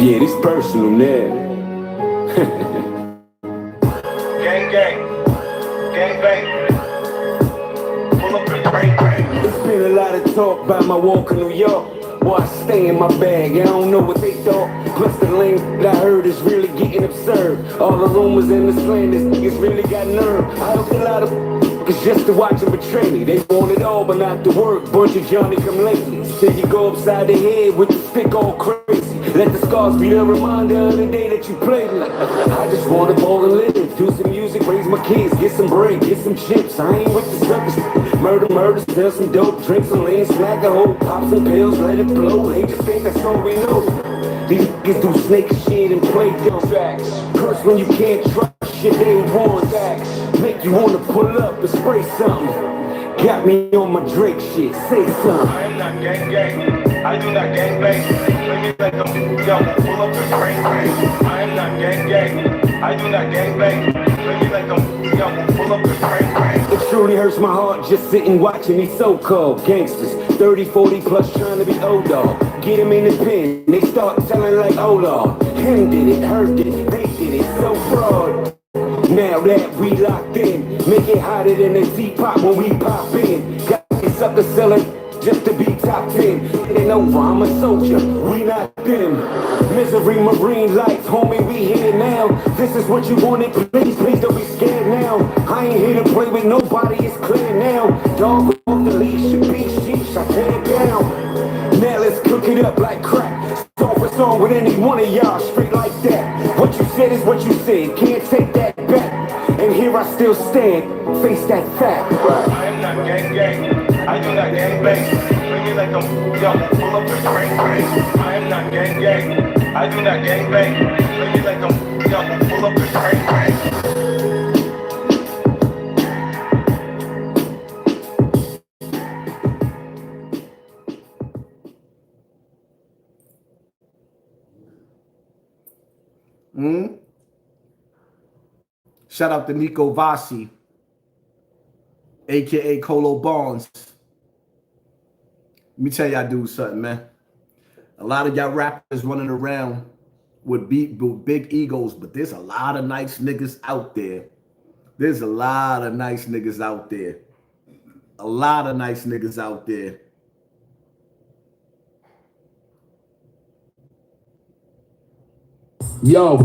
Yeah, this personal now. Gang, gang. Gang, bang. Pull up the brain, brain. It's been a lot of talk about my walk in New York. Boy, I stay in my bag, I don't know what they thought. Plus the lane that I heard is really getting absurd. All the rumors and the slanders, niggas really got nerve. I hope a lot of cause just to watch them betray me. They want it all but not the work, bunch of Johnny come lately. Till you go upside the head with the stick all crazy. Let the scars be the reminder of the day that you played me. I just wanna ball and live, do some music, raise my kids, get some bread, get some chips. I ain't with the circus. Murder, sell some dope, drink some lean, smack a hoe, pop some pills, let it blow. They just think that's all we know. These niggas do snake shit and play dumb facts. Curse when you can't trust shit they want. Facts make you wanna pull up and spray something. Got me on my Drake shit, say something. I am not gang, gang. I do not gang bang. Let me let them, yo, pull up the brain, brain. I am not gang, gang. I do not gang bang. Let me let them, yo, pull up the brain, brain. It truly hurts my heart just sitting watching these so-called gangsters 30, 40 plus trying to be old dog. Get him in the pen, they start telling like, oh Lord, him did it, her did it, they did it, so fraud. Now that we locked in, make it hotter than a teapot when we pop in. Got this up the cellar just to be top 10. It ain't over, I'm a soldier, we not them. Misery Marine lights, homie, we here now. This is what you wanted, please don't be scared now. I ain't here to play with nobody, it's clear now. Dog off the leash, you beat sheesh, I tear it down. Now let's cook it up like crack. Song for song with any one of y'all, straight like that. What you said is what you said, can't take that back. And here I still stand, face that fact. I am not gang, gang. I do not gang bang. Bring it like them, yo, pull up the brain, brain. I am not gang, gang. I do not gang bang. Bring it like them, yo, pull up the brain, brain. Shout out to Nico Vasi, aka Colo Barnes. Let me tell y'all dudes something, man. A lot of y'all rappers running around with big egos, but there's a lot of nice niggas out there. There's a lot of nice niggas out there. A lot of nice niggas out there. Yo,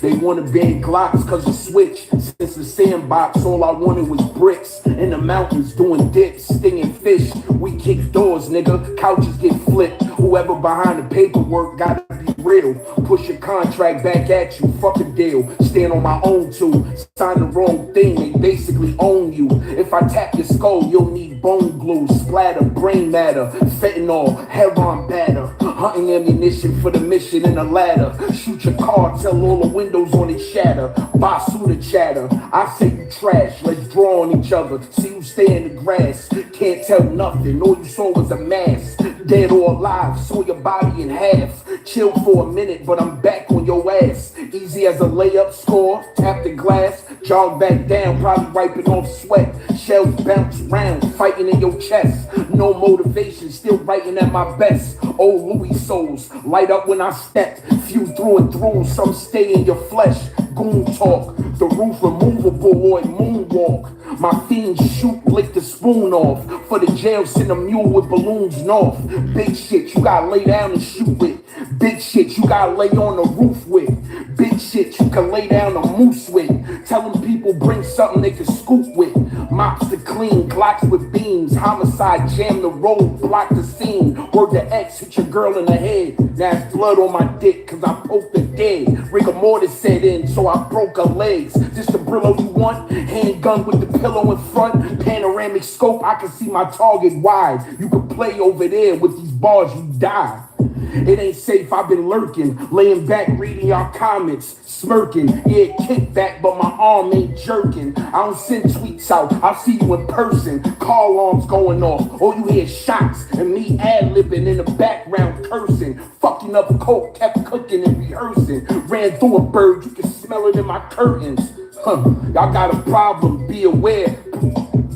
they want to ban Glocks cause of Switch. Since the sandbox, all I wanted was bricks. In the mountains doing dips, stinging fish. We kick doors, nigga, couches get flipped. Whoever behind the paperwork gotta be real. Push your contract back at you, fuck a deal. Stand on my own too. Sign the wrong thing, they basically own you. If I tap your skull, you'll need bone glue. Splatter, brain matter, fentanyl, heroin batter. Hunting ammunition for the mission in a ladder. Shoot your car, tell all the windows on it shatter. Basu the chatter, I say you trash. Let's draw on each other, see who stay in the grass. Can't tell nothing, all you saw was a mask. Dead or alive, saw your body in half. Chill for a minute, but I'm back on your ass. Easy as a layup score, tap the glass. Jog back down, probably wiping off sweat. Shells bounce round, fighting in your chest. No motivation, still writing at my best. Old Louis souls, light up when I step. Few through and through, some stay in your flesh. Goon talk, the roof removable or moonwalk. My fiends shoot, lick the spoon off. For the jail, send a mule with balloons north. Big shit, you gotta lay down and shoot with. Big shit, you gotta lay on the roof with. Big shit, you can lay down a moose with. Telling people bring something they can scoop with. Mops to clean, Glocks with beams. Homicide, jam the road, block the scene. Word to X, hit your girl in the head. Now it's blood on my dick, cause I poked the dead. Rigor mortis set in, so I broke her legs. This the Brillo you want? Handgun with the pillow in front. Panoramic scope, I can see my target wide. You can play over there with these bars, you die. It ain't safe, I've been lurking. Laying back, reading y'all comments. Smirking, yeah, kick back, but my arm ain't jerking. I don't send tweets out, I'll see you in person. Car alarms going off, or you hear shots. And me ad-libbing in the background cursing. Fucking up coke, kept cooking and rehearsing. Ran through a bird, you can smell it in my curtains. Y'all got a problem, be aware.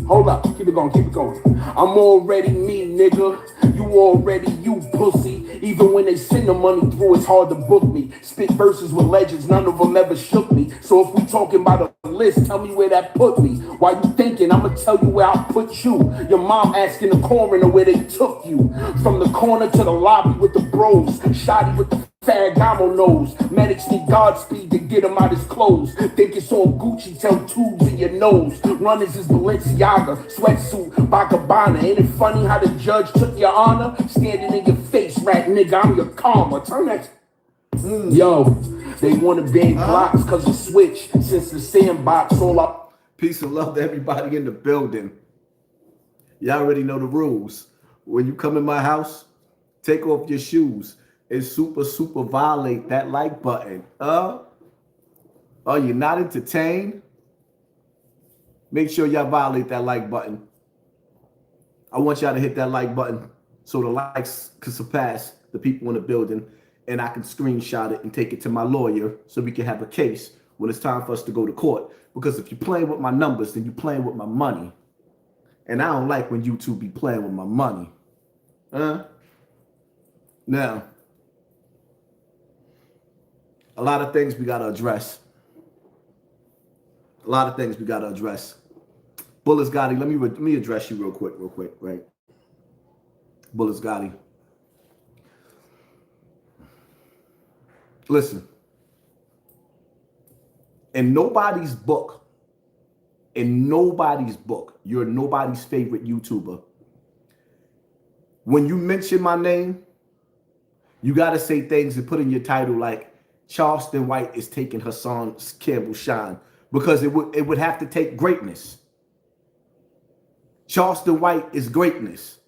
Hold up, keep it going, keep it going. I'm already me, nigga. You already you, pussy. Even when they send the money through, it's hard to book me. Spit verses with legends, none of them ever shook me. So if we talking about a list, tell me where that put me. While you thinking, I'ma tell you where I put you. Your mom asking the coroner where they took you. From the corner to the lobby with the bros. Shotty with the Ferragamo nose. Medics need Godspeed to get him out his clothes. Think it's on Gucci, tell tubes in your nose. Runners is Balenciaga, sweatsuit, by Gabbana. Ain't it funny how the judge took your honor? Standing in your face, rat nigga, I'm your karma. Turn that. Yo, they wanna ban Glocks cause of Switch. Since the sandbox, all up. Peace and love to everybody in the building. Y'all already know the rules. When you come in my house, take off your shoes and super violate that like button. Are you not entertained? Make sure y'all violate that like button. I want y'all to hit that like button so the likes can surpass the people in the building and I can screenshot it and take it to my lawyer so we can have a case when it's time for us to go to court. Because if you're playing with my numbers, then you're playing with my money. And I don't like when you two be playing with my money. Now, a lot of things we got to address. Bullets Gotti, let me address you real quick, right? Bullets Gotti. Listen. In nobody's book, you're nobody's favorite YouTuber. When you mention my name, you got to say things and put in your title like Charleston White is taking HASSAN Campbell shine, because it would have to take greatness. Charleston White is greatness.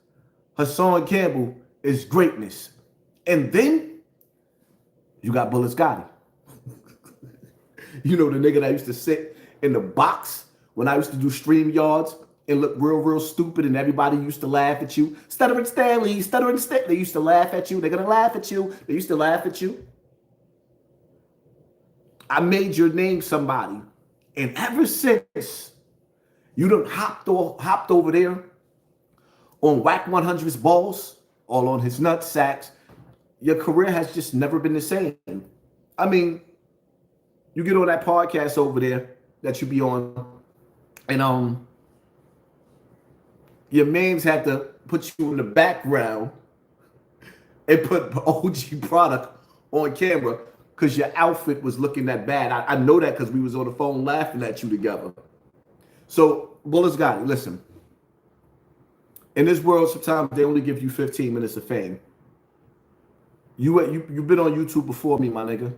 HASSAN Campbell is greatness. And then you got Bullets Gotti. You know, the nigga that used to sit in the box when I used to do stream yards and look real stupid and everybody used to laugh at you. Stuttering Stanley, stuttering Stanley. They used to laugh at you. They're going to laugh at you. They used to laugh at you. I made your name somebody. And ever since you done hopped over there on Whack 100's balls, all on his nut sacks, your career has just never been the same. I mean, you get on that podcast over there that you be on, and your mans had to put you in the background and put OG product on camera because your outfit was looking that bad. I know that because we was on the phone laughing at you together. So, Bullets Gotti, listen. In this world, sometimes they only give you 15 minutes of fame. You've been on YouTube before me, my nigga.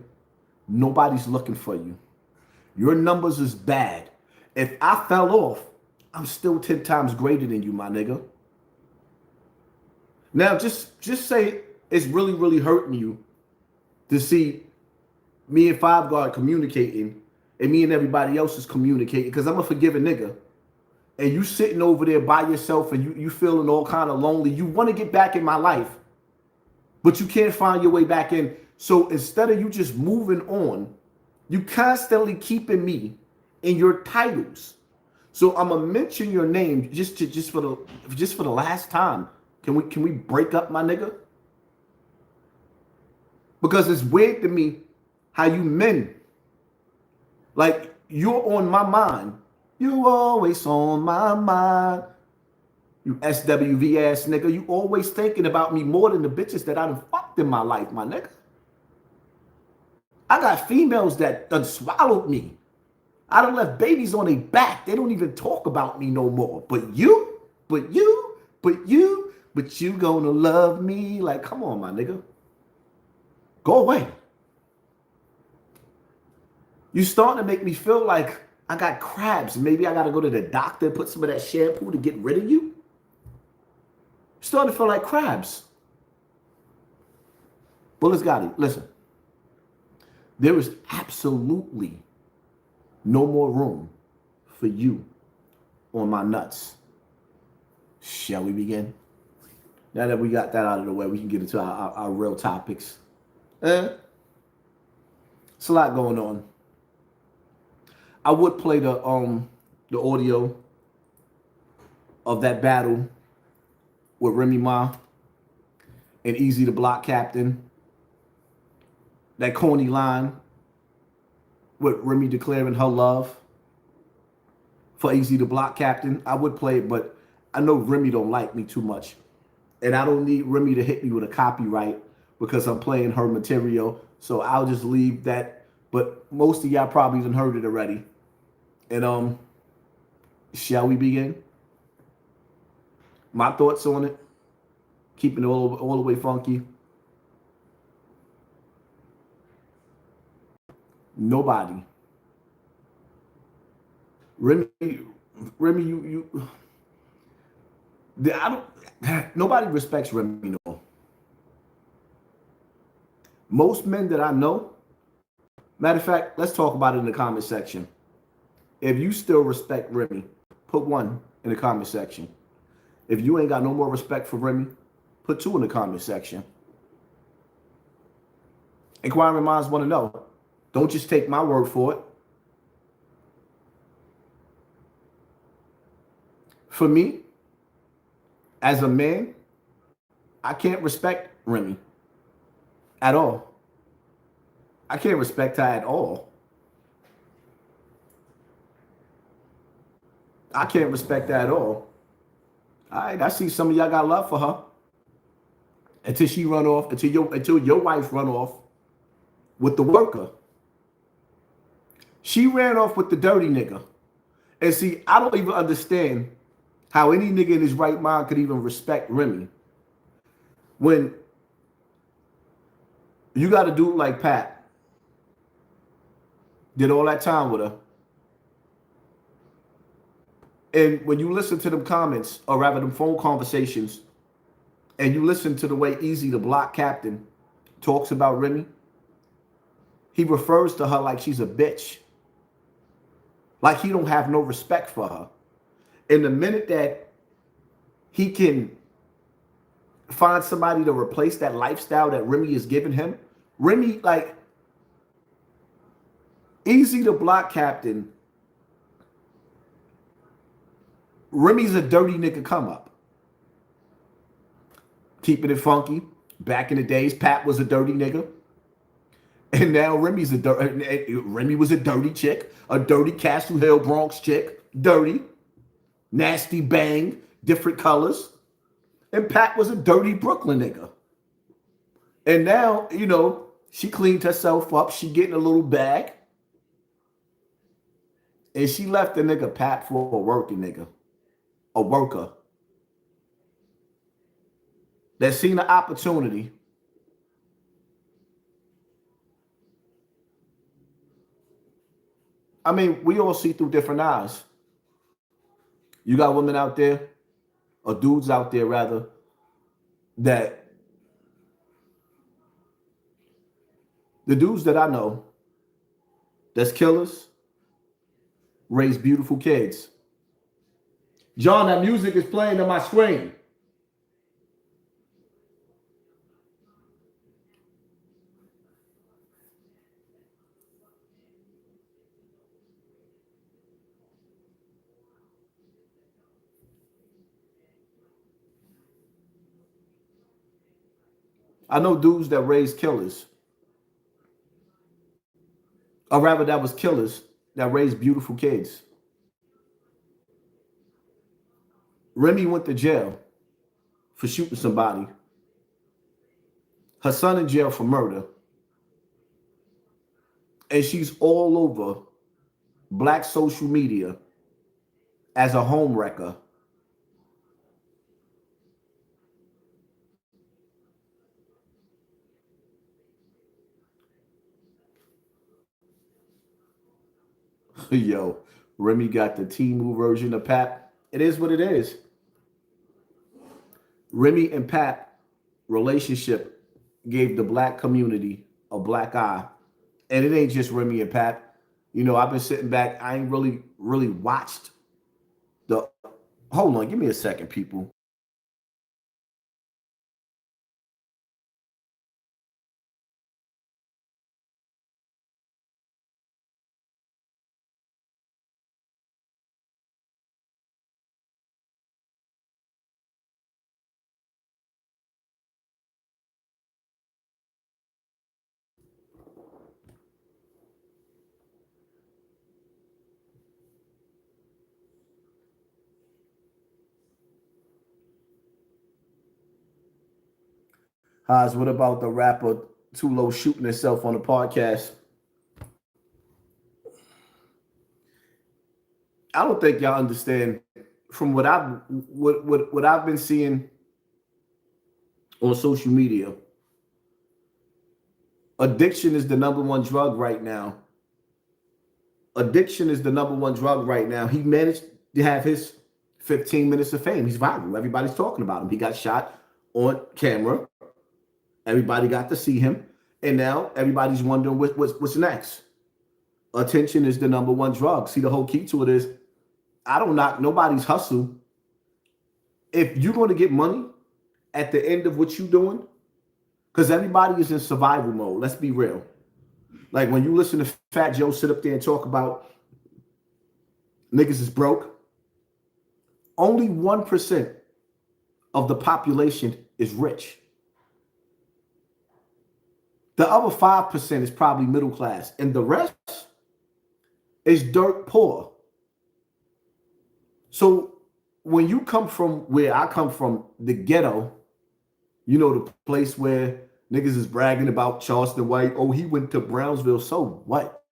Nobody's looking for you. Your numbers is bad. If I fell off, I'm still 10 times greater than you, my nigga. Now, just say it's really hurting you to see me and Five Guard communicating and me and everybody else is communicating, because I'm a forgiving nigga. And you sitting over there by yourself and you feeling all kind of lonely. You want to get back in my life, but you can't find your way back in. So instead of you just moving on, you constantly keeping me in your titles. So I'm gonna mention your name just for the last time. Can we break up, my nigga? Because it's weird to me how you men, like, you're on my mind. You always on my mind. You SWV ass nigga. You always thinking about me more than the bitches that I done fucked in my life, my nigga. I got females that done swallowed me. I done left babies on their back. They don't even talk about me no more. But you gonna love me. Like, come on, my nigga. Go away. You starting to make me feel like I got crabs. Maybe I gotta go to the doctor and put some of that shampoo to get rid of you. Starting to feel like crabs. Bullets Gotti, listen. There is absolutely no more room for you on my nuts. Shall we begin? Now that we got that out of the way, we can get into our real topics. It's a lot going on. I would play the audio of that battle with Remy Ma and Easy to Block Captain. That corny line with Remy declaring her love for Easy to Block Captain. I would play it, but I know Remy don't like me too much. And I don't need Remy to hit me with a copyright because I'm playing her material. So I'll just leave that. But most of y'all probably done heard it already. And shall we begin? My thoughts on it. Keeping it all the way funky. Nobody. Remy, you I don't. Nobody respects Remy no more. Most men that I know. Matter of fact, let's talk about it in the comment section. If you still respect Remy, put 1 in the comment section. If you ain't got no more respect for Remy, put 2 in the comment section. Inquiring minds want to know. Don't just take my word for it. For me, as a man, I can't respect Remy at all. I can't respect her at all. I can't respect that at all. All right, I see some of y'all got love for her. Until she run off, until your wife run off with the worker. She ran off with the dirty nigga. And see, I don't even understand how any nigga in his right mind could even respect Remy. When you got to do like Pat. Did all that time with her. And when you listen to them comments, or rather them phone conversations, and you listen to the way Easy the Block Captain talks about Remy, he refers to her like she's a bitch. Like he don't have no respect for her. And the minute that he can find somebody to replace that lifestyle that Remy is giving him, Remy, like, Easy the Block Captain, Remy's a dirty nigga come up. Keeping it funky. Back in the days, Pat was a dirty nigga. And now Remy was a dirty chick, a dirty Castle Hill Bronx chick, dirty, nasty bang, different colors. And Pat was a dirty Brooklyn nigga. And now, you know, she cleaned herself up. She getting a little bag. And she left the nigga Pat for a working nigga. A worker. That seen an opportunity. I mean, we all see through different eyes. You got women out there, or dudes out there rather, that the dudes that I know that's killers raise beautiful kids. John, that music is playing on my screen. I know dudes that raise killers. Or rather, that was killers that raised beautiful kids. Remy went to jail for shooting somebody. Her son in jail for murder. And she's all over black social media as a home wrecker. Yo, Remy got the Temu version of Pat. It is what it is. Remy and Pat relationship gave the black community a black eye. And it ain't just Remy and Pat. You know, I've been sitting back. I ain't really watched the. Hold on, give me a second, people. Haas, what about the rapper Too Low shooting himself on the podcast? I don't think y'all understand from what I've been seeing on social media. Addiction is the number one drug right now. Addiction is the number one drug right now. He managed to have his 15 minutes of fame. He's viral. Everybody's talking about him. He got shot on camera. Everybody got to see him. And now everybody's wondering what's next. Attention is the number one drug. See, the whole key to it is, I don't knock nobody's hustle. If you're going to get money at the end of what you're doing, because everybody is in survival mode. Let's be real. Like when you listen to Fat Joe sit up there and talk about niggas is broke, only 1% of the population is rich. The other 5% is probably middle class, and the rest is dirt poor. So when you come from where I come from, the ghetto, you know, the place where niggas is bragging about Charleston White. Oh, he went to Brownsville. So what?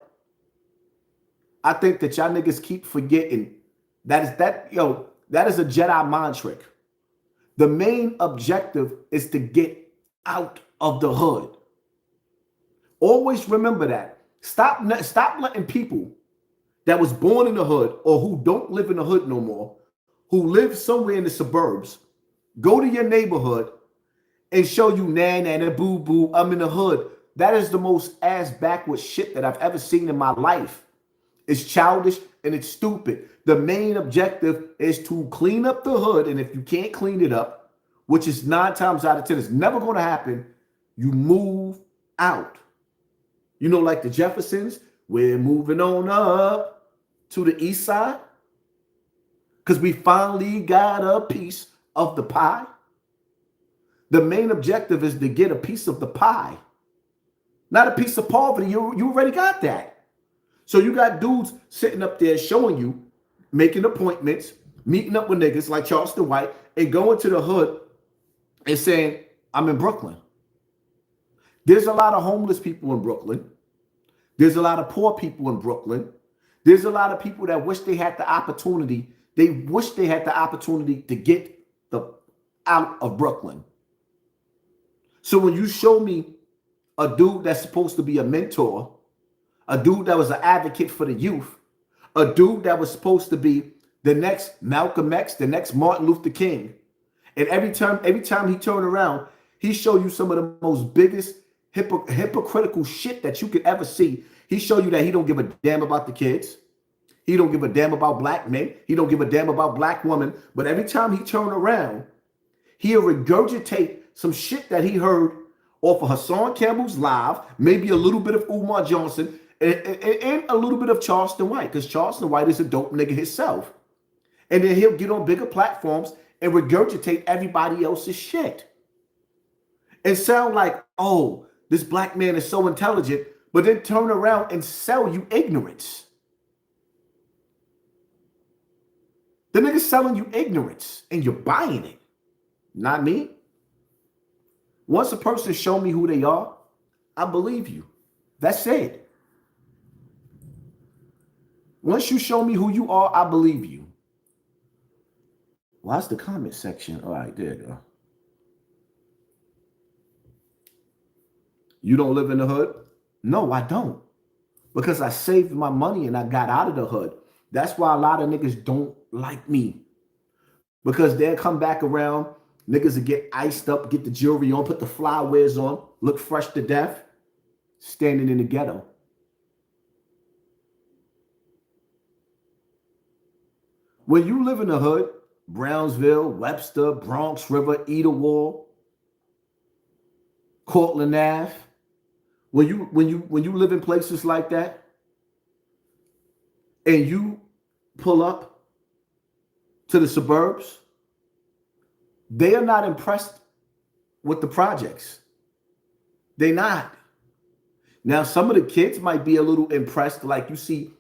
I think that y'all niggas keep forgetting that is a Jedi mind trick. The main objective is to get out of the hood. Always remember that. Stop letting people that was born in the hood or who don't live in the hood no more, who live somewhere in the suburbs, go to your neighborhood and show you nana boo boo, I'm in the hood. That is the most ass backwards shit that I've ever seen in my life. It's childish and it's stupid. The main objective is to clean up the hood, and if you can't clean it up, which is 9 times out of 10, it's never going to happen, you move out. You know, like the Jeffersons, we're moving on up to the east side because we finally got a piece of the pie. The main objective is to get a piece of the pie, not a piece of poverty. You already got that. So you got dudes sitting up there showing you, making appointments, meeting up with niggas like Charleston White, and going to the hood and saying, I'm in Brooklyn. There's a lot of homeless people in Brooklyn. There's a lot of poor people in Brooklyn. There's a lot of people that wish they had the opportunity. They wish they had the opportunity to get out of Brooklyn. So when you show me a dude that's supposed to be a mentor, a dude that was an advocate for the youth, a dude that was supposed to be the next Malcolm X, the next Martin Luther King, and every time he turned around, he showed you some of the most biggest hypocritical shit that you could ever see. He showed you that he don't give a damn about the kids. He don't give a damn about black men. He don't give a damn about black women. But every time he turned around, he'll regurgitate some shit that he heard off of Hassan Campbell's live, maybe a little bit of Umar Johnson, and a little bit of Charleston White, because Charleston White is a dope nigga himself. And then he'll get on bigger platforms and regurgitate everybody else's shit. And sound like, oh, this black man is so intelligent, but then turn around and sell you ignorance. The nigga's selling you ignorance and you're buying it. Not me. Once a person show me who they are, I believe you. That's it. Once you show me who you are, I believe you. Well, that's the comment section. All right, there you go. You don't live in the hood? No, I don't. Because I saved my money and I got out of the hood. That's why a lot of niggas don't like me. Because they'll come back around, niggas will get iced up, get the jewelry on, put the flyaways on, look fresh to death, standing in the ghetto. When you live in the hood, Brownsville, Webster, Bronx River, Idlewild, Cortland Ave, when you live in places like that, and you pull up to the suburbs, they are not impressed with the projects. They're not. Now, some of the kids might be a little impressed, like you see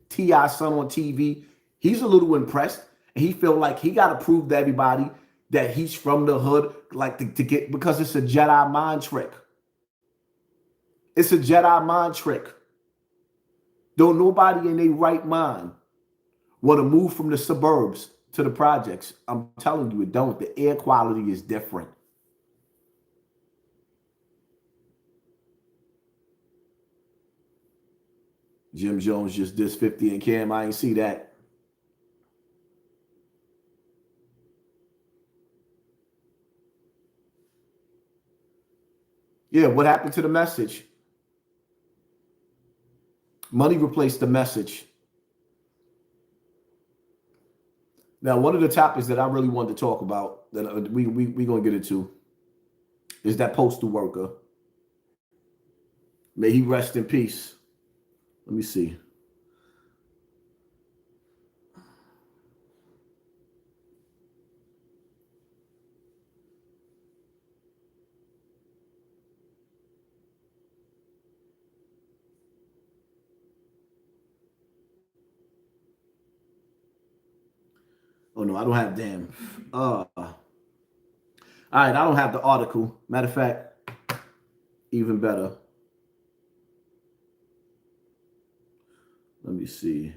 T.I.'s son on TV. He's a little impressed, and he feel like he got to prove to everybody that he's from the hood, like to get, because it's a Jedi mind trick. It's a Jedi mind trick. Don't nobody in their right mind want to move from the suburbs to the projects. I'm telling you, it don't. The air quality is different. Jim Jones just dissed 50 and Cam. I ain't see that. Yeah, what happened to the message? Money replaced the message. Now, one of the topics that I really wanted to talk about, that we gonna get into, is that postal worker. May he rest in peace. Let me see. Oh no, I don't have damn. All right, I don't have the article. Matter of fact, even better. Let me see.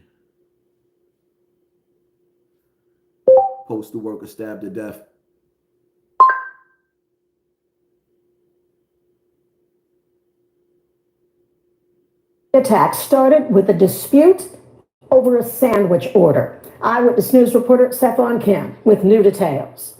Postal worker stabbed to death. Attack started with a dispute over a sandwich order. Eyewitness News reporter Stefan Kim with new details.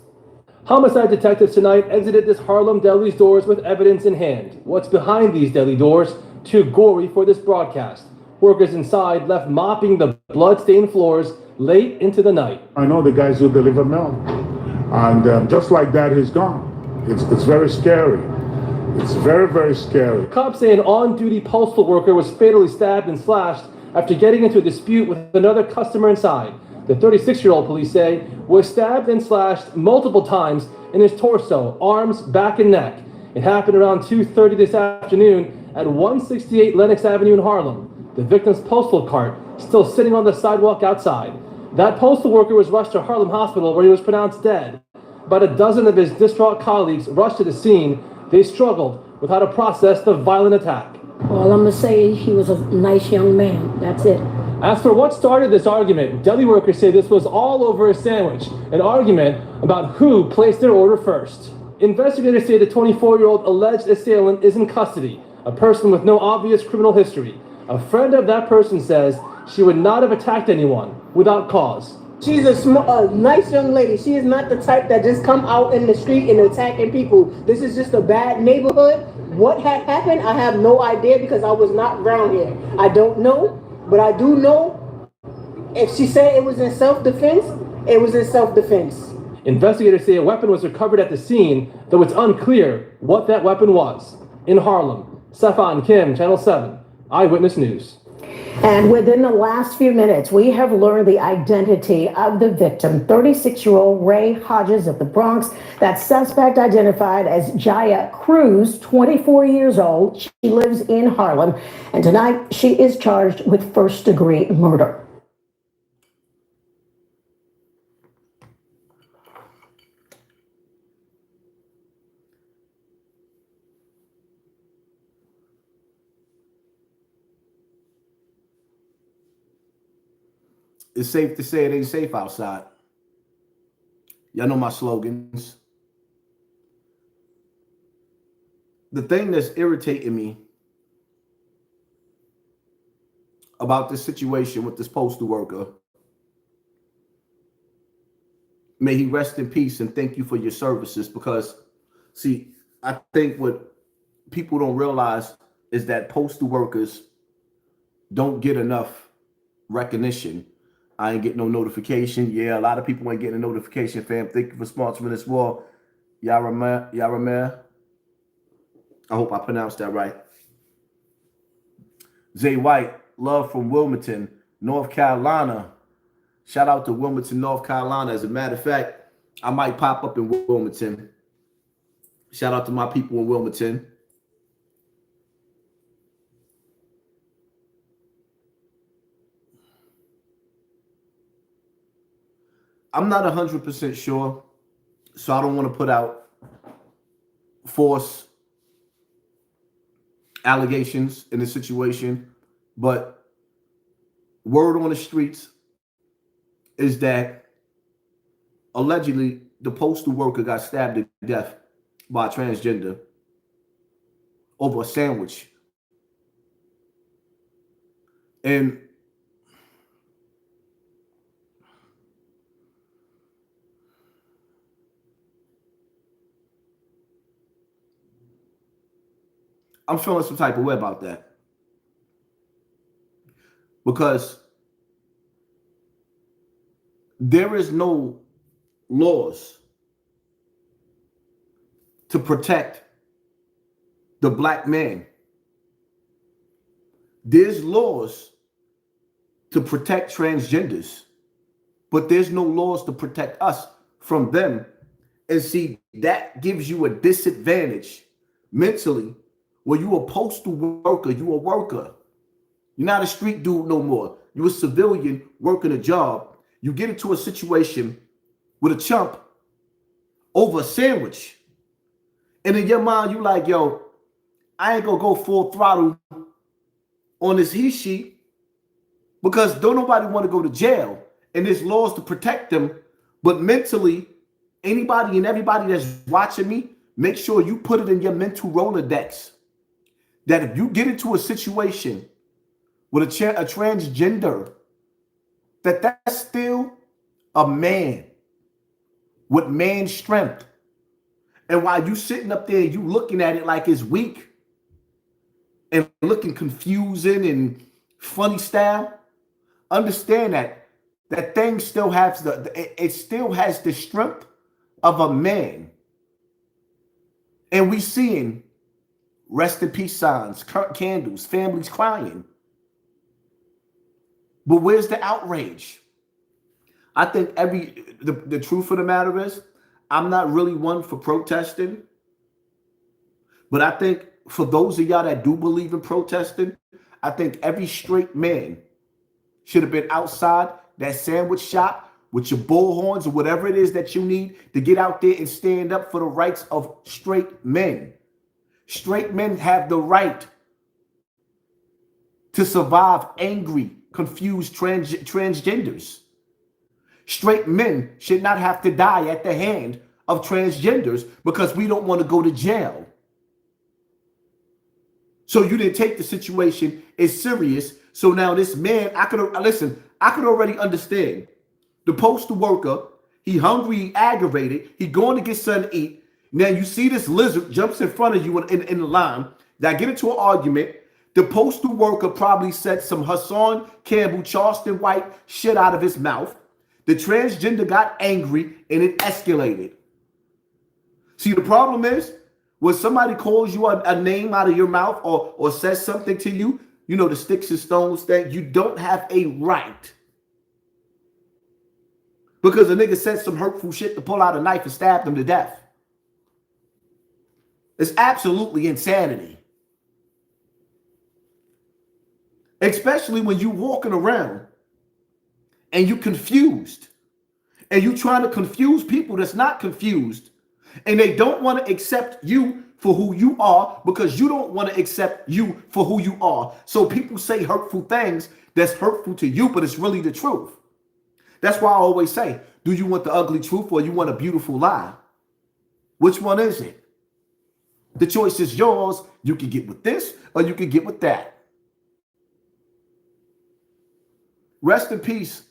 Homicide detectives tonight exited this Harlem deli's doors with evidence in hand. What's behind these deli doors? Too gory for this broadcast. Workers inside left mopping the blood-stained floors late into the night. I know the guys who deliver milk, and just like that, he's gone. It's very scary. It's very, very scary. Cops say an on-duty postal worker was fatally stabbed and slashed after getting into a dispute with another customer inside. The 36-year-old, police say, was stabbed and slashed multiple times in his torso, arms, back, and neck. It happened around 2:30 this afternoon at 168 Lenox Avenue in Harlem. The victim's postal cart still sitting on the sidewalk outside. That postal worker was rushed to Harlem Hospital where he was pronounced dead. About a dozen of his distraught colleagues rushed to the scene. They struggled with how to process the violent attack. All I'm going to say, he was a nice young man. That's it. As for what started this argument, deli workers say this was all over a sandwich, an argument about who placed their order first. Investigators say the 24-year-old alleged assailant is in custody, a person with no obvious criminal history. A friend of that person says she would not have attacked anyone without cause. She's a nice young lady. She is not the type that just come out in the street and attacking people. This is just a bad neighborhood. What had happened, I have no idea because I was not around here. I don't know, but I do know if she said it was in self-defense, it was in self-defense. Investigators say a weapon was recovered at the scene, though it's unclear what that weapon was. In Harlem, Stefan Kim, Channel 7, Eyewitness News. And within the last few minutes, we have learned the identity of the victim, 36-year-old Ray Hodges of the Bronx. That suspect identified as Jaya Cruz, 24 years old. She lives in Harlem. And tonight, she is charged with first-degree murder. It's safe to say it ain't safe outside. Y'all know my slogans. The thing that's irritating me about this situation with this postal worker, may he rest in peace and thank you for your services, because, see, I think what people don't realize is that postal workers don't get enough recognition. I ain't getting no notification. Yeah, a lot of people ain't getting a notification, fam. Thank you for sponsoring this war. Yaramir. I hope I pronounced that right. Zay White, love from Wilmington, North Carolina. Shout out to Wilmington, North Carolina. As a matter of fact, I might pop up in Wilmington. Shout out to my people in Wilmington. I'm not 100% sure So I don't want to put out false allegations in the situation, but word on the streets is that allegedly the postal worker got stabbed to death by a transgender over a sandwich. And I'm feeling some type of way about that because there is no laws to protect the black man. There's laws to protect transgenders, but there's no laws to protect us from them. And see, that gives you a disadvantage mentally. When you a postal worker, you a worker. You're not a street dude no more. You're a civilian working a job. You get into a situation with a chump over a sandwich. And in your mind, you like, yo, I ain't gonna go full throttle on this he she because don't nobody want to go to jail. And there's laws to protect them. But mentally, anybody and everybody that's watching me, make sure you put it in your mental Rolodex that if you get into a situation with a transgender, that's still a man with man strength. And while you sitting up there, you looking at it like it's weak and looking confusing and funny style, understand that thing still has it still has the strength of a man. And we seeing rest in peace signs, candles, families crying. But where's the outrage? I think the truth of the matter is, I'm not really one for protesting. But I think for those of y'all that do believe in protesting, I think every straight man should have been outside that sandwich shop with your bullhorns or whatever it is that you need to get out there and stand up for the rights of straight men. Straight men have the right to survive angry, confused transgenders. Straight men should not have to die at the hand of transgenders because we don't want to go to jail. So you didn't take the situation as serious. So now this man, I could already understand. The postal worker, he hungry, he aggravated, he going to get something to eat. Now you see this lizard jumps in front of you in the line. They get into an argument. The postal worker probably said some HASSAN, Campbell, Charleston White shit out of his mouth. The transgender got angry and it escalated. See, the problem is when somebody calls you a name out of your mouth or says something to you, you know, the sticks and stones thing, you don't have a right. Because a nigga said some hurtful shit to pull out a knife and stab them to death. It's absolutely insanity. Especially when you walking around and you confused and you trying to confuse people that's not confused and they don't want to accept you for who you are because you don't want to accept you for who you are. So people say hurtful things that's hurtful to you, but it's really the truth. That's why I always say, do you want the ugly truth or you want a beautiful lie? Which one is it? The choice is yours. You can get with this or you can get with that. Rest in peace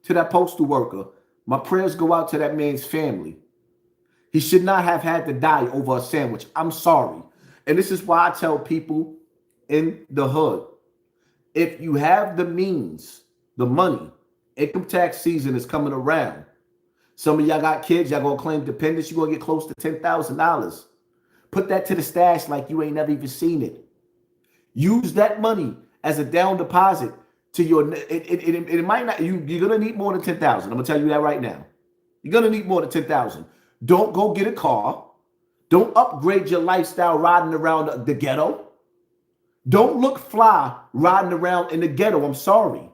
to that postal worker. My prayers go out to that man's family. He should not have had to die over a sandwich. I'm sorry. And this is why I tell people in the hood, if you have the means, the money, income tax season is coming around. Some of y'all got kids, y'all gonna claim dependents, you're gonna get close to $10,000. Put that to the stash like you ain't never even seen it. Use that money as a down deposit to your, it might not, you're gonna need more than 10,000. I'm gonna tell you that right now. You're gonna need more than 10,000. Don't go get a car. Don't upgrade your lifestyle riding around the ghetto. Don't look fly riding around in the ghetto. I'm sorry.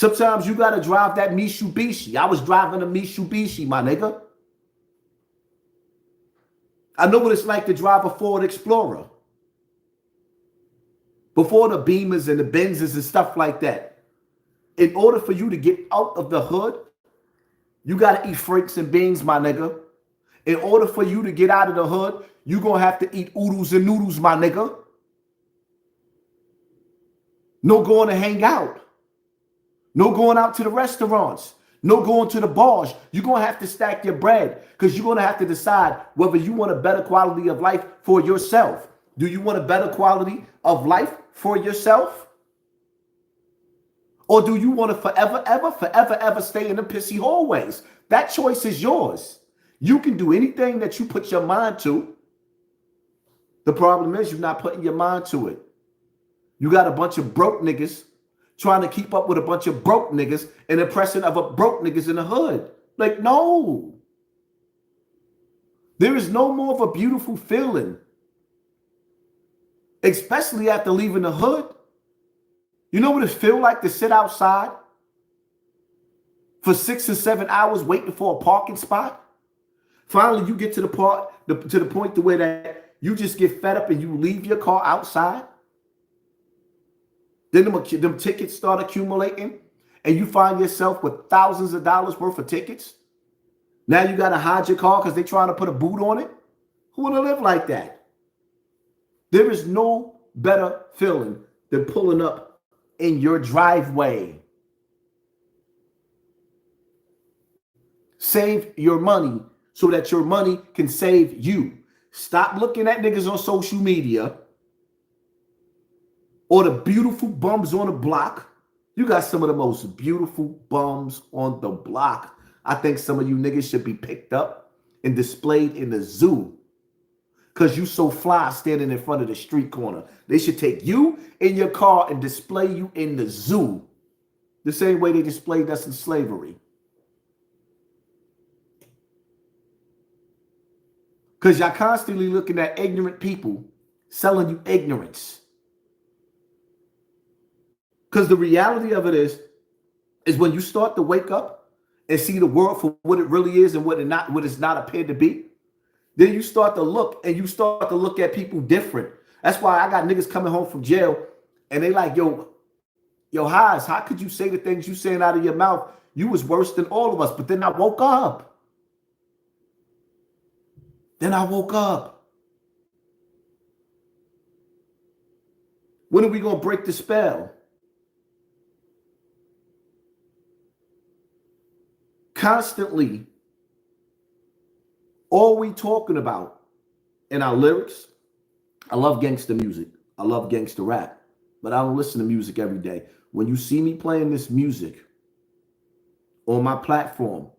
Sometimes you gotta drive that Mitsubishi. I was driving a Mitsubishi, my nigga. I know what it's like to drive a Ford Explorer. Before the Beamers and the Benzes and stuff like that. In order for you to get out of the hood, you gotta eat Franks and beans, my nigga. In order for you to get out of the hood, you're gonna have to eat oodles and noodles, my nigga. No going to hang out. No going out to the restaurants. No going to the bars. You're going to have to stack your bread because you're going to have to decide whether you want a better quality of life for yourself. Do you want a better quality of life for yourself? Or do you want to forever, ever stay in the pissy hallways? That choice is yours. You can do anything that you put your mind to. The problem is you're not putting your mind to it. You got a bunch of broke niggas trying to keep up with a bunch of broke niggas and impression of a broke niggas in the hood. Like, no. There is no more of a beautiful feeling, especially after leaving the hood. You know what it feels like to sit outside for 6 or 7 hours waiting for a parking spot? Finally, you get to the point to where that you just get fed up and you leave your car outside. Then them tickets start accumulating and you find yourself with thousands of dollars worth of tickets. Now you got to hide your car because they're trying to put a boot on it. Who want to live like that? There is no better feeling than pulling up in your driveway. Save your money so that your money can save you. Stop looking at niggas on social media or the beautiful bums on the block. You got some of the most beautiful bums on the block. I think some of you niggas should be picked up and displayed in the zoo because you so fly standing in front of the street corner. They should take you in your car and display you in the zoo the same way they displayed us in slavery. Because y'all constantly looking at ignorant people selling you ignorance. Because the reality of it is when you start to wake up and see the world for what it really is and what it's not appeared to be, then you start to look at people different. That's why I got niggas coming home from jail and they like, yo, Haas, how could you say the things you saying out of your mouth? You was worse than all of us. But then I woke up. When are we going to break the spell? Constantly, all we talking about in our lyrics, I love gangster music. I love gangster rap, but I don't listen to music every day. When you see me playing this music on my platform,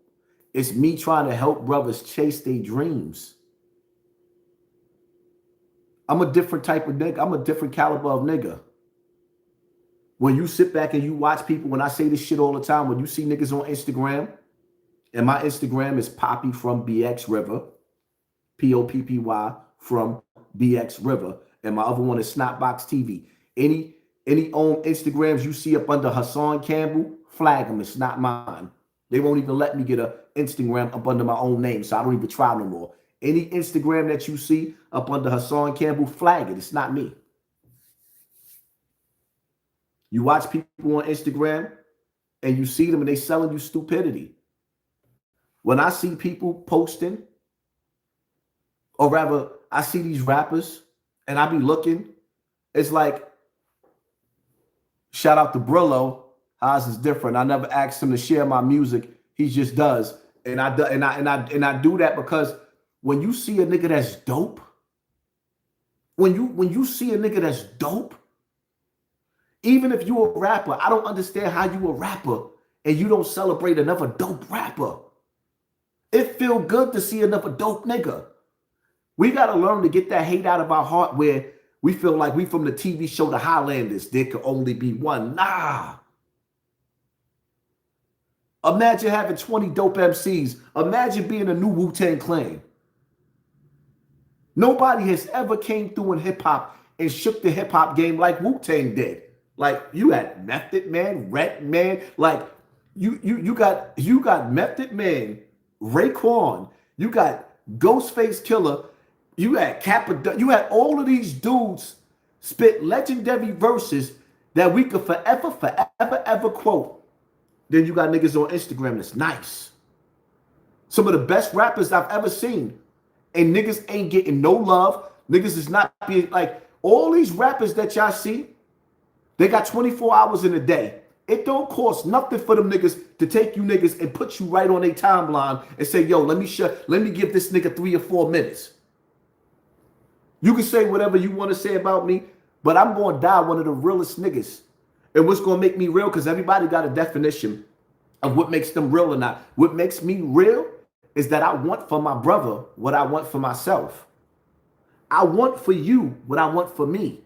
it's me trying to help brothers chase their dreams. I'm a different type of nigga. I'm a different caliber of nigga. When you sit back and you watch people, when I say this shit all the time, when you see niggas on Instagram, and my Instagram is Poppy from BX River, Poppy from BX River, and my other one is Snapbox TV. Any on Instagrams you see up under HASSAN Campbell, flag them. It's not mine. They won't even let me get an Instagram up under my own name, so I don't even try no more. Any Instagram that you see up under HASSAN Campbell, flag it. It's not me. You watch people on Instagram and you see them and they selling you stupidity. When I see people posting, or rather I see these rappers and I be looking, it's like, shout out to Brillo. Ours is different. I never asked him to share my music. He just does. And I do that because when you see a nigga that's dope, when you see a nigga that's dope, even if you a rapper, I don't understand how you a rapper and you don't celebrate another dope rapper. It feel good to see another dope nigga. We got to learn to get that hate out of our heart where we feel like we from the TV show The Highlanders. There could only be one. Nah. Imagine having 20 dope MCs. Imagine being a new Wu-Tang Clan. Nobody has ever came through in hip-hop and shook the hip-hop game like Wu-Tang did. Like you had Method Man, Red Man, like you got Method Man, Raekwon, you got Ghostface Killer, you had Kappa, you had all of these dudes spit legendary verses that we could forever quote. Then you got niggas on Instagram that's nice. Some of the best rappers I've ever seen. And niggas ain't getting no love. Niggas is not being like all these rappers that y'all see, they got 24 hours in a day. It don't cost nothing for them niggas to take you niggas and put you right on a timeline and say, yo, let me give this nigga 3 or 4 minutes. You can say whatever you want to say about me, but I'm going to die one of the realest niggas. And what's going to make me real? Because everybody got a definition of what makes them real or not. What makes me real is that I want for my brother what I want for myself. I want for you what I want for me.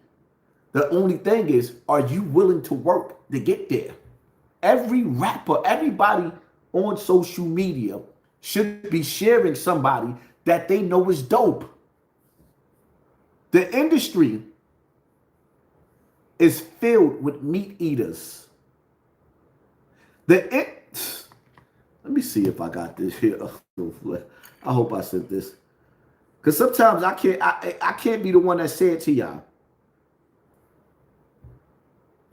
The only thing is, are you willing to work to get there? Every rapper, everybody on social media should be sharing somebody that they know is dope. The industry is filled with meat eaters. Let me see if I got this here. I hope I said this. Because sometimes I can't be the one that said it to y'all.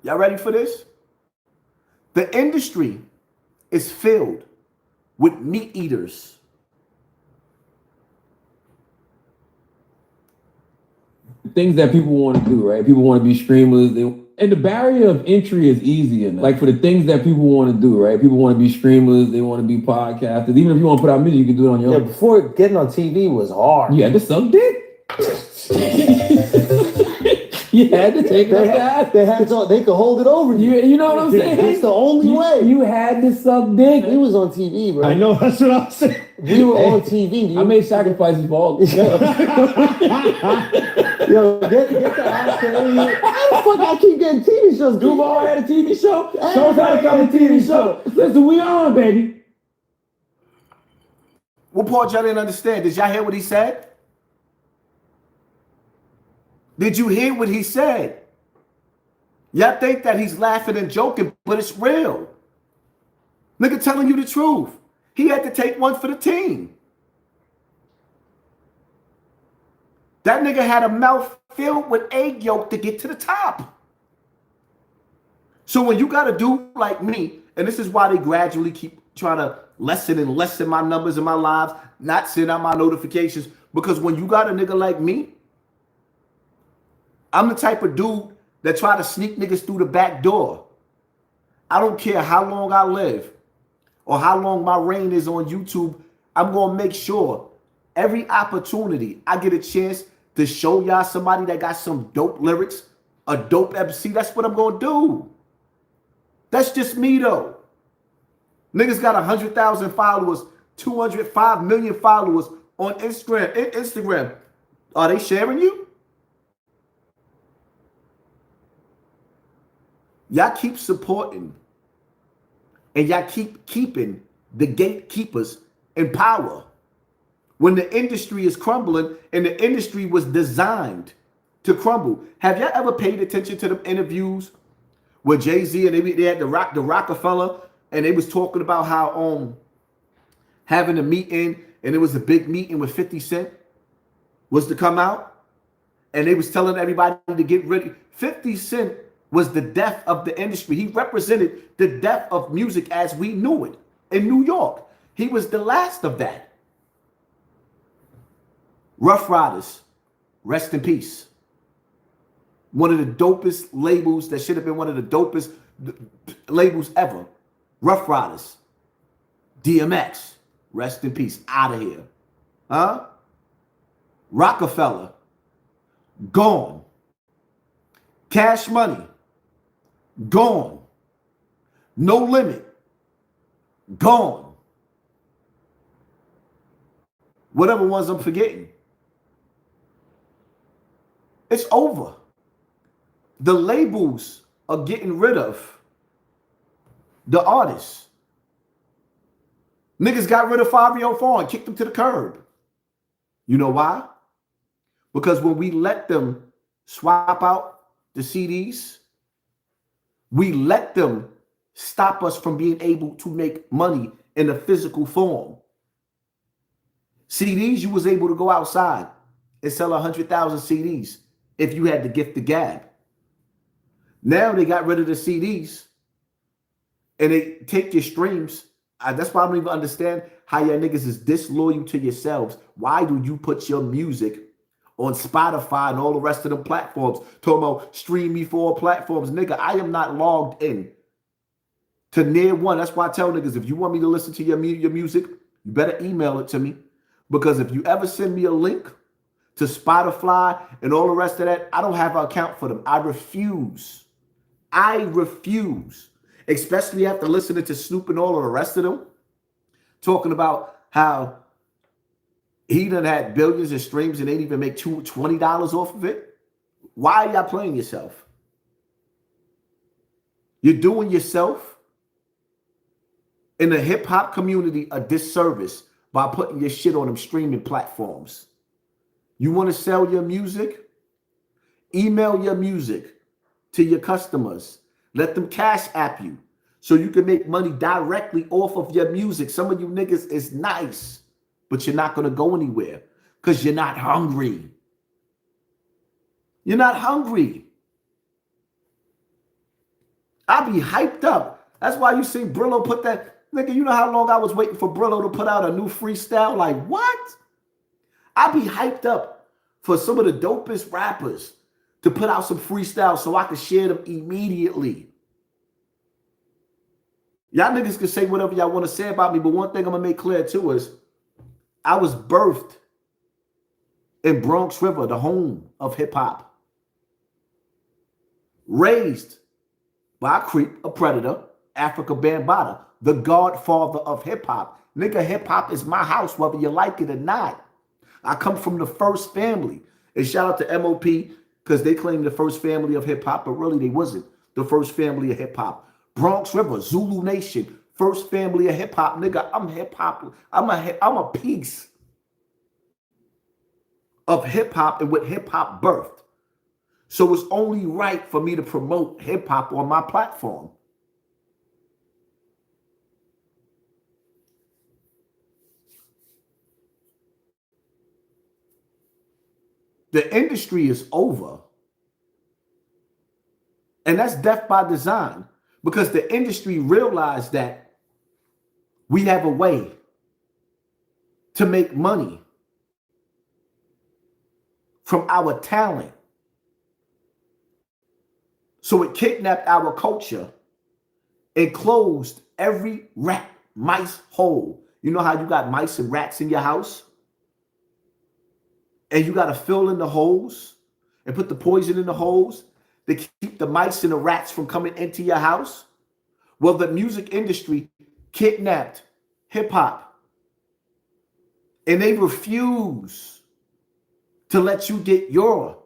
Y'all ready for this? The industry is filled with meat eaters. Things that people want to do, right? People want to be streamers. And the barrier of entry is easy enough. Like for the things that people want to do, right? People want to be streamers. They want to be podcasters. Even if you want to put out music, you can do it on your own. Yeah, before getting on TV was hard. You had to suck dick. You had to take that. They could hold it over you. You know what I'm saying? That's the only way. You had to suck dick. We was on TV, bro. I know, that's what I'm saying. We were on TV. I made sacrifices for all this. Yo, get the actor in here. How the fuck I keep getting TV shows? Duval had a TV show. Show us how to come to TV show. Listen, we on, baby. What part y'all didn't understand? Did y'all hear what he said? Did you hear what he said? Y'all think that he's laughing and joking, but it's real. Nigga telling you the truth. He had to take one for the team. That nigga had a mouth filled with egg yolk to get to the top. So when you got a dude like me, and this is why they gradually keep trying to lessen and lessen my numbers in my lives, not send out my notifications, because when you got a nigga like me, I'm the type of dude that try to sneak niggas through the back door. I don't care how long I live or how long my reign is on YouTube. I'm going to make sure every opportunity I get a chance to show y'all somebody that got some dope lyrics, a dope MC. That's what I'm going to do. That's just me, though. Niggas got 100,000 followers, 205 million followers on Instagram. Are they sharing you? Y'all keep supporting and y'all keep keeping the gatekeepers in power when the industry is crumbling, and the industry was designed to crumble. Have y'all ever paid attention to the interviews with Jay-Z and they had the Rockefeller, and they was talking about how having a meeting, and it was a big meeting with 50 Cent was to come out, and they was telling everybody to get ready. 50 Cent was the death of the industry. He represented the death of music as we knew it in New York. He was the last of that. Rough Riders, rest in peace. One of the dopest labels that should have been one of the dopest labels ever. Rough Riders. DMX, rest in peace. Out of here. Huh? Rockefeller, gone. Cash Money, gone. No Limit, gone. Whatever ones I'm forgetting. It's over. The labels are getting rid of the artists. Niggas got rid of Fabio Foreign and kicked them to the curb. You know why? Because when we let them swap out the CDs, We let them stop us from being able to make money in a physical form. CDs, you was able to go outside and sell 100,000 CDs if you had the gift the gab. Now they got rid of the CDs and they take your streams. That's why I don't even understand how y'all niggas is disloyal to yourselves. Why do you put your music on Spotify and all the rest of the platforms? Talking about stream me for all platforms. Nigga, I am not logged in to near one. That's why I tell niggas, if you want me to listen to your music, you better email it to me. Because if you ever send me a link to Spotify and all the rest of that, I don't have an account for them. I refuse. I refuse. Especially after listening to Snoop and all of the rest of them talking about how he done had billions of streams and they didn't even make $20 off of it. Why are y'all playing yourself? You're doing yourself in the hip hop community a disservice by putting your shit on them streaming platforms. You want to sell your music? Email your music to your customers. Let them cash app you so you can make money directly off of your music. Some of you niggas is nice, but you're not going to go anywhere because you're not hungry. You're not hungry. I be hyped up. That's why you see Brillo put that. Nigga, you know how long I was waiting for Brillo to put out a new freestyle? Like, what? I be hyped up for some of the dopest rappers to put out some freestyles so I can share them immediately. Y'all niggas can say whatever y'all want to say about me, but one thing I'm going to make clear too is I was birthed in Bronx River, the home of hip hop. Raised by a creep, a predator, Africa Bambaataa, the godfather of hip hop. Nigga, hip hop is my house, whether you like it or not. I come from the first family. And shout out to MOP, because they claim the first family of hip hop, but really they wasn't the first family of hip hop. Bronx River, Zulu Nation, first family of hip hop. Nigga, I'm hip hop. I'm a piece of hip hop and what hip hop birthed. So it's only right for me to promote hip hop on my platform. The industry is over. And that's death by design, because the industry realized that we have a way to make money from our talent. So it kidnapped our culture and closed every rat, mice hole. You know how you got mice and rats in your house? And you got to fill in the holes and put the poison in the holes to keep the mice and the rats from coming into your house? Well, the music industry kidnapped hip hop. And they refuse to let you get your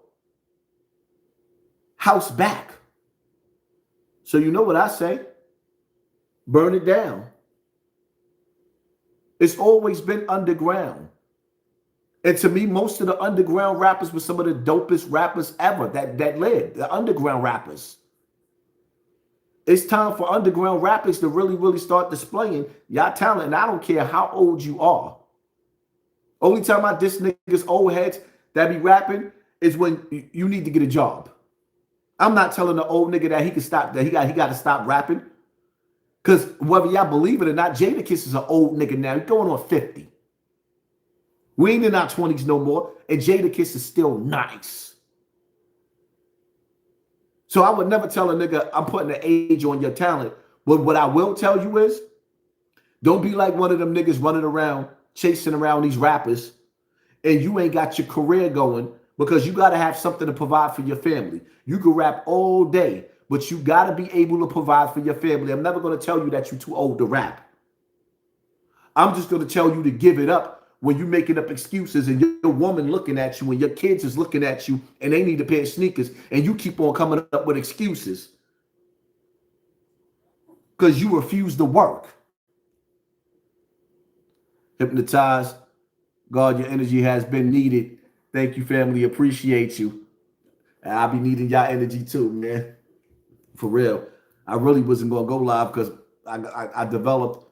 house back. So you know what I say? Burn it down. It's always been underground. And to me, most of the underground rappers were some of the dopest rappers ever that lived, the underground rappers. It's time for underground rappers to really, really start displaying y'all talent. And I don't care how old you are. Only time I diss niggas old heads that be rapping is when you need to get a job. I'm not telling the old nigga that he can stop, that he got to stop rapping. Because whether y'all believe it or not, Jadakiss is an old nigga now. He's going on 50. We ain't in our 20s no more, and Jadakiss is still nice. So I would never tell a nigga I'm putting an age on your talent. But what I will tell you is, don't be like one of them niggas running around, chasing around these rappers, and you ain't got your career going because you got to have something to provide for your family. You can rap all day, but you got to be able to provide for your family. I'm never going to tell you that you're too old to rap. I'm just going to tell you to give it up when you're making up excuses and your woman looking at you and your kids is looking at you and they need a pair of sneakers and you keep on coming up with excuses because you refuse to work. Hypnotized. God, your energy has been needed. Thank you, family. Appreciate you. And I'll be needing y'all energy too, man. For real. I really wasn't gonna go live because I developed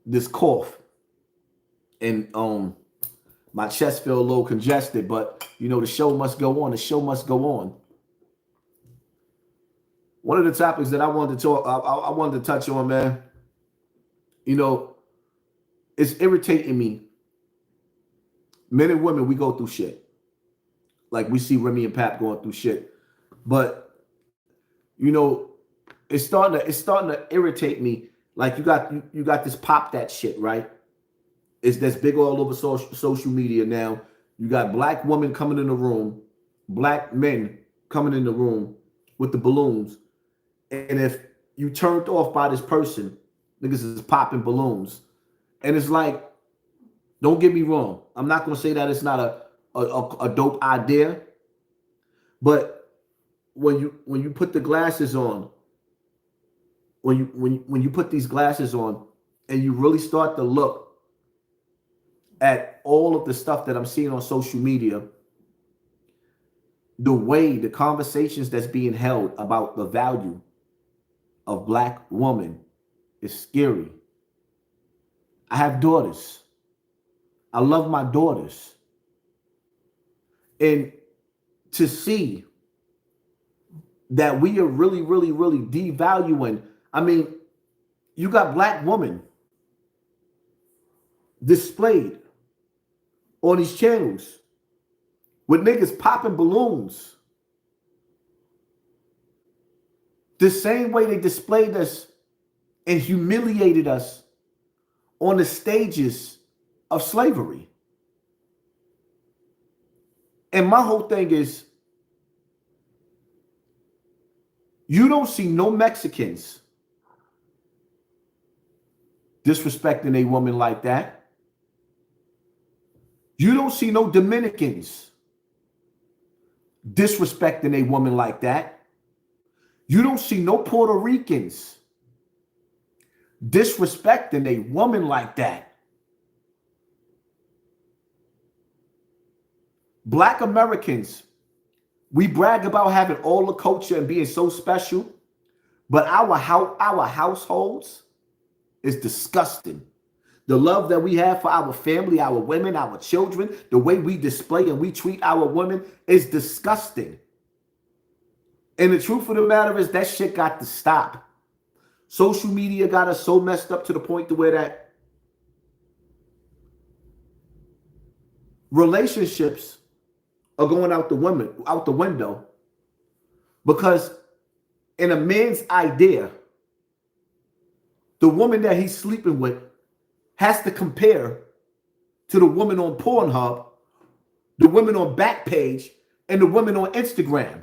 this cough, and my chest feel a little congested. But you know, the show must go on. The show must go on. One of the topics that I wanted to talk, I wanted to touch on, man. You know, it's irritating me. Men and women, we go through shit. Like we see Remy and Pap going through shit, but you know, it's starting to irritate me. Like you got this pop that shit, right? That's big all over social media now. You got black women coming in the room, black men coming in the room with the balloons, and if you turned off by this person, niggas is popping balloons, and it's like, don't get me wrong. I'm not gonna say that it's not a dope idea, but when you put the glasses on, when you put these glasses on, and you really start to look at all of the stuff that I'm seeing on social media, the way the conversations that's being held about the value of black woman is scary. I have daughters. I love my daughters. And to see that we are really, really, really devaluing. I mean, you got black women displayed on these channels with niggas popping balloons. The same way they displayed us and humiliated us on the stages of slavery. And my whole thing is, you don't see no Mexicans disrespecting a woman like that. You don't see no Dominicans disrespecting a woman like that. You don't see no Puerto Ricans disrespecting a woman like that. Black Americans, we brag about having all the culture and being so special, but our households is disgusting. The love that we have for our family, our women, our children, the way we display and we treat our women is disgusting. And the truth of the matter is that shit got to stop. Social media got us so messed up to the point to where that relationships are going out the window, because in a man's idea, the woman that he's sleeping with has to compare to the woman on Pornhub, the women on Backpage, and the women on Instagram.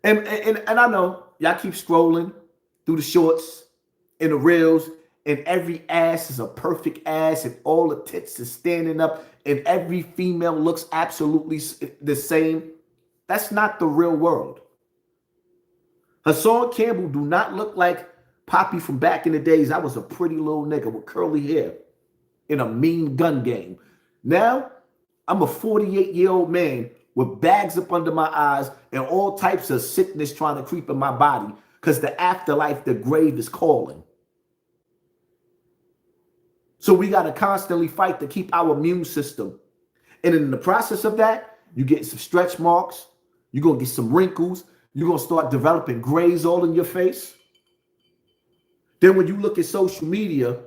And I know y'all keep scrolling through the shorts and the reels, and every ass is a perfect ass, and all the tits is standing up, and every female looks absolutely the same. That's not the real world. Hassan Campbell do not look like Poppy from back in the days. I was a pretty little nigga with curly hair in a mean gun game. Now, I'm a 48-year-old man with bags up under my eyes and all types of sickness trying to creep in my body because the afterlife, the grave is calling. So we got to constantly fight to keep our immune system. And in the process of that, you get some stretch marks. You're going to get some wrinkles. You're going to start developing grays all in your face. Then when you look at social media,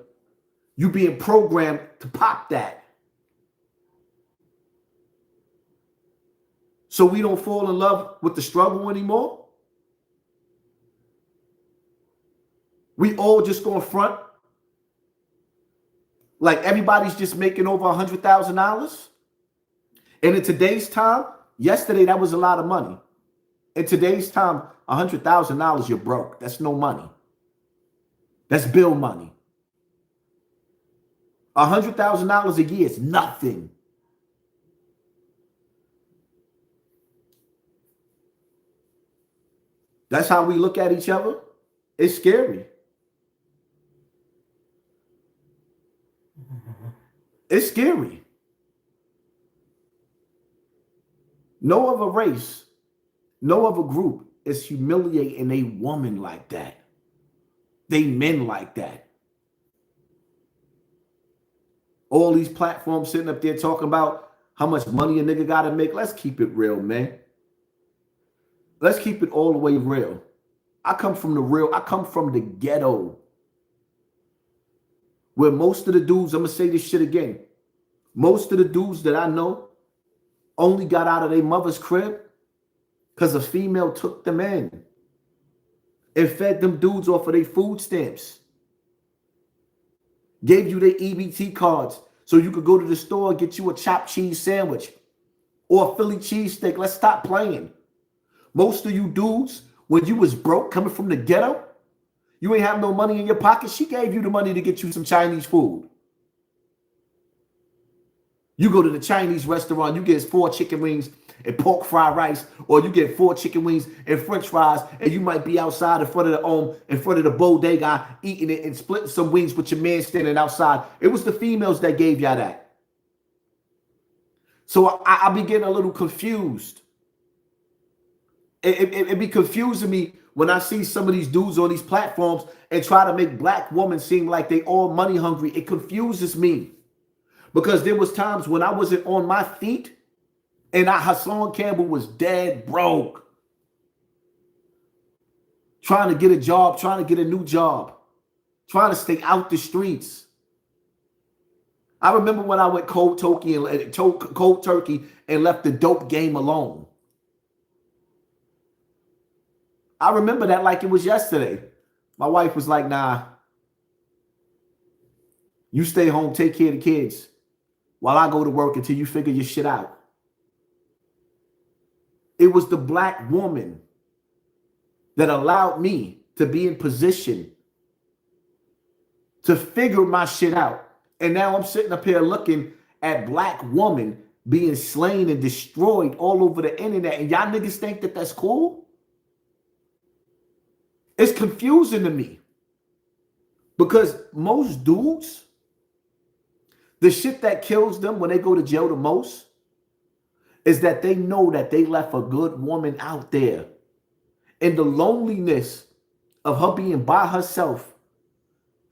you being programmed to pop that. So we don't fall in love with the struggle anymore. We all just going front like everybody's just making over $100,000. And in today's time, yesterday that was a lot of money. In today's time, $100,000, you're broke. That's no money. That's bill money. $100,000 a year is nothing. That's how we look at each other. It's scary. It's scary. No other race, no other group is humiliating a woman like that. They men like that. All these platforms sitting up there talking about how much money a nigga gotta make. Let's keep it real, man. Let's keep it all the way real. I come from the ghetto. Where most of the dudes, I'm gonna say this shit again. Most of the dudes that I know only got out of their mother's crib because a female took them in and fed them dudes off of their food stamps. Gave you their EBT cards so you could go to the store and get you a chopped cheese sandwich or a Philly cheesesteak. Let's stop playing. Most of you dudes, when you was broke coming from the ghetto, you ain't have no money in your pocket. She gave you the money to get you some Chinese food. You go to the Chinese restaurant, you get 4 chicken wings and pork fried rice, or you get 4 chicken wings and French fries, and you might be outside in front of the bodega eating it and splitting some wings with your man standing outside. It was the females that gave y'all that. So I be getting a little confused. It be confusing me when I see some of these dudes on these platforms and try to make black women seem like they all money hungry. It confuses me. Because there was times when I wasn't on my feet and HASSAN Campbell was dead broke. Trying to get a job, trying to get a new job, trying to stay out the streets. I remember when I went cold turkey and left the dope game alone. I remember that like it was yesterday. My wife was like, nah, you stay home, take care of the kids while I go to work until you figure your shit out. It was the black woman that allowed me to be in position to figure my shit out. And now I'm sitting up here looking at black women being slain and destroyed all over the internet. And y'all niggas think that that's cool? It's confusing to me. Because most dudes, the shit that kills them when they go to jail the most is that they know that they left a good woman out there. And the loneliness of her being by herself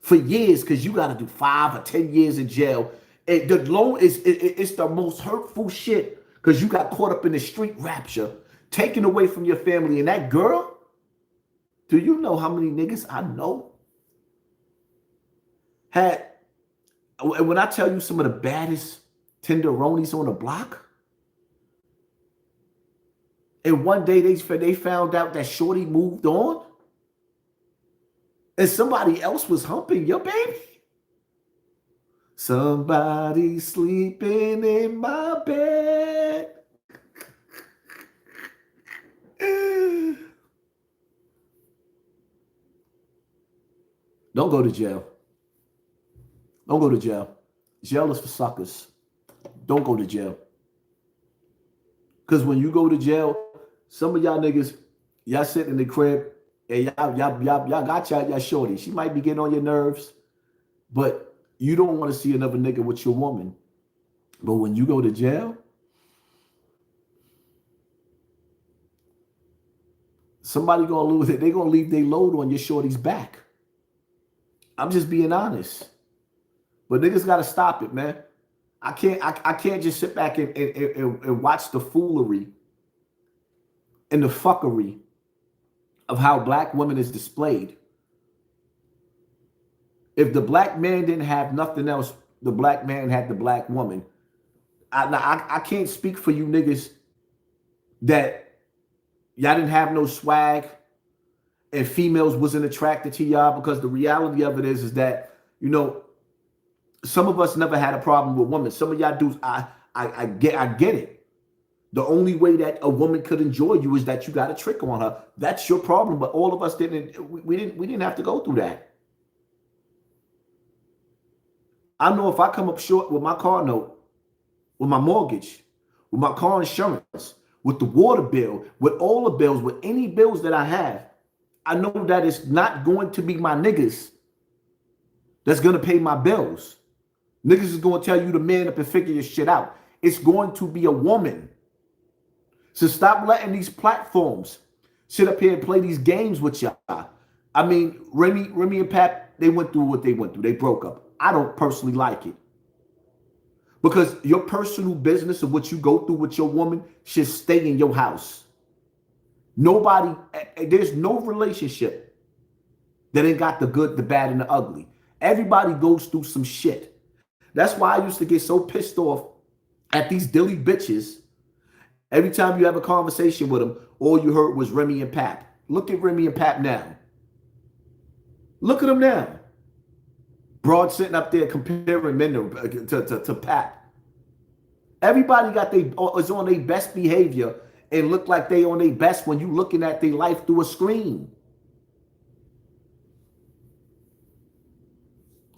for years, because you got to do 5 or 10 years in jail. It's the most hurtful shit because you got caught up in the street rapture, taken away from your family. And that girl, do you know how many niggas I know had, and when I tell you some of the baddest tenderonis on the block, and one day they found out that shorty moved on and somebody else was humping your baby? Somebody sleeping in my bed. Don't go to jail. Don't go to jail. Jail is for suckers. Don't go to jail. Because when you go to jail, some of y'all niggas, y'all sit in the crib and y'all got y'all shorty. She might be getting on your nerves, but you don't want to see another nigga with your woman. But when you go to jail, somebody gonna lose it. They gonna leave their load on your shorty's back. I'm just being honest. But niggas gotta stop it, man. I can't just sit back and watch the foolery and the fuckery of how black women is displayed. If the black man didn't have nothing else, the black man had the black woman. I can't speak for you niggas that y'all didn't have no swag and females wasn't attracted to y'all, because the reality of it is that, you know, some of us never had a problem with women. Some of y'all dudes, I get it. The only way that a woman could enjoy you is that you got a trick on her. That's your problem. But all of us didn't. We didn't have to go through that. I know if I come up short with my car note, with my mortgage, with my car insurance, with the water bill, with all the bills, with any bills that I have, I know that it's not going to be my niggas that's going to pay my bills. Niggas is going to tell you to man up and figure your shit out. It's going to be a woman. So stop letting these platforms sit up here and play these games with y'all. I mean, Remy and Pap, they went through what they went through. They broke up. I don't personally like it. Because your personal business of what you go through with your woman should stay in your house. Nobody, there's no relationship that ain't got the good, the bad, and the ugly. Everybody goes through some shit. That's why I used to get so pissed off at these dilly bitches. Every time you have a conversation with them, all you heard was Remy and Pap. Look at Remy and Pap now. Look at them now. Broad sitting up there comparing men to Pap. Everybody is on their best behavior and look like they on their best when you looking at their life through a screen.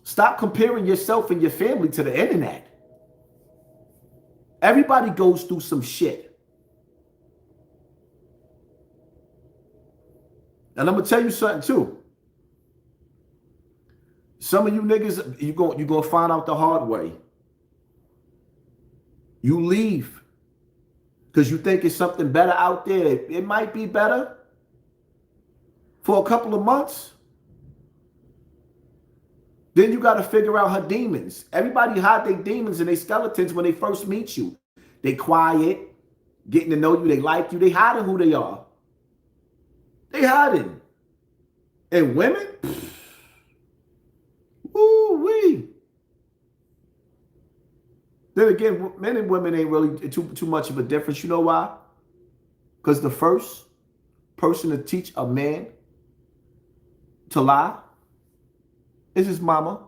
Stop comparing yourself and your family to the internet. Everybody goes through some shit. And I'm gonna tell you something too. Some of you niggas, you're gonna find out the hard way. You leave because you think it's something better out there. It might be better for a couple of months. Then you got to figure out her demons. Everybody hide their demons and their skeletons when they first meet you. They quiet, getting to know you, they like you, they hiding who they are. They hiding. And women? Woo-wee. Then again, men and women ain't really too much of a difference. You know why? Because the first person to teach a man to lie is his mama.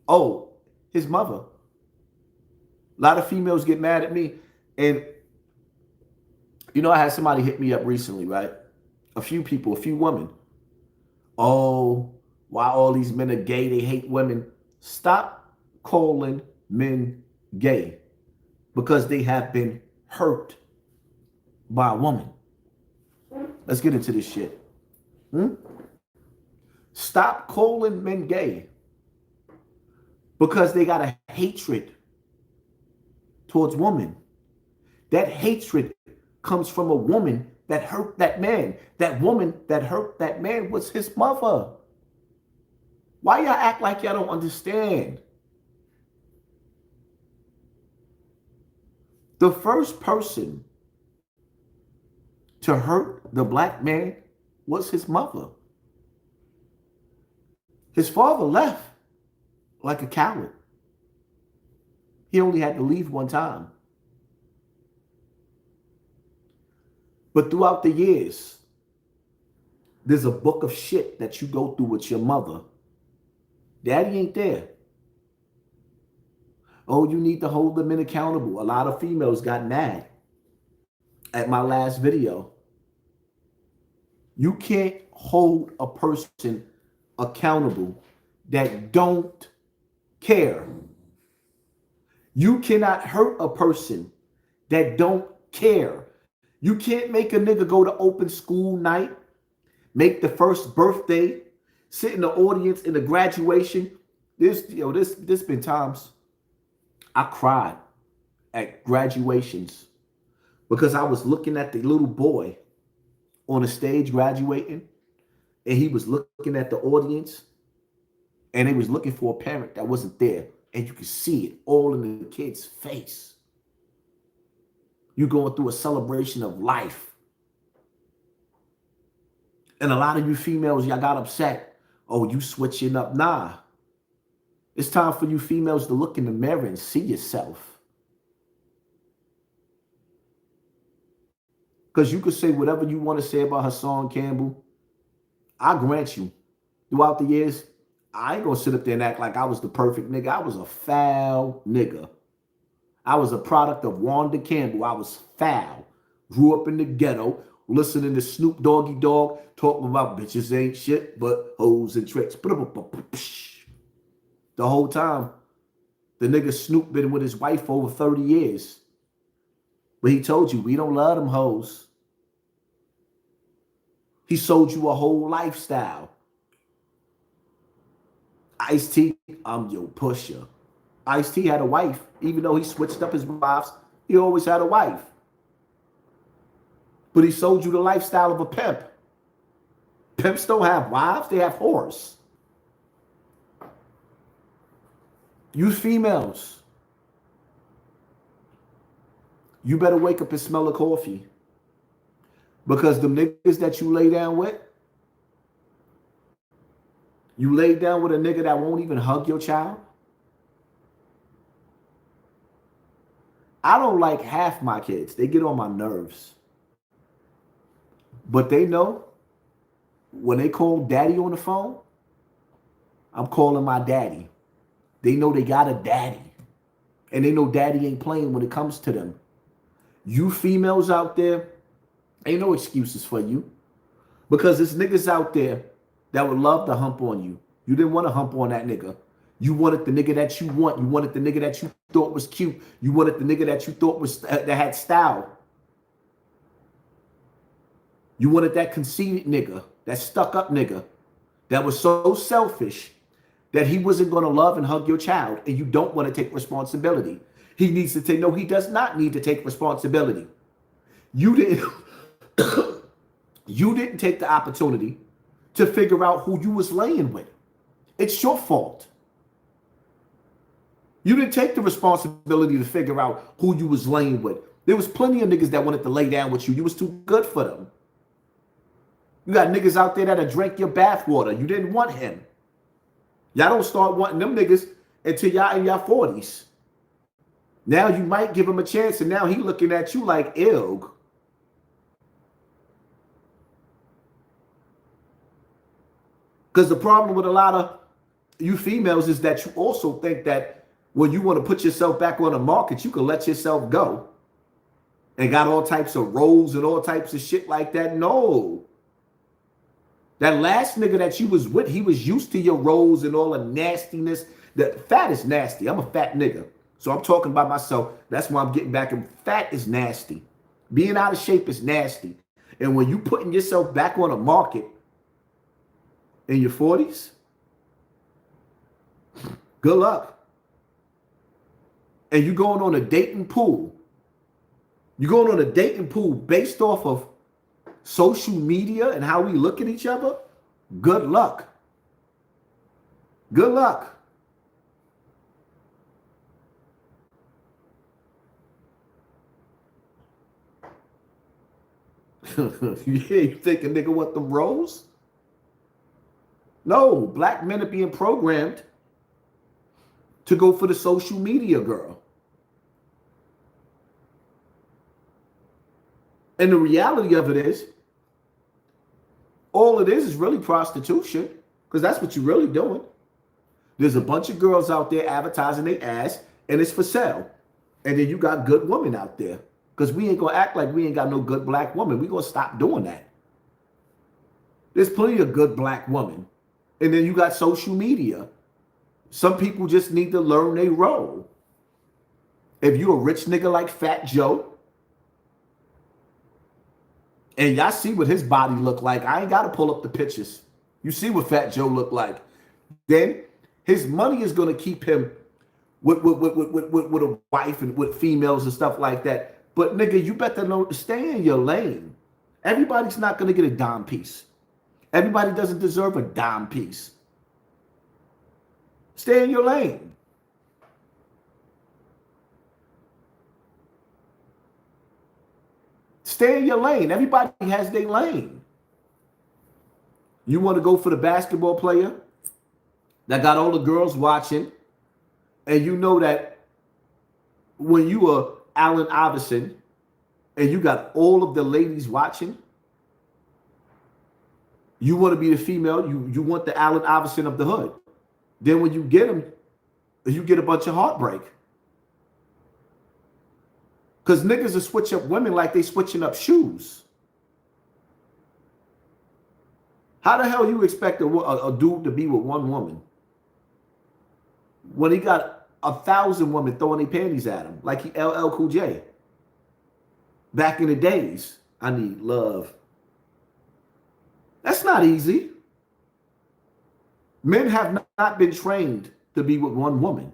Oh, his mother. A lot of females get mad at me. And, you know, I had somebody hit me up recently, right? A few people, a few women. Oh, why all these men are gay? They hate women. Stop calling men gay because they have been hurt by a woman. Let's get into this shit. Stop calling men gay because they got a hatred towards women. That hatred comes from a woman that hurt that man. That woman that hurt that man was his mother. Why y'all act like y'all don't understand? The first person to hurt the black man was his mother. His father left like a coward. He only had to leave one time. But throughout the years, there's a book of shit that you go through with your mother. Daddy ain't there. Oh, you need to hold them accountable. A lot of females got mad at my last video. You can't hold a person accountable that don't care. You cannot hurt a person that don't care. You can't make a nigga go to open school night, make the first birthday, sit in the audience in the graduation. This been times I cried at graduations because I was looking at the little boy on the stage graduating, and he was looking at the audience, and they was looking for a parent that wasn't there, and you could see it all in the kid's face. You're going through a celebration of life. And a lot of you females, y'all got upset. Oh, you switching up. Nah. It's time for you females to look in the mirror and see yourself. Because you could say whatever you want to say about HASSAN Campbell. I grant you, throughout the years, I ain't going to sit up there and act like I was the perfect nigga. I was a foul nigga. I was a product of Wanda Campbell. I was foul. Grew up in the ghetto, listening to Snoop Doggy Dogg, talking about bitches ain't shit but hoes and tricks. The whole time, the nigga Snoop been with his wife for over 30 years. But he told you, we don't love them hoes. He sold you a whole lifestyle. Ice-T, I'm your pusher. Ice-T had a wife. Even though he switched up his wives, he always had a wife. but he sold you the lifestyle of a pimp. Pimps don't have wives, they have whores. You females, you better wake up and smell the coffee. Because the niggas that you lay down with, you lay down with a nigga that won't even hug your child. I don't like half my kids. They get on my nerves. But they know when they call daddy on the phone, I'm calling my daddy. They know they got a daddy. And they know daddy ain't playing when it comes to them. You females out there, ain't no excuses for you. Because there's niggas out there that would love to hump on you. You didn't want to hump on that nigga. You wanted the nigga that you want. You wanted the nigga that you thought was cute. You wanted the nigga that you thought was that had style. You wanted that conceited nigga, that stuck up nigga, that was so selfish that he wasn't going to love and hug your child, and you don't want to take responsibility. He needs to take, no, he does not need to take responsibility. You didn't, you didn't take the opportunity to figure out who you was laying with. It's your fault. You didn't take the responsibility to figure out who you was laying with. There was plenty of niggas that wanted to lay down with you. You was too good for them. You got niggas out there that'll drink your bathwater. You didn't want him. Y'all don't start wanting them niggas until y'all in your 40s. Now you might give him a chance, and now he looking at you like, ew. Because the problem with a lot of you females is that you also think that when you want to put yourself back on the market, you can let yourself go. And got all types of roles and all types of shit like that. No. That last nigga that you was with, he was used to your roles and all the nastiness. The fat is nasty. I'm a fat nigga. So I'm talking about myself. That's why I'm getting back. And fat is nasty. Being out of shape is nasty. And when you putting yourself back on the market in your 40s, good luck. And you going on a dating pool. You're going on a dating pool based off of social media and how we look at each other. Good luck. Good luck. Yeah, you think a nigga want them roles? No, black men are being programmed to go for the social media girl. And the reality of it is, all it is really prostitution, because that's what you're really doing. There's a bunch of girls out there advertising their ass, and it's for sale. And then you got good women out there, because we ain't going to act like we ain't got no good black woman. We're going to stop doing that. There's plenty of good black women. And then you got social media. Some people just need to learn their role. If you a rich nigga like Fat Joe, and y'all see what his body look like. I ain't got to pull up the pictures. You see what Fat Joe look like. Then his money is going to keep him with a wife and with females and stuff like that. But nigga, you better know, stay in your lane. Everybody's not going to get a dime piece. Everybody doesn't deserve a dime piece. Stay in your lane. Stay in your lane. Everybody has their lane. You want to go for the basketball player that got all the girls watching, and you know that when you are Allen Iverson and you got all of the ladies watching, you want to be the female, you want the Allen Iverson of the hood. Then when you get him, you get a bunch of heartbreak. Because niggas will switch up women like they switching up shoes. How the hell you expect a dude to be with one woman when he got 1,000 women throwing their panties at him like he LL Cool J? Back in the days, I need love. That's not easy. Men have not been trained to be with one woman.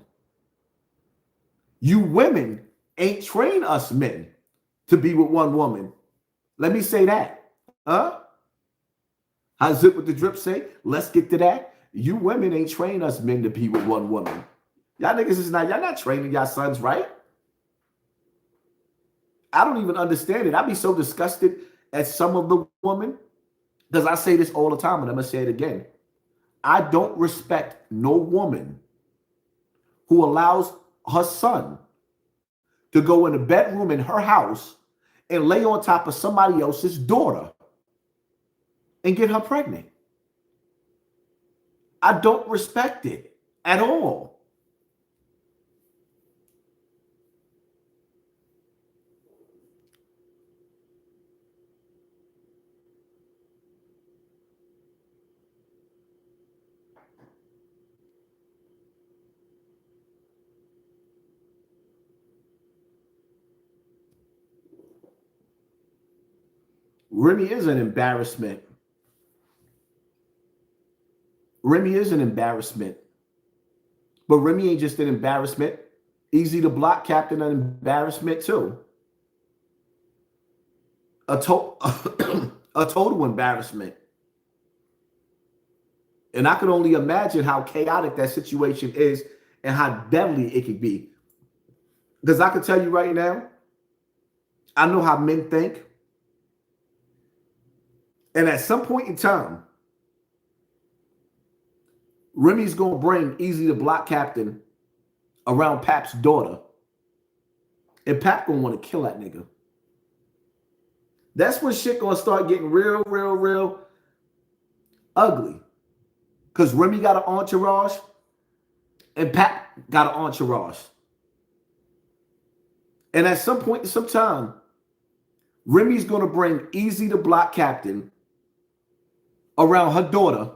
You women ain't trained us men to be with one woman. Let me say that. Huh? How Zip with the Drip say? Let's get to that. You women ain't trained us men to be with one woman. Y'all niggas is not, y'all not training y'all sons right. I don't even understand it. I be so disgusted at some of the women, because I say this all the time, and I'm going to say it again. I don't respect no woman who allows her son to go in the bedroom in her house and lay on top of somebody else's daughter and get her pregnant. I don't respect it at all. Remy is an embarrassment. Remy is an embarrassment. But Remy ain't just an embarrassment. Easy to Block Captain, an embarrassment too. A total embarrassment. And I can only imagine how chaotic that situation is and how deadly it could be. Because I can tell you right now, I know how men think. And at some point in time, Remy's going to bring Easy to Block Captain around Pap's daughter. And Pap going to want to kill that nigga. That's when shit going to start getting real ugly. Because Remy got an entourage and Pap got an entourage. And at some point in some time, Remy's going to bring Easy to Block Captain around her daughter.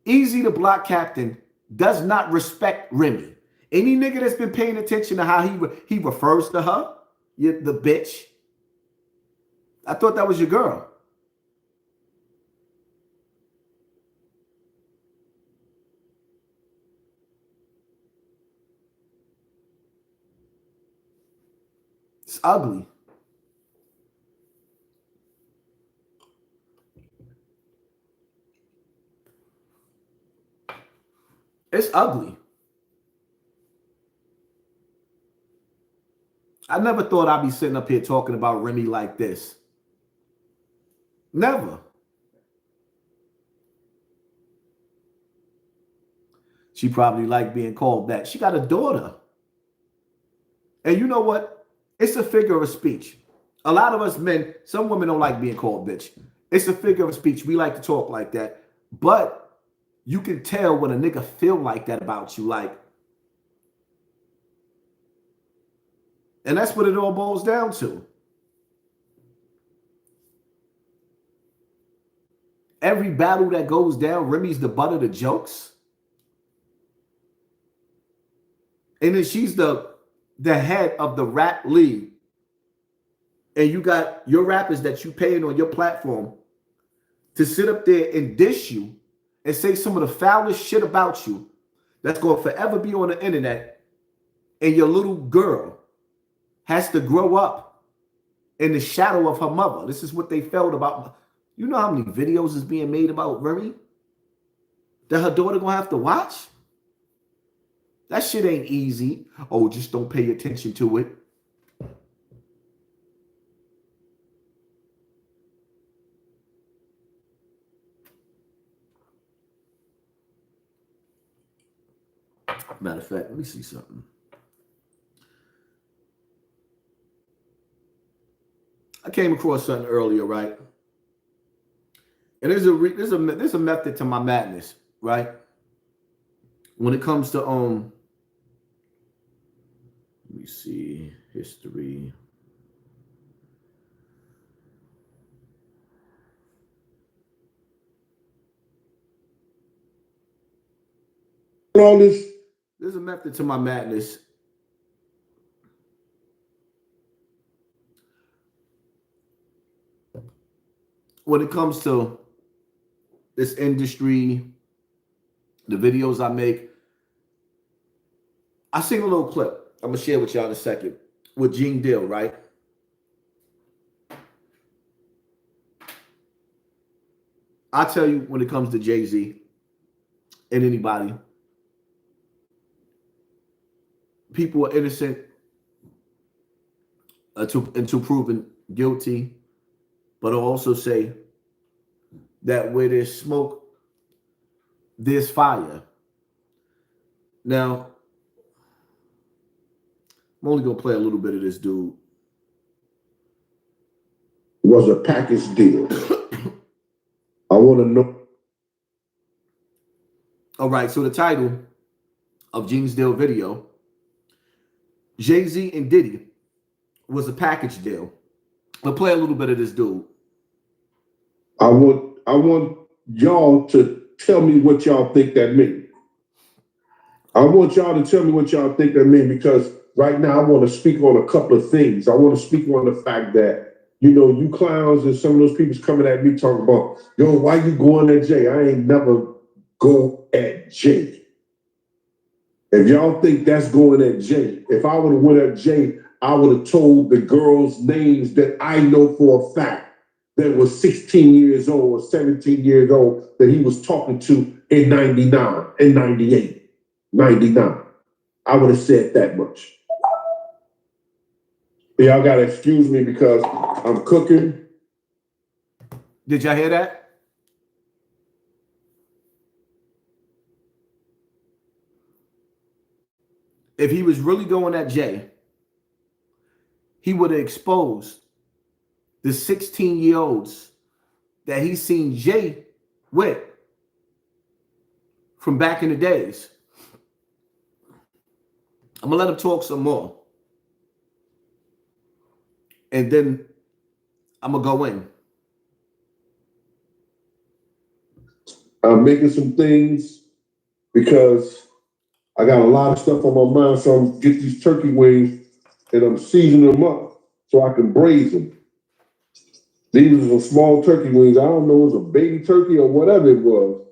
Easy to Block Captain does not respect Remy. Any nigga that's been paying attention to how he refers to her, the bitch. I thought that was your girl. It's ugly. It's ugly. I never thought I'd be sitting up here talking about Remy like this. Never. She probably liked being called that. She got a daughter. And you know what? It's a figure of speech. A lot of us men, some women don't like being called bitch. It's a figure of speech. We like to talk like that. But you can tell when a nigga feel like that about you. Like, and that's what it all boils down to. Every battle that goes down, Remy's the butt of the jokes. And then she's the head of the rap league. And you got your rappers that you paying on your platform to sit up there and dish you and say some of the foulest shit about you that's going to forever be on the internet. And your little girl has to grow up in the shadow of her mother. This is what they felt about. You know how many videos is being made about Remy that her daughter going to have to watch? That shit ain't easy. Oh, just don't pay attention to it. Matter of fact, let me see something. I came across something earlier, right? And there's a method to my madness, right? When it comes to let me see, history. All this. There's a method to my madness. When it comes to this industry, the videos I make, I seen a little clip. I'm gonna share with y'all in a second with Gene Deal, right? I tell you, when it comes to Jay-Z and anybody, people are innocent until proven guilty. But I'll also say that where there's smoke, there's fire. Now, I'm only gonna play a little bit of this dude. Was a package deal. I want to know. All right, so the title of Gene's Deal video, Jay-Z and Diddy was a package deal. I'll play a little bit of this dude. I want y'all to tell me what y'all think that means. I want y'all to tell me what y'all think that means, because right now I want to speak on a couple of things. I want to speak on the fact that, you know, you clowns and some of those people's coming at me talking about, yo, why you going at Jay? I ain't never go at Jay. If y'all think that's going at Jay, if I would have went at Jay, I would have told the girls' names that I know for a fact that was 16 years old or 17 years old that he was talking to in 99, in 98, 99. I would have said that much. Y'all got to excuse me because I'm cooking. Did y'all hear that? If he was really going at Jay, he would have exposed the 16-year-olds that he's seen Jay with from back in the days. I'm going to let him talk some more. And then I'm going to go in. I'm making some things because I got a lot of stuff on my mind. So I'm get these turkey wings and I'm seasoning them up so I can braise them. These are some small turkey wings. I don't know if it was a baby turkey or whatever it was,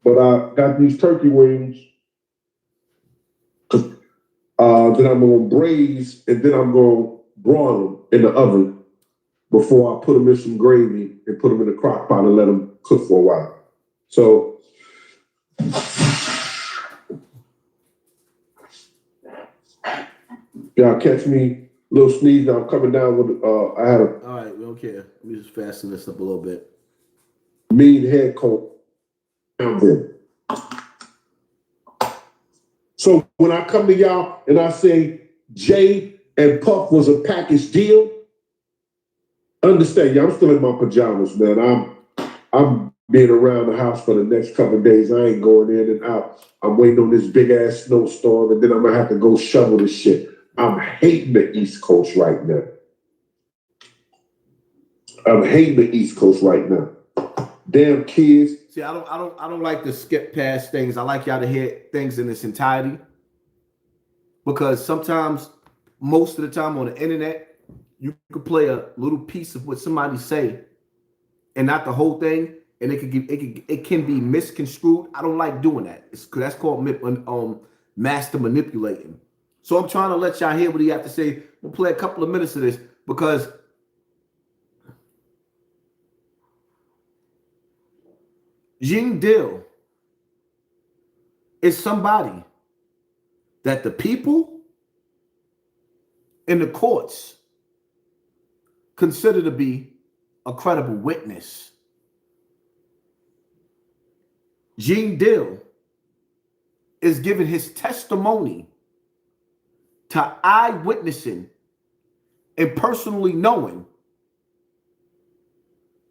but I got these turkey wings that I'm going to braise, and then I'm going to broil them in the oven before I put them in some gravy and put them in a crock pot and let them cook for a while. So y'all catch me a little sneeze. I'm coming down with I had a all right, we don't care. Let me just fasten this up a little bit. mean head coat. So when I come to y'all and I say Jay and Puff was a package deal, understand, y'all, I'm still in my pajamas, man. I'm being around the house for the next couple of days. I ain't going in and out. I'm waiting on this big ass snowstorm, and then I'm gonna have to go shovel this shit. I'm hating the East Coast right now. I'm hating the East Coast right now. Damn kids. See, I don't like to skip past things. I like y'all to hear things in its entirety, because sometimes, most of the time on the internet, you could play a little piece of what somebody say and not the whole thing, and it can be misconstrued. I don't like doing that. That's called master manipulating. So I'm trying to let y'all hear what he have to say. We'll play a couple of minutes of this, because Gene Deal is somebody that the people in the courts consider to be a credible witness. Gene Deal is giving his testimony to eyewitnessing and personally knowing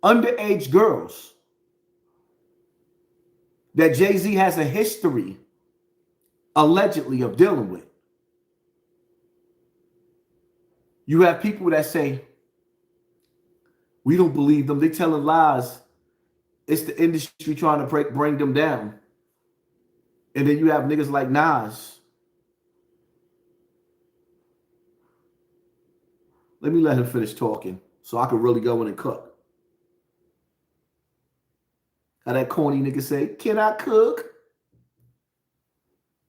underage girls that Jay-Z has a history, allegedly, of dealing with. You have people that say, we don't believe them, they telling lies. It's the industry trying to bring them down. And then you have niggas like Nas. Let me let him finish talking so I can really go in and cook. How that corny nigga say, can I cook?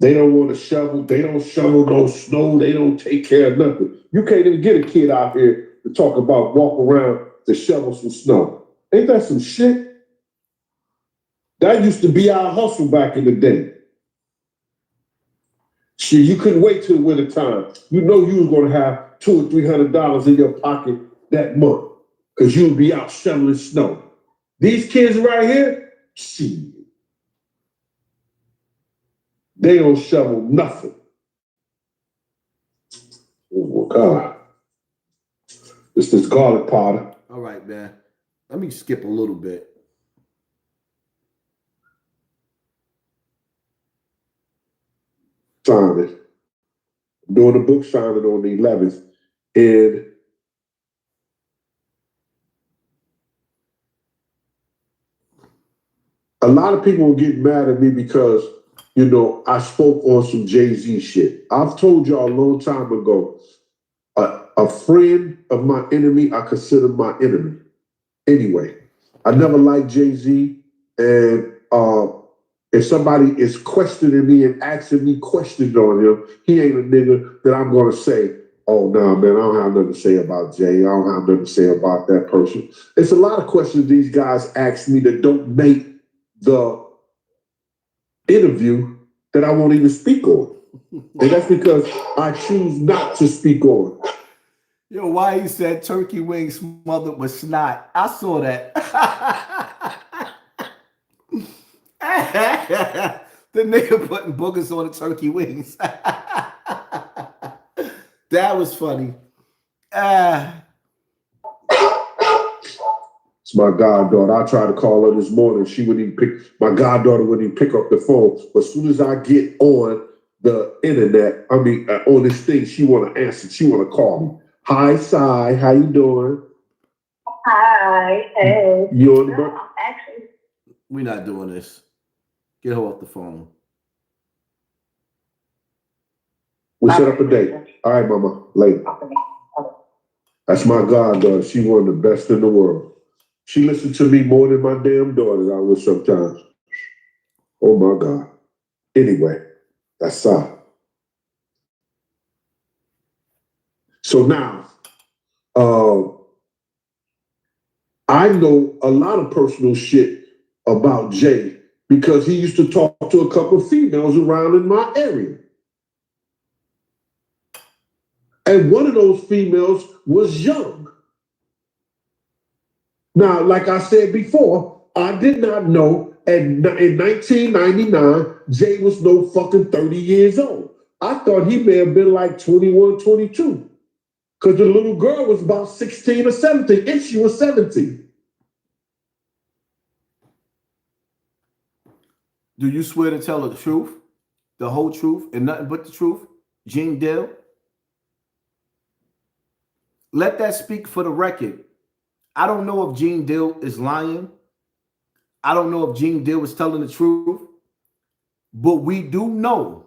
They don't want to shovel. They don't shovel no snow. They don't take care of nothing. You can't even get a kid out here to talk about walk around to shovel some snow. Ain't that some shit? That used to be our hustle back in the day. Shit, you couldn't wait till the winter time. You know you was gonna have $200 or $300 in your pocket that month because you would be out shoveling snow. These kids right here, shit, they don't shovel nothing. Oh my God. It's this garlic powder. All right, man. Let me skip a little bit. Signing. I'm doing a book signing on the 11th. And a lot of people will get mad at me because, you know, I spoke on some Jay-Z shit. I've told y'all a long time ago, a friend of my enemy, I consider my enemy. Anyway, I never liked Jay-Z. And if somebody is questioning me and asking me questions on him, he ain't a nigga that I'm going to say, oh, nah, man, I don't have nothing to say about Jay. I don't have nothing to say about that person. It's a lot of questions these guys ask me that don't make the interview that I won't even speak on. And that's because I choose not to speak on. Yo, why he said turkey wings smothered with snot? I saw that. The nigga putting boogers on the turkey wings. That was funny. It's my goddaughter. I tried to call her this morning. She wouldn't even pick, my goddaughter wouldn't even pick up the phone. But as soon as I get on the internet, on this thing, she want to answer. She want to call me. Hi, Sai. How you doing? Hi. Hey. You on the No, actually. We're not doing this. Get her off the phone. We set up a date. All right, mama. Later. That's my goddaughter. She's one of the best in the world. She listens to me more than my damn daughters I will sometimes. Oh my God. Anyway, that's Sai. So now, I know a lot of personal shit about Jay because he used to talk to a couple of females around in my area. And one of those females was young. Now, like I said before, I did not know in 1999, Jay was no fucking 30 years old. I thought he may have been like 21, 22. Because the little girl was about 16 or 17, and she was 17. Do you swear to tell the truth, the whole truth, and nothing but the truth, Gene Dill? Let that speak for the record. I don't know if Gene Dill is lying. I don't know if Gene Dill is telling the truth. But we do know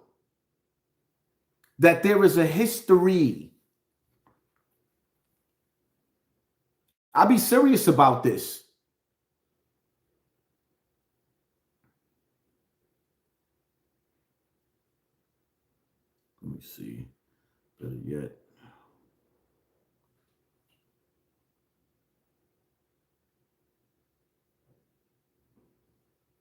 that there is a history. I'll be serious about this. Let me see. Better yet.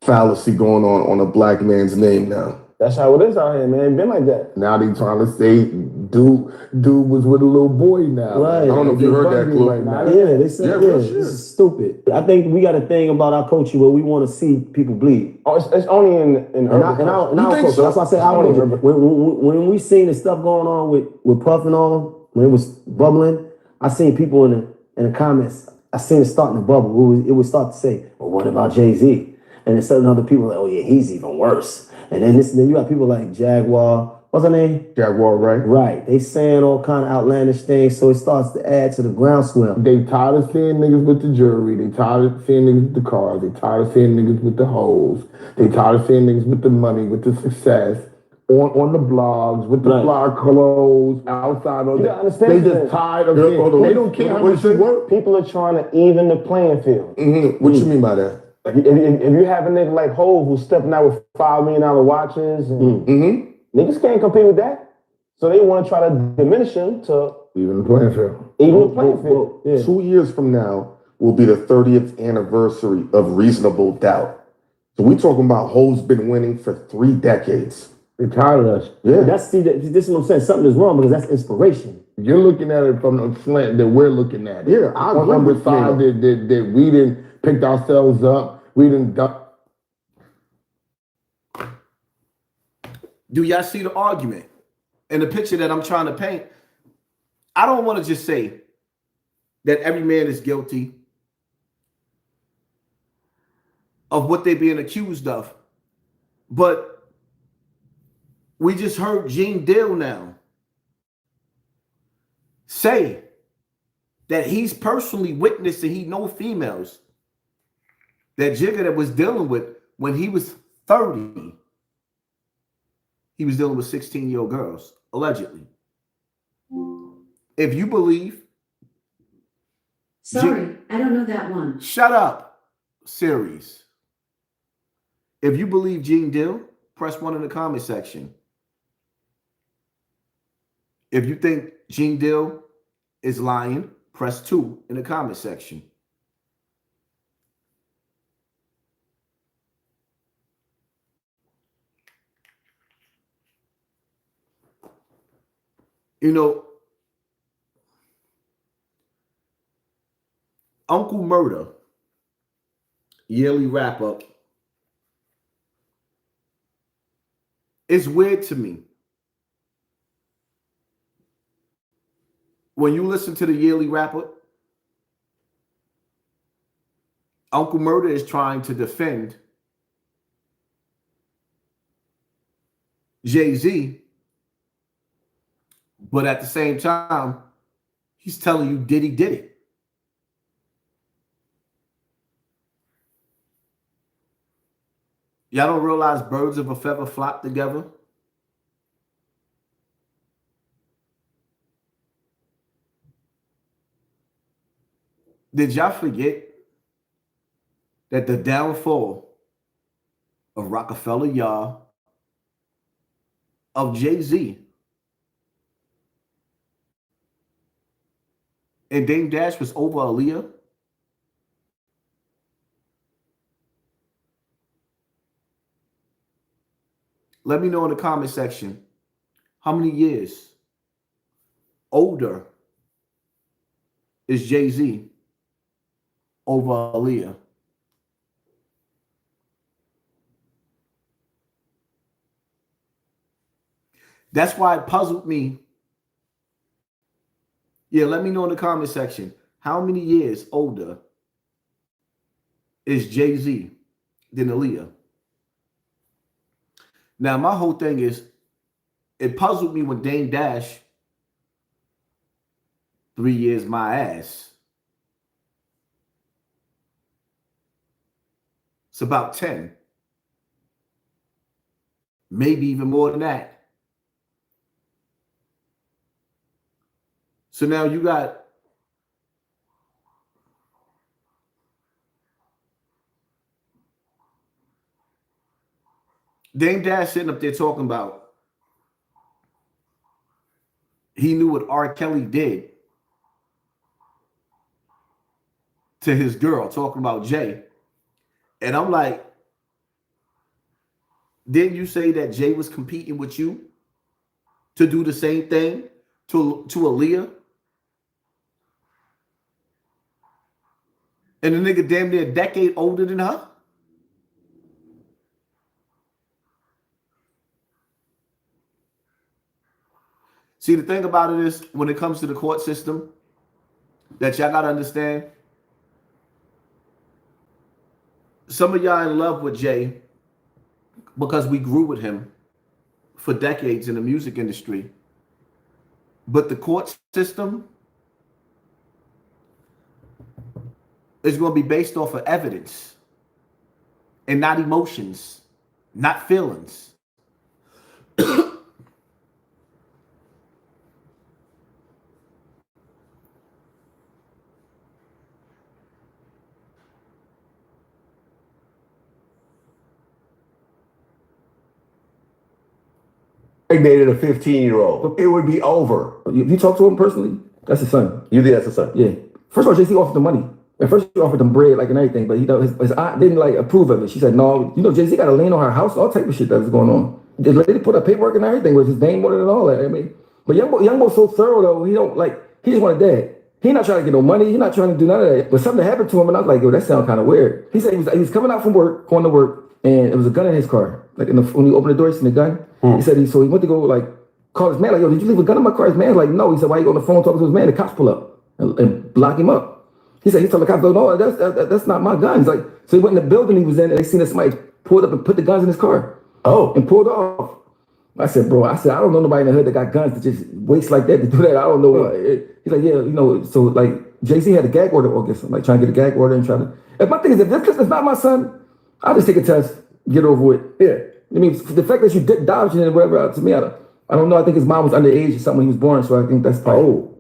Fallacy going on a black man's name now. That's how it is out here, man. Been like that. Now they trying to say dude was with a little boy now. Right. I don't know if you heard that, Clue. Right, yeah, they said, this is stupid. I think we got a thing about our culture where we want to see people bleed. Oh, it's only in urban our culture. culture. That's why I say our culture. When we seen the stuff going on with Puff and all, when it was bubbling, I seen people in the comments, I seen it starting to bubble. It would start to say, well, what about Jay-Z? And then certain other people like, oh yeah, he's even worse. And then you got people like Jaguar, what's her name? Jaguar, right? Right. They saying all kind of outlandish things, so it starts to add to the groundswell. They tired of seeing niggas with the jewelry. They tired of seeing niggas with the cars. They tired of seeing niggas with the hoes. They tired of seeing niggas with the money, with the success. On the blogs, with the blog clothes, outside of that. They just tired of seeing. They don't care how much you work. People are trying to even the playing field. Mm-hmm. What you mean by that? If you have a nigga like Hov who's stepping out with $5 million watches, and niggas can't compete with that. So they want to try to diminish him to even the playing field. Even the playing field. Yeah. 2 years from now will be the 30th anniversary of Reasonable Doubt. So we talking about Ho's been winning for 3 decades. They're tired of us. Yeah. This is what I'm saying. Something is wrong because that's inspiration. You're looking at it from the slant that we're looking at it. Yeah, I agree on with the side that we didn't pick ourselves up. We didn't. Do y'all see the argument and the picture that I'm trying to paint? I don't want to just say that every man is guilty of what they're being accused of, but we just heard Gene Dill now say that he's personally witnessed and he know females that Jigga that was dealing with when he was 30. He was dealing with 16-year-old girls, allegedly. If you believe... Sorry, I don't know that one. Shut up, series. If you believe Gene Dill, press 1 in the comment section. If you think Gene Dill is lying, press 2 in the comment section. You know, Uncle Murder, yearly wrap up. It's weird to me. When you listen to the yearly wrap up, Uncle Murder is trying to defend Jay-Z, but at the same time, he's telling you Diddy did it. Y'all don't realize birds of a feather flock together? Did y'all forget that the downfall of Rockefeller Yard, of Jay-Z, and Dame Dash was over Aaliyah? Let me know in the comment section how many years older is Jay-Z over Aaliyah. That's why it puzzled me. Yeah, let me know in the comment section how many years older is Jay-Z than Aaliyah. Now, my whole thing is, it puzzled me when Dame Dash, 3 years my ass. It's about 10. Maybe even more than that. So now you got Dame Dash sitting up there talking about he knew what R. Kelly did to his girl, talking about Jay. And I'm like, didn't you say that Jay was competing with you to do the same thing to Aaliyah? And the nigga damn near a decade older than her? See, the thing about it is, when it comes to the court system, that y'all gotta understand, some of y'all in love with Jay because we grew with him for decades in the music industry. But the court system is going to be based off of evidence and not emotions, not feelings. Dated a 15-year-old, it would be over. You talk to him personally? That's his son. You think that's his son? Yeah. First of all, JC offered the money. At first, she offered him bread, like, and everything, but his aunt didn't like approve of it. She said, "No, Jay-Z got to lien on her house, all type of shit that was going on." The lady put up paperwork and everything with his name on it and all that. I mean, but young boy's so thorough though. He don't like. He just want a dad. He not trying to get no money. He not trying to do none of that. But something happened to him, and I was like, "Yo, that sounds kind of weird." He said he was coming out from work, going to work, and it was a gun in his car. Like when he opened the door, he seen the gun. He said he went to go like call his man, like, "Yo, did you leave a gun in my car?" His man's like, "No." He said, "Why you on the phone talking to his man?" The cops pull up and block him up. He told the cops, "No, that's not my gun." He's like, so he went in the building he was in, and they seen that somebody pulled up and put the guns in his car. Oh, and pulled off. I said, "Bro, I don't know nobody in the hood that got guns to just waste like that to do that. I don't know what." He's like, "Yeah, so like Jay-Z had a gag order against him, like trying to get a gag order and trying to." If my thing is, if this is not my son, I'll just take a test, get over with. Yeah. I mean, the fact that you dodging it or whatever, to me, I don't know. I think his mom was underage or something when he was born, so I think that's probably.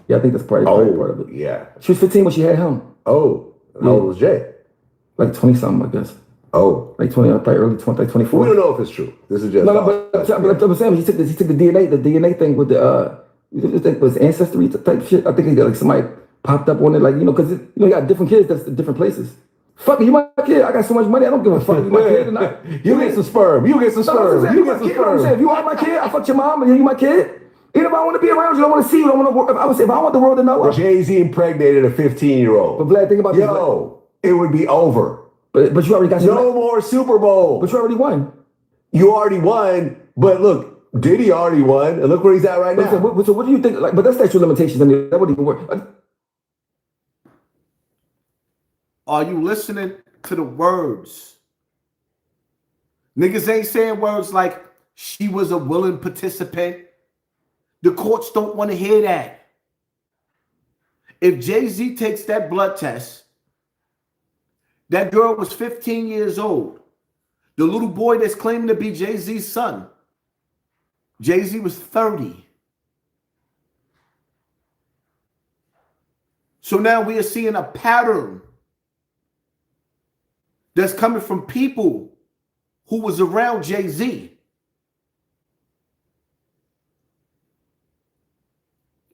Yeah, I think that's probably part of it. Yeah. She was 15 when she had him. Oh. How old was Jay? Like 20 something, I guess. Oh. Like 20, probably early 20, like 24. We don't know if it's true. This is just but I'm saying he took the DNA thing with the was ancestry type shit. I think he got like somebody popped up on it, like, because you got different kids that's in different places. Fuck it, you my kid. I got so much money, I don't give a fuck if you my kid or not. You get some sperm. You get some sperm. You get some sperm. If you are my kid, I fuck your mom and you my kid. Even if I want to be around you, I want to see you. I would say if I want the world to know. Jay-Z impregnated a 15-year-old. But Vlad, think about this. It would be over. But you already got no more Super Bowl. But you already won. You already won. But look, Diddy already won, and look where he's at right now. So what do you think? Like, but that's statute of limitations. I mean, that wouldn't even work. Are you listening to the words? Niggas ain't saying words like she was a willing participant. The courts don't want to hear that. If Jay-Z takes that blood test, that girl was 15 years old. The little boy that's claiming to be Jay-Z's son, Jay-Z was 30. So now we are seeing a pattern that's coming from people who was around Jay-Z.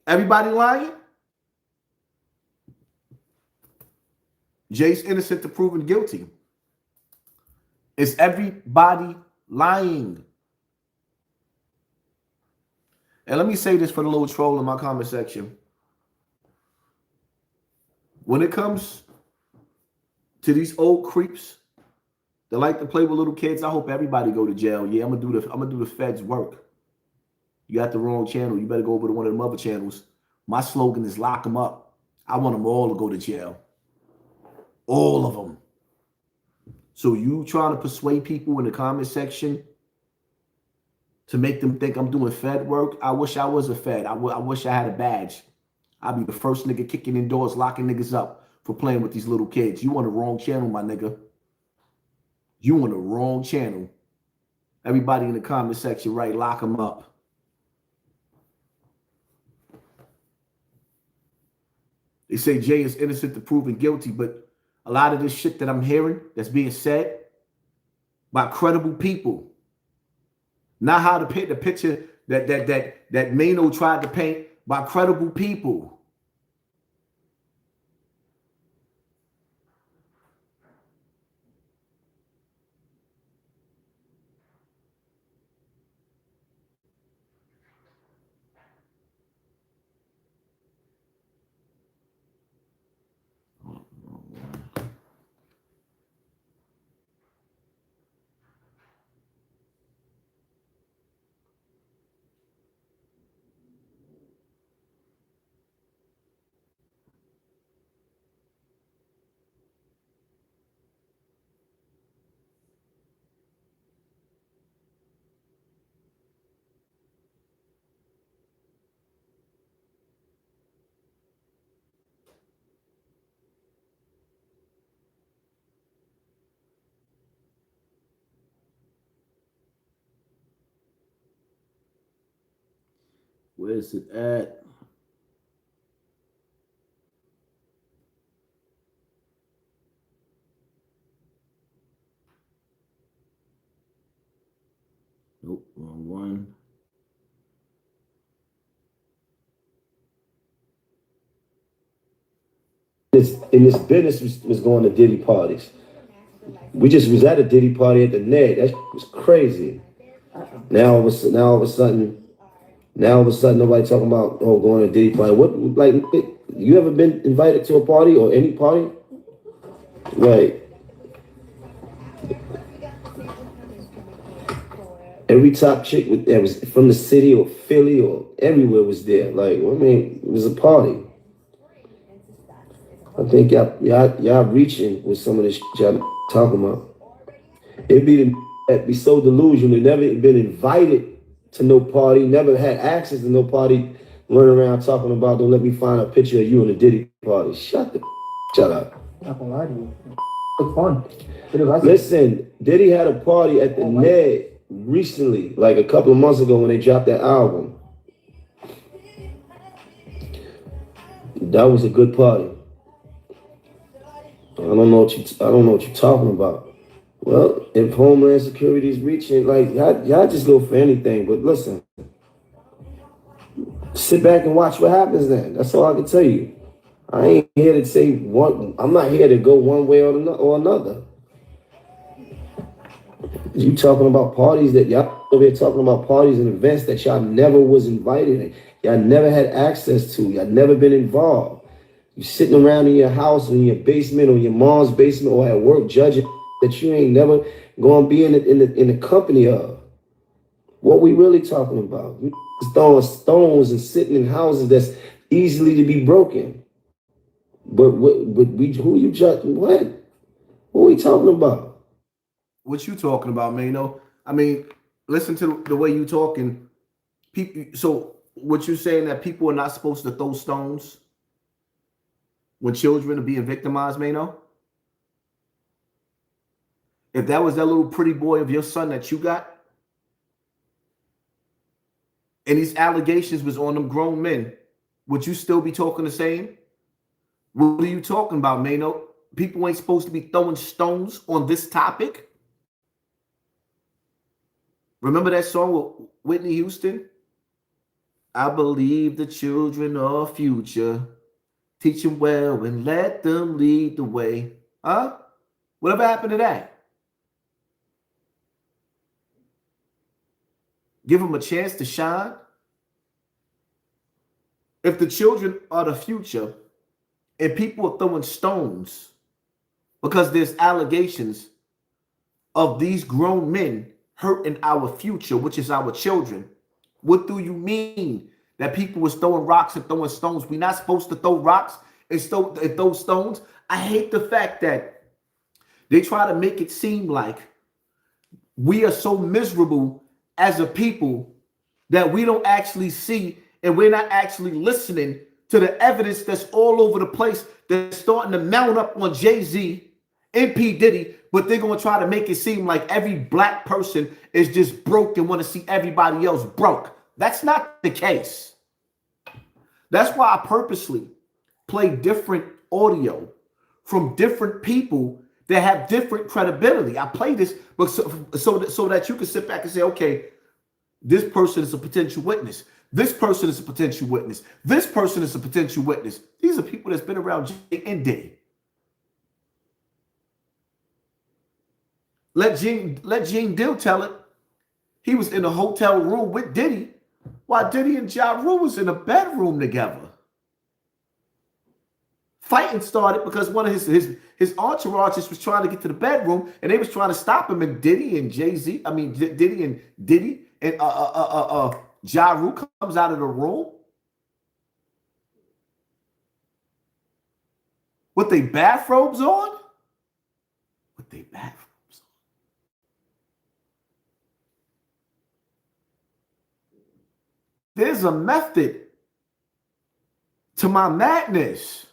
Everybody lying? Jay's innocent to proven guilty. Is everybody lying? And let me say this for the little troll in my comment section. When it comes to these old creeps that like to play with little kids, I hope everybody go to jail. Yeah, I'm gonna do the feds work. You got the wrong channel. You better go over to one of them other channels. My slogan is lock them up. I want them all to go to jail. All of them. So you trying to persuade people in the comment section to make them think I'm doing Fed work? I wish I was a Fed. I wish I had a badge. I'd be the first nigga kicking in doors, locking niggas up for playing with these little kids. You on the wrong channel, my nigga. You on the wrong channel. Everybody in the comment section, right? Lock them up. They say Jay is innocent to proven guilty, but a lot of this shit that I'm hearing that's being said by credible people, not how to paint the picture that Mano tried to paint, by credible people. Where's it at? Nope, wrong one. this business was going to Diddy parties. We just was at a Diddy party at the Ned. That was crazy. Now all of a sudden, nobody talking about going to Diddy party. What you ever been invited to a party or any party? Right. Every top chick that was from the city or Philly or everywhere was there. Like, I mean, it was a party. I think y'all reaching with some of this shit y'all talking about. It be so delusional. Never been invited to no party, never had access to no party, running around talking about, don't let me find a picture of you in a Diddy party. Shut up. Not gonna lie to you. It's fun. Listen, Diddy had a party at the Ned recently, like a couple of months ago when they dropped that album. That was a good party. I don't know what you're talking about. Well, if Homeland Security is reaching, like y'all just go for anything. But listen, sit back and watch what happens then. That's all I can tell you. I ain't here to say one. I'm not here to go one way or another. You talking about parties that y'all over here talking about parties and events that y'all never was invited in. Y'all never had access to. Y'all never been involved. You sitting around in your house, in your basement, or your mom's basement, or at work, judging that you ain't never gonna be in the company of. What we really talking about? You throwing stones and sitting in houses that's easily to be broken. But who you judging? What are we talking about? What you talking about, Mano? I mean, listen to the way you talking. People. So what you saying that people are not supposed to throw stones when children are being victimized, Mano? If that was that little pretty boy of your son that you got, and these allegations was on them grown men, would you still be talking the same? What are you talking about, Mano? People ain't supposed to be throwing stones on this topic. Remember that song with Whitney Houston? I believe the children are future. Teach them well and let them lead the way. Huh? Whatever happened to that? Give them a chance to shine. If the children are the future and people are throwing stones because there's allegations of these grown men hurting our future, which is our children, what do you mean that people was throwing rocks and throwing stones? We're not supposed to throw rocks and throw stones. I hate the fact that they try to make it seem like we are so miserable as a people that we don't actually see and we're not actually listening to the evidence that's all over the place that's starting to mount up on Jay-Z and P. Diddy, but they're going to try to make it seem like every black person is just broke and want to see everybody else broke. That's not the case. That's why I purposely play different audio from different people that have different credibility. I play this so that you can sit back and say, okay, this person is a potential witness. This person is a potential witness. This person is a potential witness. These are people that's been around Jay and Diddy. Let Gene Dill tell it. He was in a hotel room with Diddy while Diddy and Ja Rule was in a bedroom together. Fighting started because one of his entourages was trying to get to the bedroom and they was trying to stop him. And Diddy and Diddy and Ja Rule comes out of the room with their bathrobes on. With their bathrobes on. There's a method to my madness.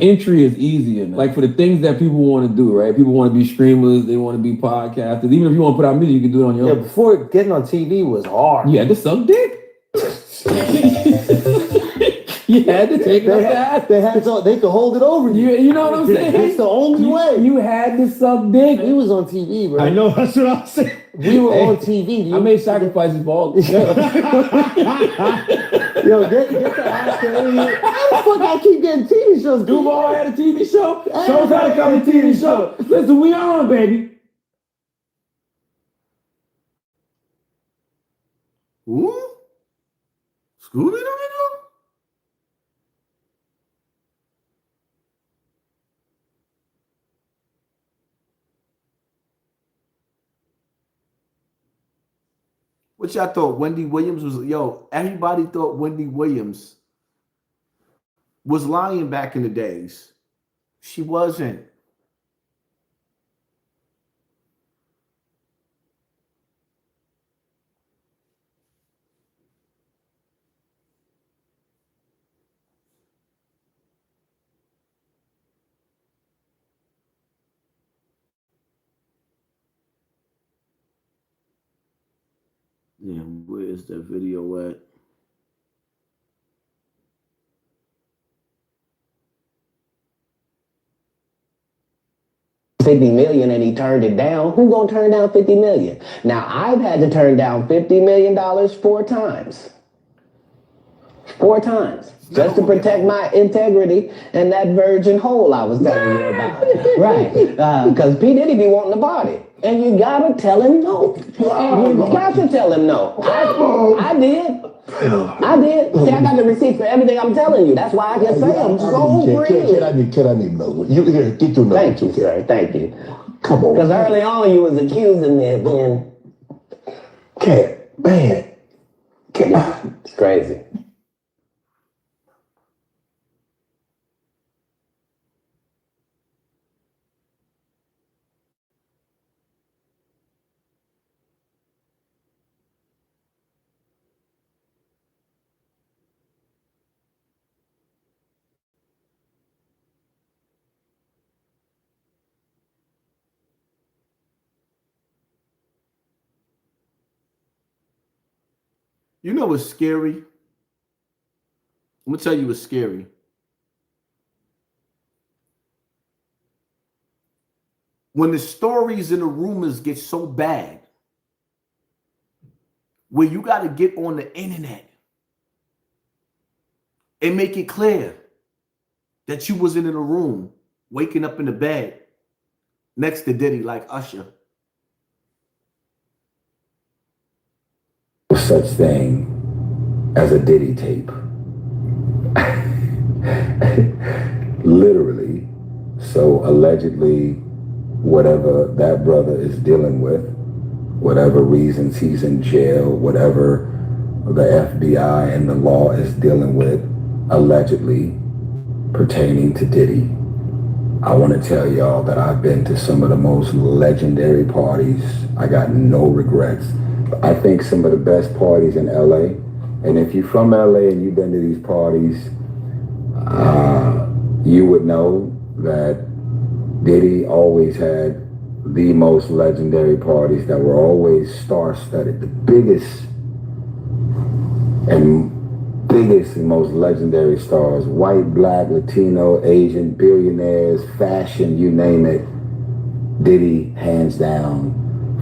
Entry is easier. Like for the things that people want to do, right? People want to be streamers, they want to be podcasters. Even if you want to put out music, you can do it on your own. Yeah, before getting on TV was hard. You had to suck dick. You had to take they could hold it over you. You know what I'm saying? That's the only way. You had to suck dick. He was on TV, bro. I know, that's what I'm saying. We were on TV. I made sacrifices for all. Yo, get the Oscar in here. How the fuck I keep getting TV shows? Duval had a TV show. Shows how to come a TV show. Listen, we on, baby. Ooh, Scooby-Doo. What y'all thought? Wendy Williams was everybody thought Wendy Williams was lying back in the days. She wasn't. Yeah, where's that video at? $50 million and he turned it down. Who gonna turn down $50 million? Now I've had to turn down $50 million 4 times. 4 times. Just to protect my integrity and that virgin hole I was telling you about. Right. Because P. Diddy be wanting to party. And you gotta tell him no. You got to tell him no. I did. I did. See, I got the receipts for everything I'm telling you. That's why I can say I'm so free. Kid, I need another. You here, get your number. Thank you, sir. Thank you. Come on. Because early on you was accusing me of being... Cat, man. Cat. It's crazy. You know what's scary? I'm gonna tell you what's scary. When the stories and the rumors get so bad, where you got to get on the internet and make it clear that you wasn't in a room, waking up in the bed next to Diddy like Usher. Such thing as a Diddy tape. Literally. So allegedly, whatever that brother is dealing with, whatever reasons he's in jail, whatever the FBI and the law is dealing with, allegedly pertaining to Diddy. I want to tell y'all that I've been to some of the most legendary parties. I got no regrets. I think some of the best parties in LA, and if you're from LA and you've been to these parties, you would know that Diddy always had the most legendary parties that were always star-studded, the biggest and most legendary stars, white, black, Latino, Asian, billionaires, fashion, you name it. Diddy, hands down,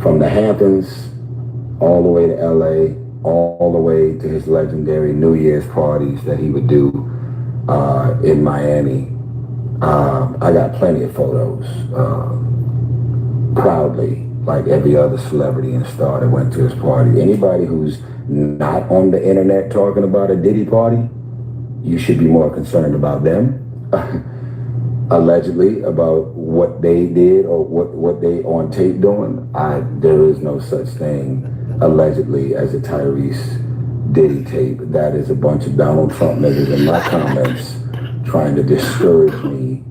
from the Hamptons all the way to LA, all the way to his legendary New Year's parties that he would do in Miami. I got plenty of photos, proudly, like every other celebrity and star that went to his party. Anybody who's not on the internet talking about a Diddy party, you should be more concerned about them, allegedly, about what they did or what they on tape doing. There is no such thing, allegedly, as a Tyrese Diddy tape. That is a bunch of Donald Trump niggas in my comments trying to discourage me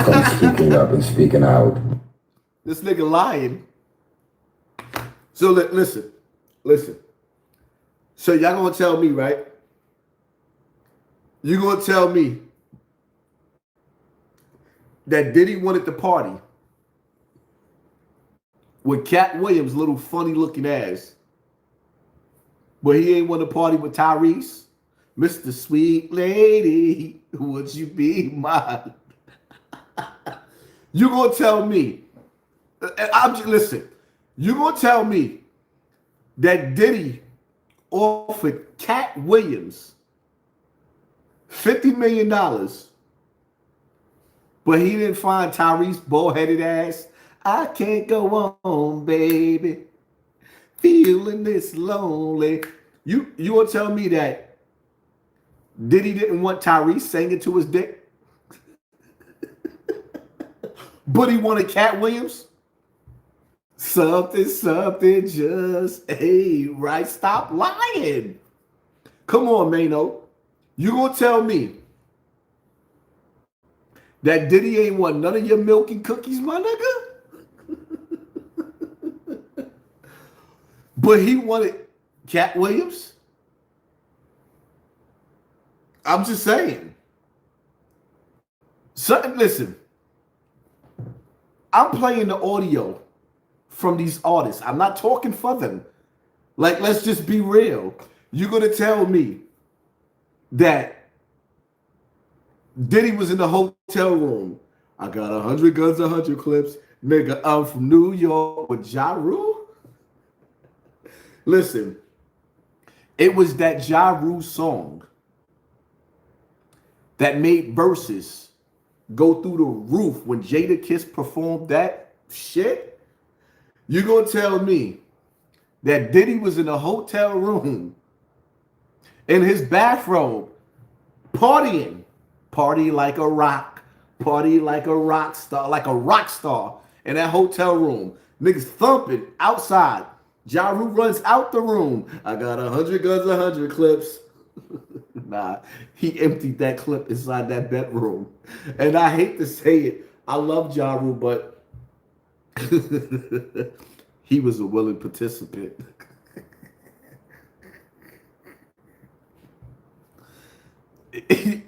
from speaking up and speaking out. This nigga lying. So listen. So y'all gonna tell me, right? You gonna tell me that Diddy wanted to party with Cat Williams' little funny looking ass, but he ain't want to party with Tyrese? Mr. Sweet Lady, would you be mine? You gonna tell me? Listen, You gonna tell me that Diddy offered Cat Williams $50 million, but he didn't find Tyrese bullheaded ass? I can't go on, baby, feeling this lonely. You gonna tell me that Diddy didn't want Tyrese singing to his dick, but he wanted Cat Williams? Something just ain't right. Stop lying. Come on, Mano. You gonna tell me that Diddy ain't want none of your milk and cookies, my nigga? But he wanted Cat Williams? I'm just saying. Listen, I'm playing the audio from these artists. I'm not talking for them. Like, let's just be real. You're gonna tell me that Diddy was in the hotel room. I got 100 guns, 100 clips. Nigga, I'm from New York with Ja Rule. Listen, it was that Ja Rule song that made Versus go through the roof when Jada Kiss performed that shit. You gonna tell me that Diddy was in a hotel room in his bathrobe partying, party like a rock star in that hotel room. Niggas thumping outside. Ja Rule runs out the room. I got 100 guns, 100 clips. Nah, he emptied that clip inside that bedroom. And I hate to say it, I love Ja Rule, but he was a willing participant.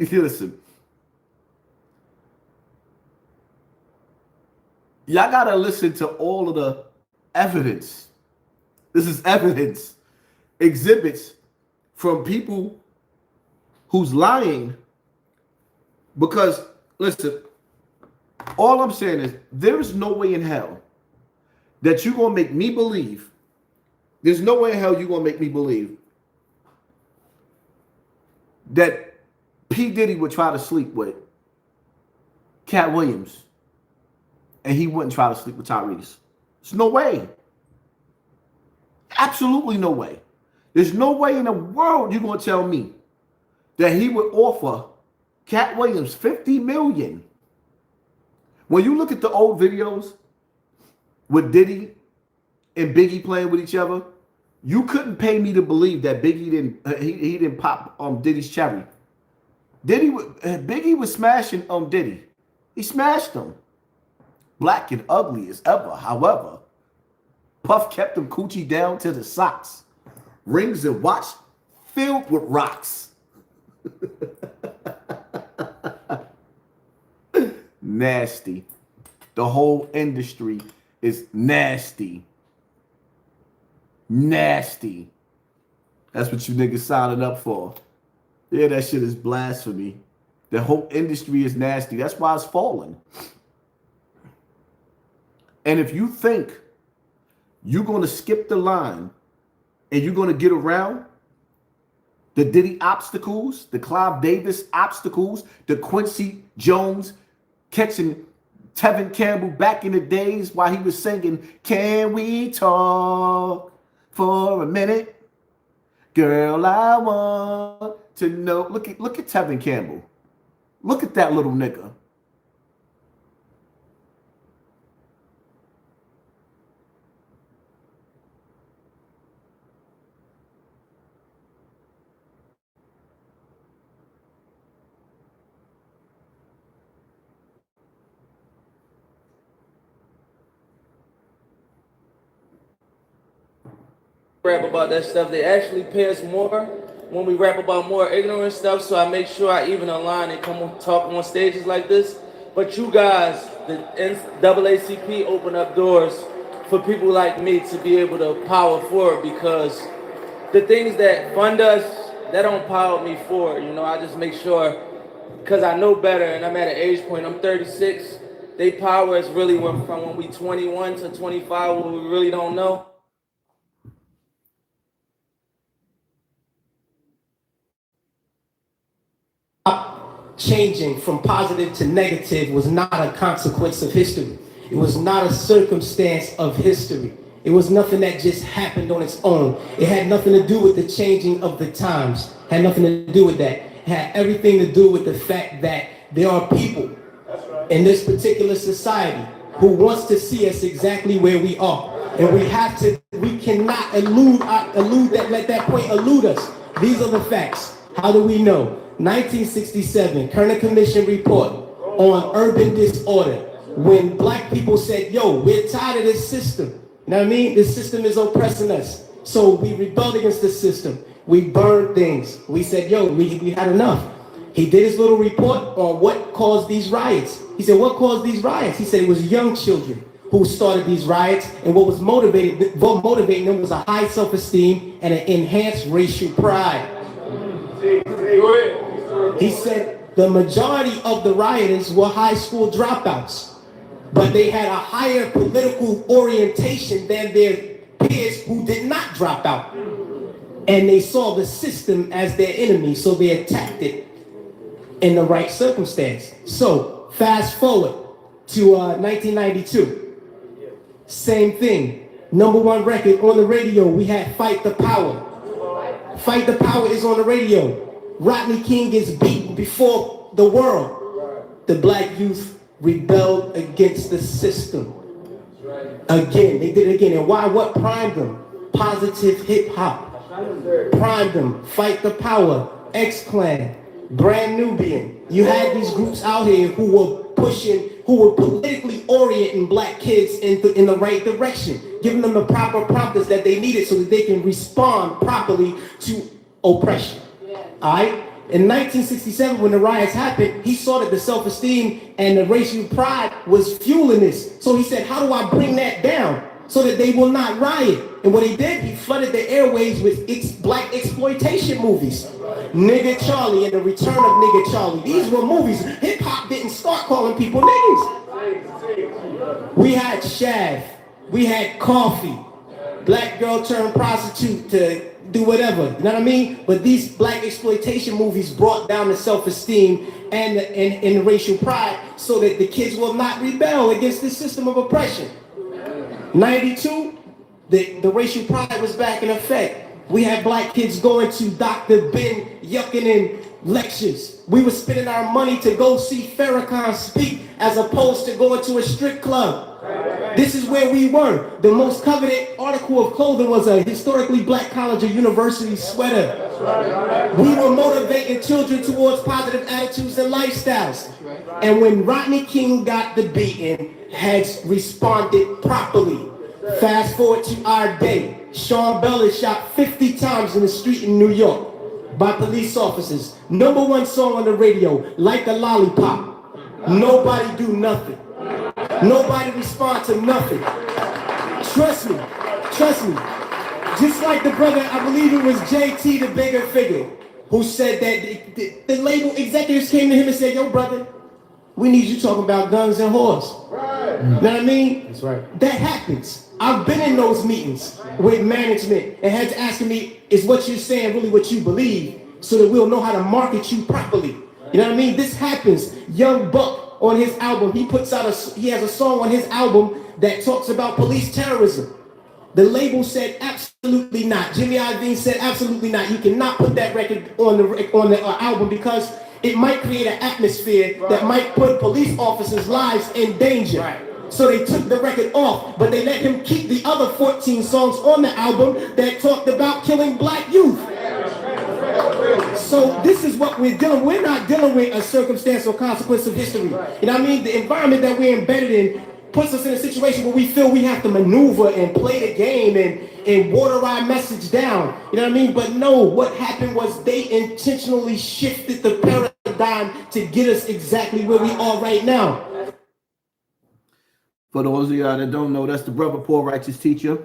Listen, y'all gotta listen to all of the evidence. This is evidence, exhibits from people who's lying. Because, listen, all I'm saying is there is no way in hell that you're gonna make me believe. There's no way in hell you're gonna make me believe that P. Diddy would try to sleep with Cat Williams and he wouldn't try to sleep with Tyrese. There's no way. Absolutely no way. There's no way in the world you're gonna tell me that he would offer Cat Williams $50 million. When you look at the old videos with Diddy and Biggie playing with each other, you couldn't pay me to believe that Biggie didn't pop Diddy's cherry. Biggie was smashing Diddy. He smashed him. Black and ugly as ever. However, Puff kept him coochie down to the socks. Rings and watch filled with rocks. Nasty. The whole industry is nasty. Nasty. That's what you niggas signing up for. Yeah, that shit is blasphemy. The whole industry is nasty. That's why it's falling. And if you think you're going to skip the line and you're going to get around the Diddy obstacles, the Clive Davis obstacles, the Quincy Jones catching Tevin Campbell back in the days while he was singing, "Can we talk for a minute? Girl, I want to know." Look at Tevin Campbell. Look at that little nigga. Rap about that stuff. They actually pay us more when we rap about more ignorant stuff, so I make sure I even align and come on, talk on stages like this. But you guys, the NAACP, open up doors for people like me to be able to power forward, because the things that fund us, that don't power me forward. You know, I just make sure, because I know better and I'm at an age point, I'm 36, They power is really went from when we 21 to 25, what we really don't know. Changing from positive to negative was not a consequence of history. It was not a circumstance of history. It was nothing that just happened on its own. It had nothing to do with the changing of the times. It had nothing to do with that. It had everything to do with the fact that there are people in this particular society who wants to see us exactly where we are. And we cannot let that point elude us. These are the facts. How do we know? 1967, Kerner Commission report on urban disorder. When black people said, yo, we're tired of this system. You know what I mean? This system is oppressing us. So we rebelled against the system. We burned things. We said, yo, we had enough. He did his little report on what caused these riots. He said, what caused these riots? He said it was young children who started these riots, and what was motivating them was a high self-esteem and an enhanced racial pride. He said the majority of the rioters were high school dropouts, but they had a higher political orientation than their peers who did not drop out. And they saw the system as their enemy, so they attacked it in the right circumstance. So fast forward to 1992. Same thing. #1 record on the radio, we had Fight the Power. Fight the Power is on the radio. Rodney King gets beaten before the world. The black youth rebelled against the system. Again, they did it again. And why? What primed them? Positive hip hop. Primed them. Fight the Power. X-Clan. Brand Nubian. You had these groups out here who were pushing, who were politically orienting black kids in the right direction, giving them the proper prompters that they needed so that they can respond properly to oppression. All right? In 1967, when the riots happened, he saw that the self-esteem and the racial pride was fueling this. So he said, how do I bring that down so that they will not riot? And what he did, he flooded the airwaves with black exploitation movies. Nigga Charlie and the Return of Nigga Charlie. These were movies. Hip-hop didn't start calling people niggas. We had Shaft. We had Coffee. Black girl turned prostitute to do whatever, you know what I mean? But these black exploitation movies brought down the self-esteem and the racial pride so that the kids will not rebel against this system of oppression. 92, the racial pride was back in effect. We had black kids going to Dr. Ben Yuckin lectures. We were spending our money to go see Farrakhan speak as opposed to going to a strip club. This is where we were. The most coveted article of clothing was a historically black college or university sweater. We were motivating children towards positive attitudes and lifestyles. And when Rodney King got the beating, heads responded properly. Fast forward to our day. Sean Bell is shot 50 times in the street in New York by police officers. #1 song on the radio, Like a Lollipop. Nobody do nothing. Nobody respond to nothing. Trust me. Just like the brother, I believe it was JT, the bigger figure, who said that the label executives came to him and said, yo brother, we need you talking about guns and whores. Right. You know what I mean? That's right. That happens. I've been in those meetings with management and had to ask me, is what you're saying really what you believe so that we'll know how to market you properly? You know what I mean? This happens. Young Buck on his album, he has a song on his album that talks about police terrorism. The label said absolutely not. Jimmy Iovine said absolutely not. You cannot put that record on the album because it might create an atmosphere that might put police officers' lives in danger. Right. So they took the record off, but they let him keep the other 14 songs on the album that talked about killing black youth. So this is what we're dealing with. We're not dealing with a circumstance or consequence of history. You know what I mean? The environment that we're embedded in puts us in a situation where we feel we have to maneuver and play the game and water our message down. You know what I mean? But no, what happened was they intentionally shifted the paradigm to get us exactly where we are right now. For those of y'all that don't know, that's the brother Poor Righteous Teacher.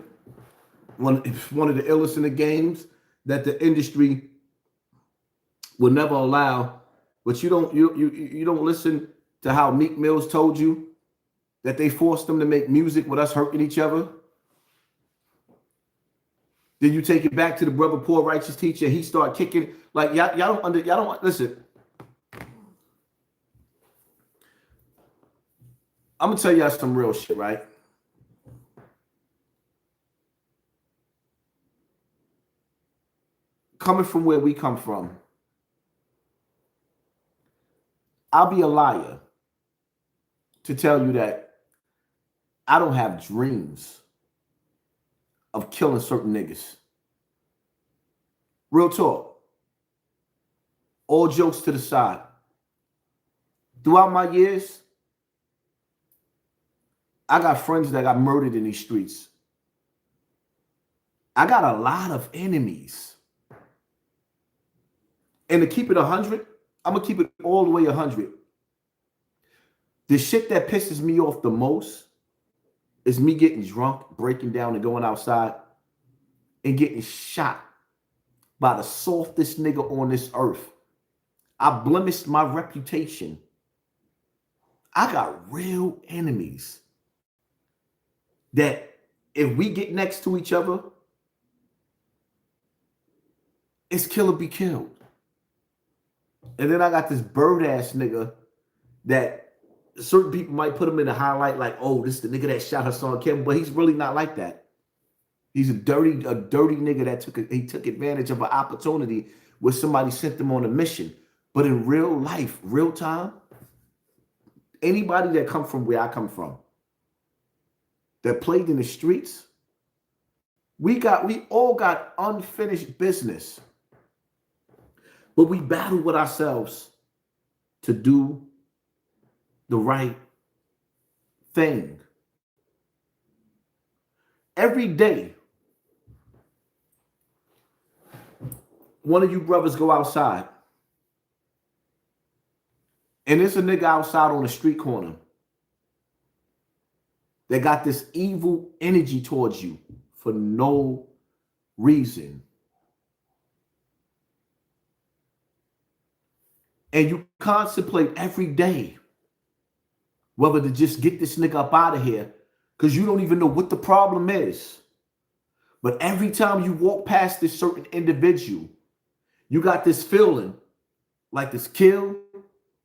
One of the illest in the games that the industry will never allow. But you don't listen to how Meek Mills told you that they forced them to make music with us hurting each other? Then you take it back to the brother poor righteous teacher. He start kicking like y'all don't listen. I'm gonna tell y'all some real shit, right? Coming from where we come from, I'll be a liar to tell you that I don't have dreams of killing certain niggas. Real talk. All jokes to the side. Throughout my years, I got friends that got murdered in these streets. I got a lot of enemies. And to keep it 100, I'm going to keep it all the way 100. The shit that pisses me off the most is me getting drunk, breaking down and going outside and getting shot by the softest nigga on this earth. I blemished my reputation. I got real enemies that if we get next to each other, it's kill or be killed. And then I got this bird ass nigga that certain people might put him in the highlight like, oh, this is the nigga that shot HASSAN Campbell, but he's really not like that. He's a dirty nigga that took advantage of an opportunity where somebody sent him on a mission. But in real life, real time, anybody that come from where I come from, that played in the streets, we all got unfinished business. But we battle with ourselves to do the right thing. Every day, one of you brothers go outside, and there's a nigga outside on the street corner that got this evil energy towards you for no reason. And you contemplate every day whether to just get this nigga up out of here because you don't even know what the problem is. But every time you walk past this certain individual, you got this feeling like it's kill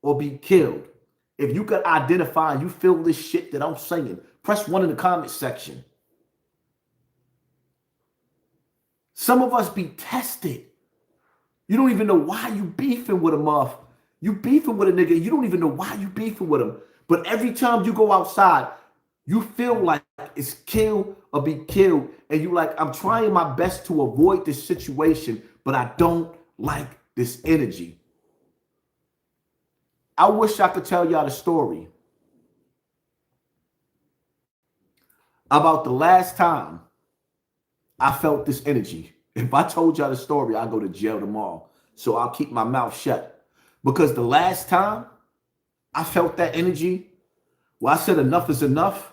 or be killed. If you could identify and you feel this shit that I'm saying, press 1 in the comment section. Some of us be tested. You don't even know why you beefing with a muff. You beefing with a nigga. You don't even know why you beefing with him. But every time you go outside, you feel like it's kill or be killed. And you like, I'm trying my best to avoid this situation, but I don't like this energy. I wish I could tell y'all the story about the last time I felt this energy. If I told y'all the story, I'll go to jail tomorrow. So I'll keep my mouth shut. Because the last time I felt that energy, well, I said enough is enough.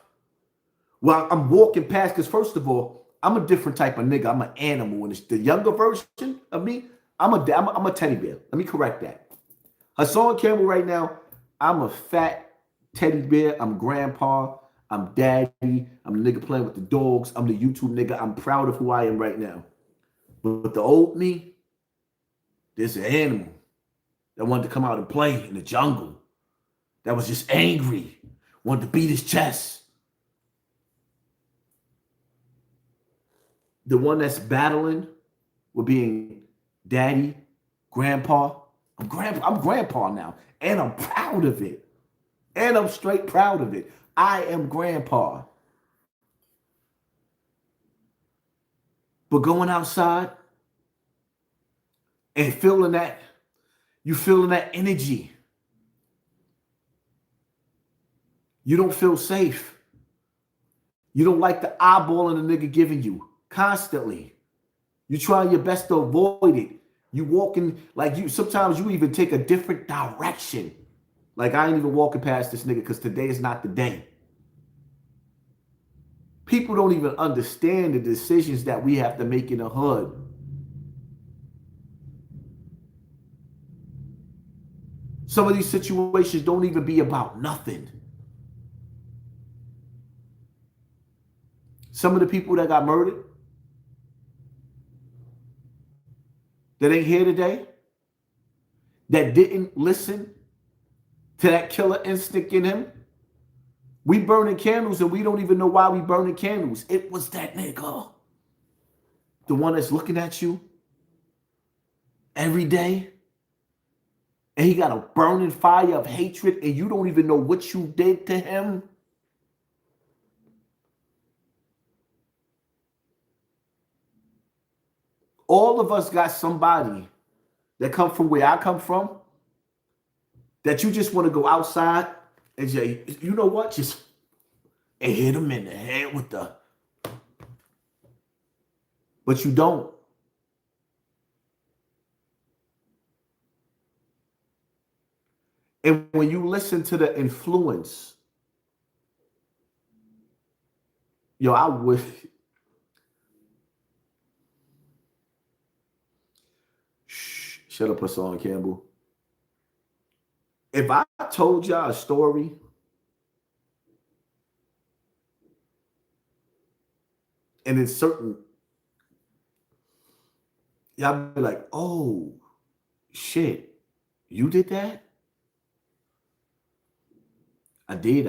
Well, I'm walking past, because first of all, I'm a different type of nigga. I'm an animal. And the younger version of me, I'm a teddy bear. Let me correct that. HASSAN Campbell right now, I'm a fat teddy bear. I'm grandpa. I'm daddy. I'm the nigga playing with the dogs. I'm the YouTube nigga. I'm proud of who I am right now. But the old me, there's an animal that wanted to come out and play in the jungle. That was just angry. Wanted to beat his chest. The one that's battling with being daddy, grandpa. I'm grandpa now. And I'm proud of it. And I'm straight proud of it. I am grandpa. But going outside and feeling that, you feeling that energy. You don't feel safe. You don't like the eyeballing the nigga giving you constantly. You trying your best to avoid it. You walking like you, sometimes you even take a different direction. Like I ain't even walking past this nigga because today is not the day. People don't even understand the decisions that we have to make in the hood. Some of these situations don't even be about nothing. Some of the people that got murdered that ain't here today, that didn't listen to that killer instinct in him. We burning candles and we don't even know why we burning candles. It was that nigga. The one that's looking at you every day. And he got a burning fire of hatred and you don't even know what you did to him. All of us got somebody that come from where I come from that you just want to go outside and say, you know what? Just hit him in the head with the... But you don't. And when you listen to the influence, yo, I wish... Shh, shut up, Hassan Campbell. If I told y'all a story and it's certain, y'all be like, oh, shit, you did that? I did.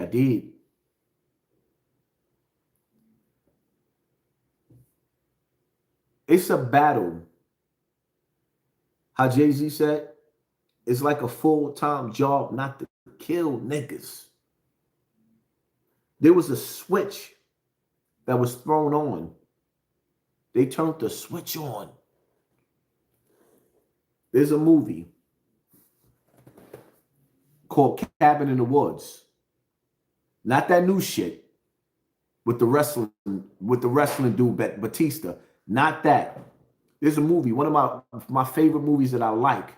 It's a battle. How Jay-Z said, it's like a full-time job not to kill niggas. There was a switch that was thrown on. They turned the switch on. There's a movie called Cabin in the Woods. Not that new shit with the wrestling dude Batista. Not that. There's a movie, one of my favorite movies that I like.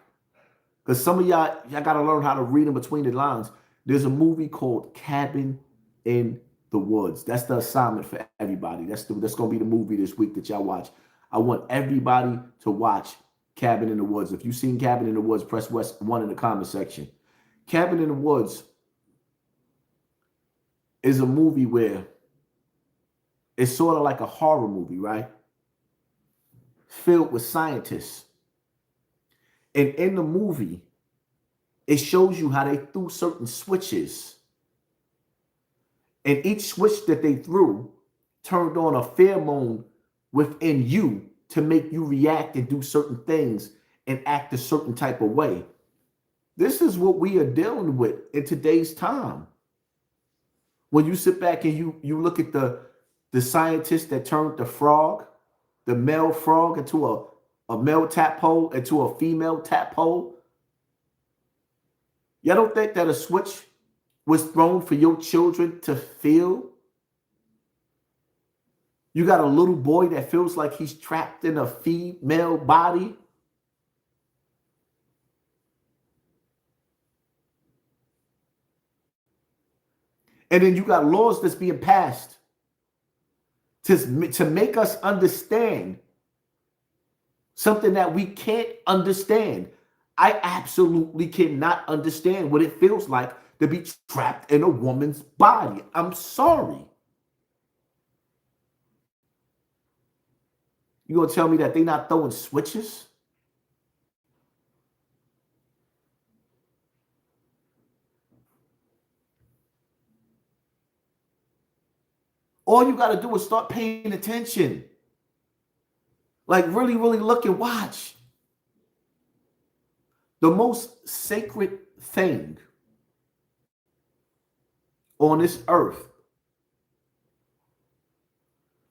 Because some of y'all gotta learn how to read in between the lines. There's a movie called Cabin in the Woods. That's the assignment for everybody. That's gonna be the movie this week that y'all watch. I want everybody to watch Cabin in the Woods. If you've seen Cabin in the Woods, press West 1 in the comment section. Cabin in the Woods is a movie where it's sort of like a horror movie, right? Filled with scientists. And in the movie, it shows you how they threw certain switches. And each switch that they threw turned on a pheromone within you to make you react and do certain things and act a certain type of way. This is what we are dealing with in today's time. When you sit back and you look at the scientist that turned the frog, the male frog, into a male tadpole, into a female tadpole. Y'all don't think that a switch was thrown for your children to feel? You got a little boy that feels like he's trapped in a female body. And then you got laws that's being passed to make us understand something that we can't understand. I absolutely cannot understand what it feels like to be trapped in a woman's body. I'm sorry. You gonna tell me that they not throwing switches? All you got to do is start paying attention. Like really, really look and watch. The most sacred thing on this earth,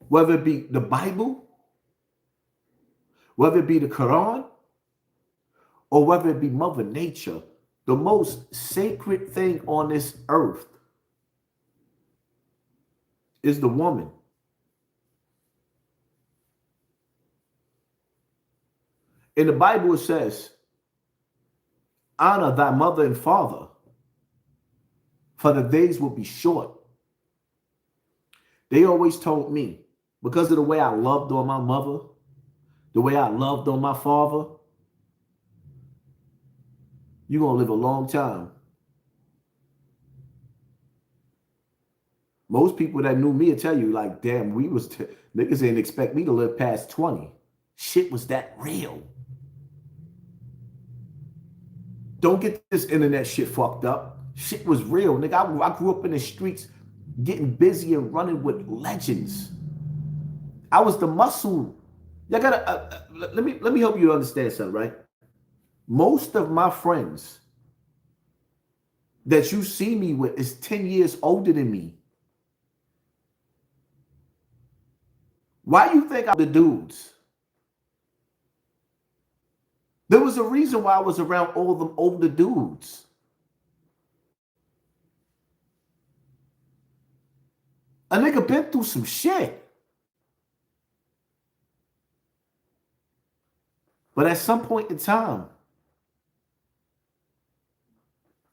whether it be the Bible, whether it be the Quran, or whether it be Mother Nature, the most sacred thing on this earth is the woman. In the Bible, it says, honor thy mother and father, for the days will be short. They always told me, because of the way I loved on my mother, the way I loved on my father, you're going to live a long time. Most people that knew me will tell you, like, damn, niggas didn't expect me to live past 20. Shit was that real. Don't get this internet shit fucked up. Shit was real, nigga. I grew up in the streets getting busy and running with legends. I was the muscle. Y'all gotta, let me help you understand something, right? Most of my friends that you see me with is 10 years older than me. Why you think I'm the dudes? There was a reason why I was around all them older dudes. A nigga been through some shit. But at some point in time,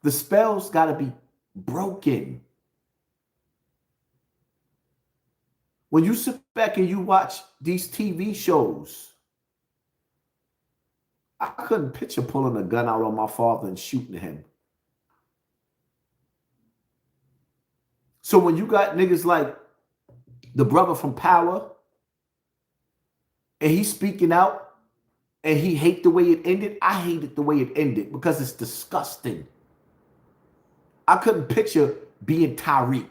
the spell's gotta be broken. When you sit back and you watch these TV shows, I couldn't picture pulling a gun out on my father and shooting him. So when you got niggas like the brother from Power, and he's speaking out, and he hate the way it ended, I hate it the way it ended because it's disgusting. I couldn't picture being Tariq.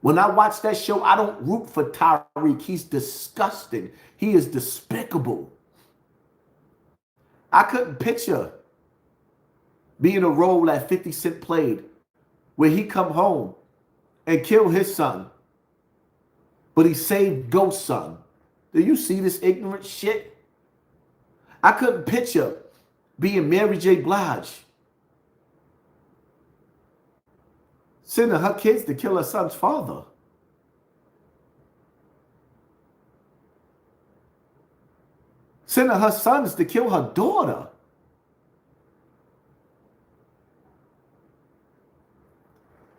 When I watch that show, I don't root for Tariq. He's disgusting. He is despicable. I couldn't picture being a role that 50 Cent played where he come home and kill his son, but he saved Ghost's son. Do you see this ignorant shit? I couldn't picture being Mary J. Blige, sending her kids to kill her son's father. Sending her sons to kill her daughter.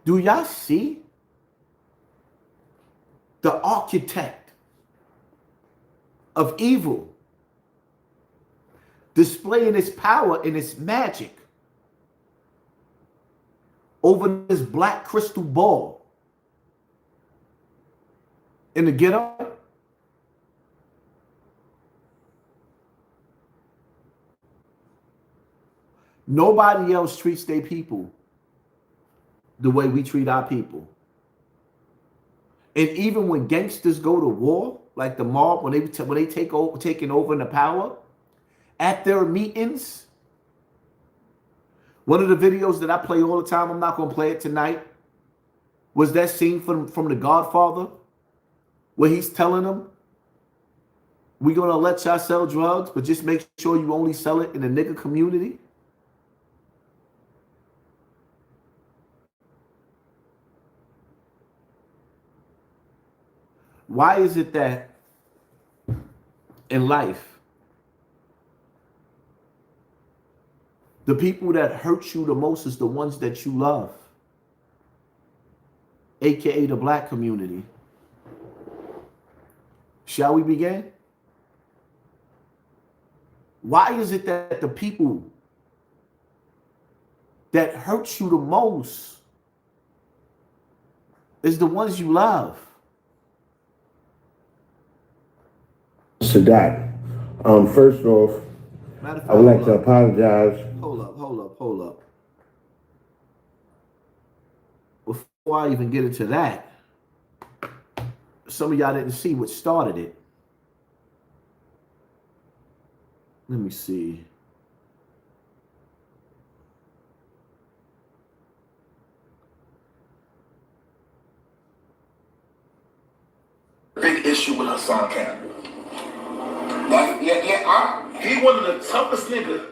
Do y'all see the architect of evil displaying its power and its magic over this black crystal ball in the ghetto? Nobody else treats their people the way we treat our people. And even when gangsters go to war, like the mob, when they taking over the power, at their meetings, one of the videos that I play all the time, I'm not going to play it tonight, was that scene from The Godfather, where he's telling them, we're going to let y'all sell drugs, but just make sure you only sell it in the nigga community. Why is it that in life, the people that hurt you the most is the ones that you love, aka the black community? Shall we begin? Why is it that the people that hurt you the most is the ones you love? Sadat, first off, I would like to apologize. Hold up. Before I even get into that, some of y'all didn't see what started it. Let me see. Big issue with HASSAN Campbell. He one of the toughest niggas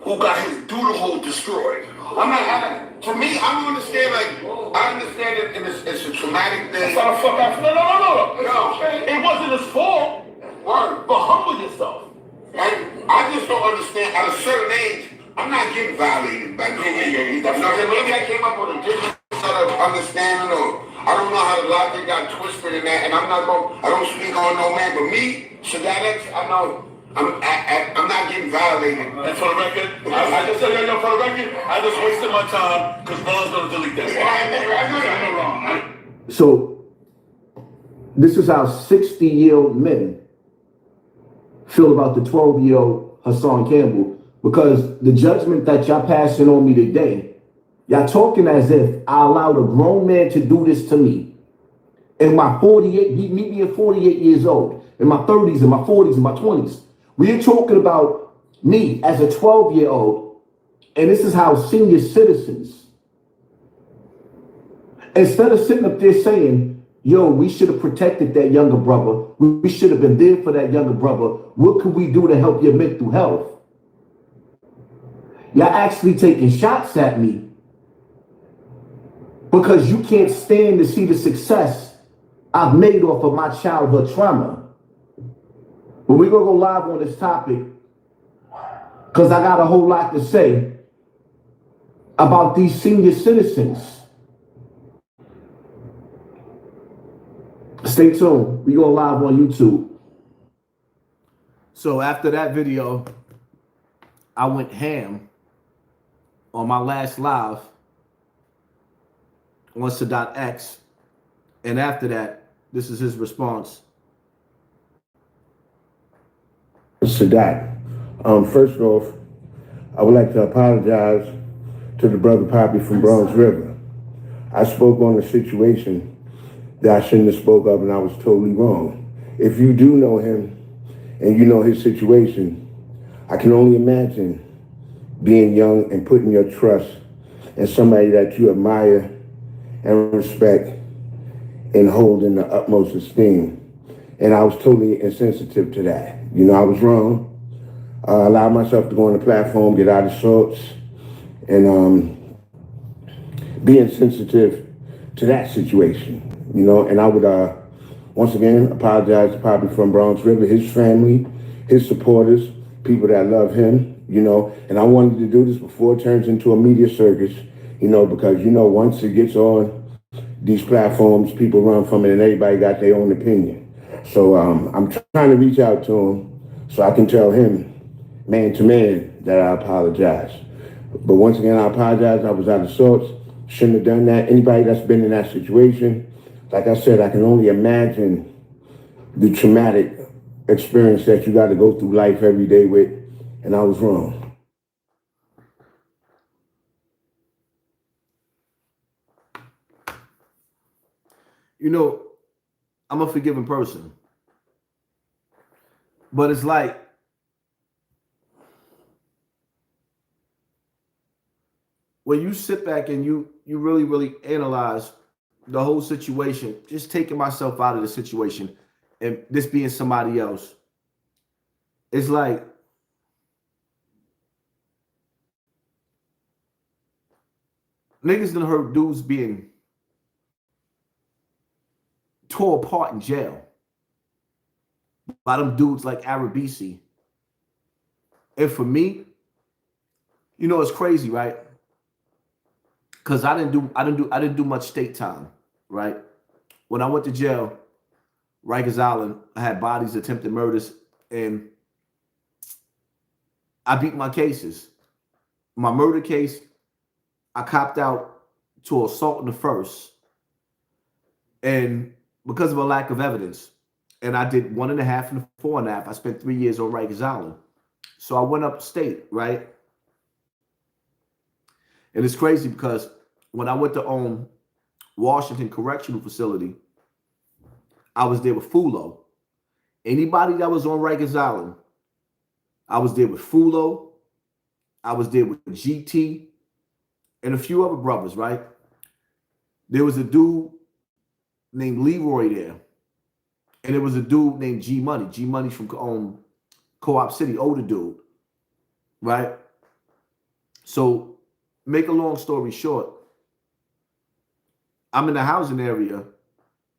who got his doodle hole destroyed. To me, I don't understand, I understand it, and it's a traumatic thing. That's how the fuck I feel. No. It wasn't his fault. Word. But humble yourself. And I just don't understand, at a certain age, I'm not getting violated by no maybe I came up with a different set of understanding, or I don't know how the logic got twisted in that, and I don't speak on no man, but me, Sadat, I know I'm not getting violated. And for the record, I just said, for the record, I just wasted my time because Ron's gonna delete that. I know. So this is how 60-year-old men feel about the 12-year-old Hassan Campbell, because the judgment that y'all passing on me today, y'all talking as if I allowed a grown man to do this to me. In my 48, me being 48 years old, in my 30s, in my 40s, in my 20s. We're talking about me as a 12-year-old, and this is how senior citizens, instead of sitting up there saying, yo, we should have protected that younger brother, we should have been there for that younger brother, what could we do to help your mental health? Y'all actually taking shots at me because you can't stand to see the success I've made off of my childhood trauma. But we're going to go live on this topic because I got a whole lot to say about these senior citizens. Stay tuned. We go live on YouTube. So after that video, I went ham on my last live on Sadat X. And after that, this is his response. Sadat, first off, I would like to apologize to the brother Poppy from Bronx River. I spoke on a situation that I shouldn't have spoke of, and I was totally wrong. If you do know him and you know his situation, I can only imagine being young and putting your trust in somebody that you admire and respect and hold in the utmost esteem. And I was totally insensitive to that. You know, I was wrong. I allowed myself to go on the platform, get out of sorts, and be insensitive to that situation. You know, and I would once again apologize to Poppy from Bronx River, his family, his supporters, people that love him, you know, and I wanted to do this before it turns into a media circus, you know, because, you know, once it gets on these platforms, people run from it and everybody got their own opinion. So I'm trying to reach out to him so I can tell him, man to man, that I apologize. But once again, I apologize. I was out of sorts. Shouldn't have done that. Anybody that's been in that situation, like I said, I can only imagine the traumatic experience that you got to go through life every day with, and I was wrong. You know, I'm a forgiving person. But it's like, when you sit back and you really, really analyze the whole situation, just taking myself out of the situation and this being somebody else, it's like, niggas done heard dudes being tore apart in jail by them dudes like Arabisi. And for me, you know, it's crazy, right? Because I didn't do much state time, right? When I went to jail, Rikers Island, I had bodies, attempted murders, and I beat my cases. My murder case, I copped out to assault in the first, and because of a lack of evidence, and I did 1.5 and 4.5. I spent 3 years on Rikers Island, so I went upstate, right? And it's crazy because when I went to Washington Correctional Facility, I was there with Fulo. Anybody that was on Rikers Island, I was there with Fulo, I was there with GT, and a few other brothers, right? There was a dude named Leroy there, and there was a dude named G Money. G Money's from Co-op City, older dude, right? So, make a long story short, I'm in the housing area,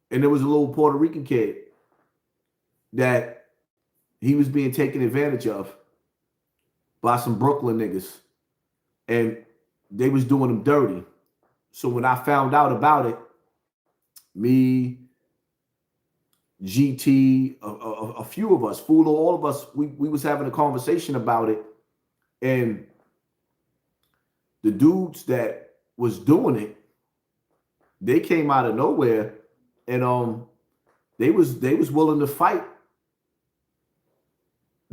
and there was a little Puerto Rican kid that he was being taken advantage of by some Brooklyn niggas, and they was doing him dirty. So when I found out about it, me, GT, a few of us, Fulo, all of us, we was having a conversation about it, and the dudes that was doing it, they came out of nowhere and they was willing to fight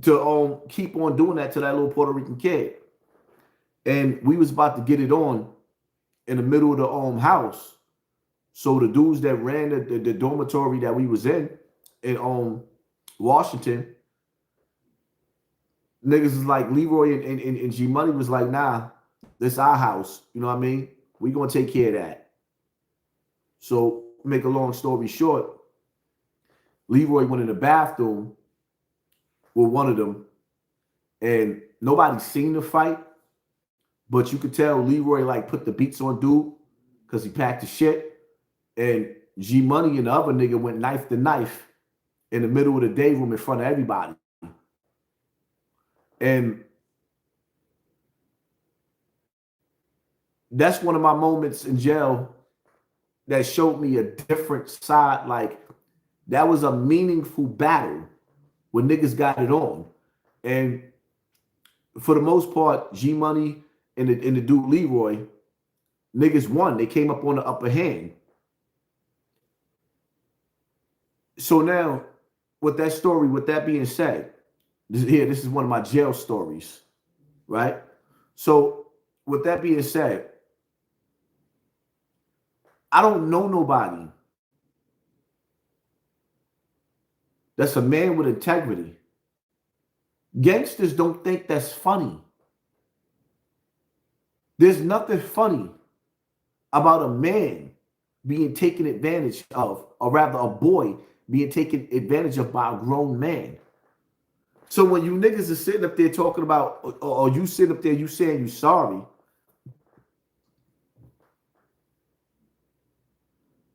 to keep on doing that to that little Puerto Rican kid. And we was about to get it on in the middle of the house. So the dudes that ran the dormitory that we was in Washington, niggas is like Leroy and G Money was like, nah, this our house. You know what I mean? We gonna take care of that. So make a long story short, Leroy went in the bathroom with one of them, and nobody seen the fight, but you could tell Leroy like put the beats on dude because he packed the shit, and G Money and the other nigga went knife to knife in the middle of the day room in front of everybody. And that's one of my moments in jail that showed me a different side. Like, that was a meaningful battle when niggas got it on. And for the most part, G Money and the dude Leroy, niggas won. They came up on the upper hand. So now, with that story, with that being said, this is one of my jail stories, right? So with that being said, I don't know nobody that's a man with integrity. Gangsters don't think that's funny. There's nothing funny about a man being taken advantage of, or rather a boy being taken advantage of by a grown man. So when you niggas are sitting up there talking about, or you sitting up there, you saying you sorry,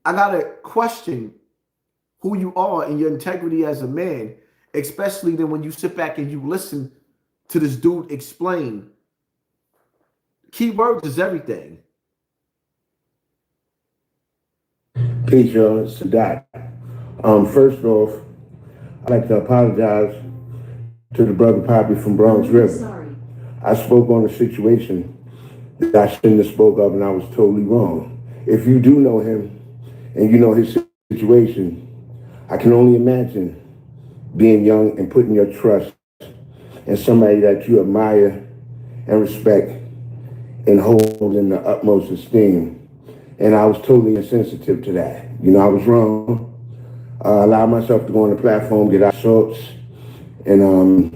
I gotta question who you are and your integrity as a man, especially then when you sit back and you listen to this dude explain. Keywords is everything. Peace, y'all. It's Sadat. First off, I'd like to apologize to the brother Poppy from Bronx River. Sorry. I spoke on a situation that I shouldn't have spoke of, and I was totally wrong. If you do know him and you know his situation, I can only imagine being young and putting your trust in somebody that you admire and respect and hold in the utmost esteem. And I was totally insensitive to that. You know, I was wrong. Allowed myself to go on the platform, get out shorts, and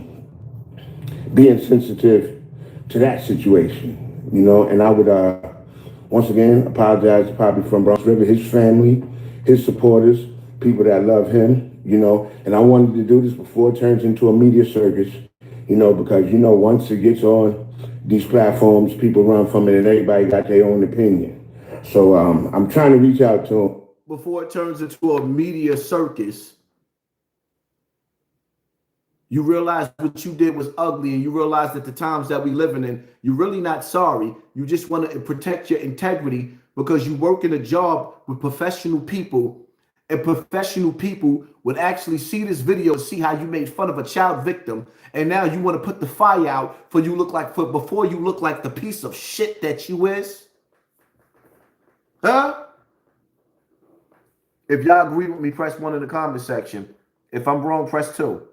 being sensitive to that situation, you know. And I would once again apologize to Poppy from Bronx River, his family, his supporters, people that love him, you know. And I wanted to do this before it turns into a media circus, you know, because, you know, once it gets on these platforms, people run from it and everybody got their own opinion. So I'm trying to reach out to him. Before it turns into a media circus, you realize what you did was ugly, and you realize that the times that we living in, you're really not sorry. You just want to protect your integrity because you work in a job with professional people, and professional people would actually see this video and see how you made fun of a child victim, and now you want to put the fire out before you look like the piece of shit that you is? Huh? If y'all agree with me, press 1 in the comment section. If I'm wrong, press 2.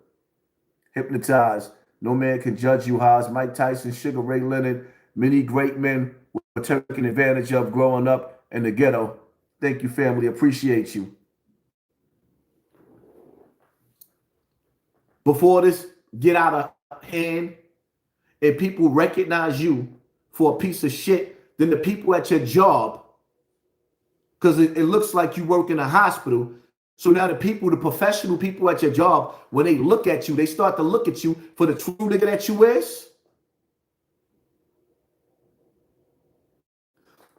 Hypnotized. No man can judge you, Haas. Mike Tyson, Sugar Ray Leonard, many great men were taken advantage of growing up in the ghetto. Thank you, family. Appreciate you. Before this get out of hand and people recognize you for a piece of shit, then the people at your job, because it looks like you work in a hospital. So now the professional people at your job, when they look at you, they start to look at you for the true nigga that you is.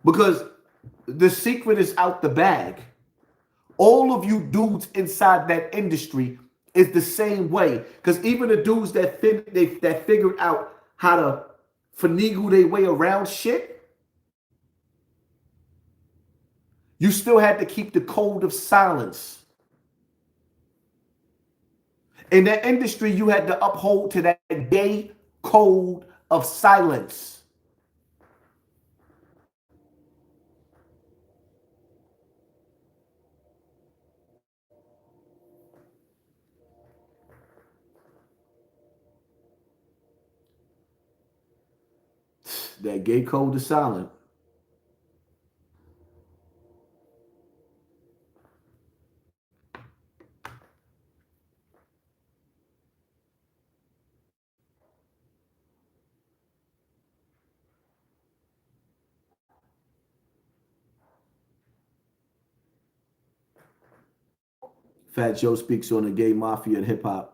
Because the secret is out the bag. All of you dudes inside that industry is the same way. Because even the dudes that figured out how to finagle their way around shit, you still had to keep the code of silence. In that industry, you had to uphold to that gay code of silence. That gay code is silent. Fat Joe speaks on the gay mafia and hip hop.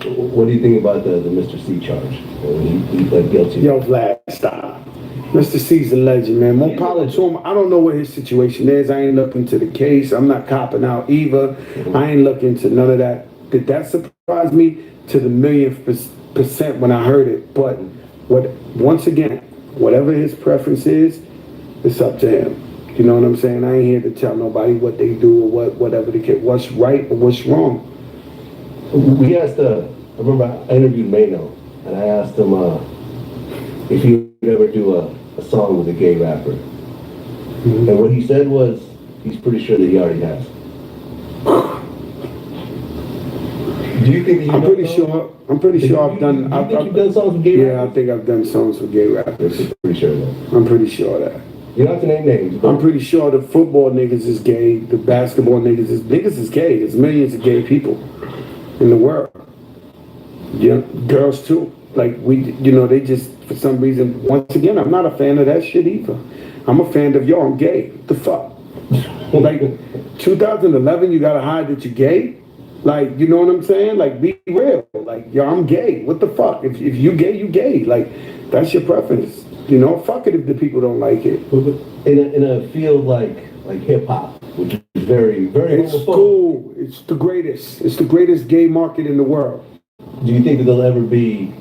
What do you think about the Mr. C charge? When he pled guilty? Yo, Vlad, stop. Mr. C's a legend, man. More power to him. I don't know what his situation is. I ain't looking to the case. I'm not copping out either. I ain't looking to none of that. Did that surprise me to the millionth percent when I heard it? But once again, whatever his preference is, it's up to him. You know what I'm saying? I ain't here to tell nobody what they do or whatever they get, what's right or what's wrong. We asked, I remember I interviewed Mano, and I asked him if he would ever do a song with a gay rapper. Mm-hmm. And what he said was, he's pretty sure that he already has. Do you think that I'm pretty sure I've done. Do you think you've done songs with gay rappers? Yeah, I think I've done songs with gay rappers. I'm pretty sure of that. I'm pretty sure of that. You don't have to name names. I'm pretty sure the football niggas is gay. The basketball niggas is gay. There's millions of gay people in the world. Yeah, girls too. Like they just, for some reason, once again, I'm not a fan of that shit either. I'm a fan of, yo, I'm gay. What the fuck? Like, 2011, you gotta hide that you're gay? Like, you know what I'm saying? Like, be real. Like, yo, I'm gay. What the fuck? If you gay, you gay. Like, that's your preference. You know, fuck it if the people don't like it. In a field like hip hop, which is very, very It's cool. It's the greatest. It's the greatest gay market in the world. Do you think that there'll ever be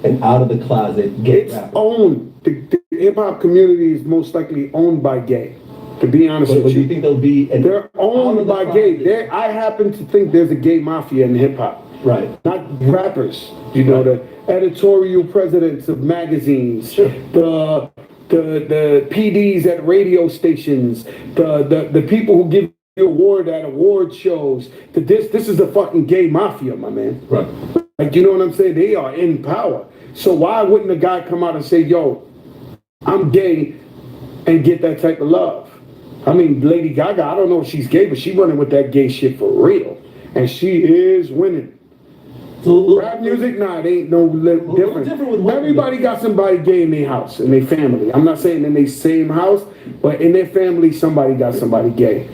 an out of the closet gay rapper? Owned. The hip hop community is most likely owned by gay. To be honest with you. Do you think there'll be they're owned by gay. I happen to think there's a gay mafia in hip hop. Right. Not rappers. You know, the editorial presidents of magazines, the PDs at radio stations, the people who give you award at award shows. This is the fucking gay mafia, my man. Right. Like, you know what I'm saying? They are in power. So why wouldn't a guy come out and say, yo, I'm gay, and get that type of love? I mean, Lady Gaga, I don't know if she's gay, but she's running with that gay shit for real. And she is winning. So, rap music, nah, it ain't no different. Everybody got somebody gay in their house, in their family. I'm not saying in their same house, but in their family, somebody got somebody gay.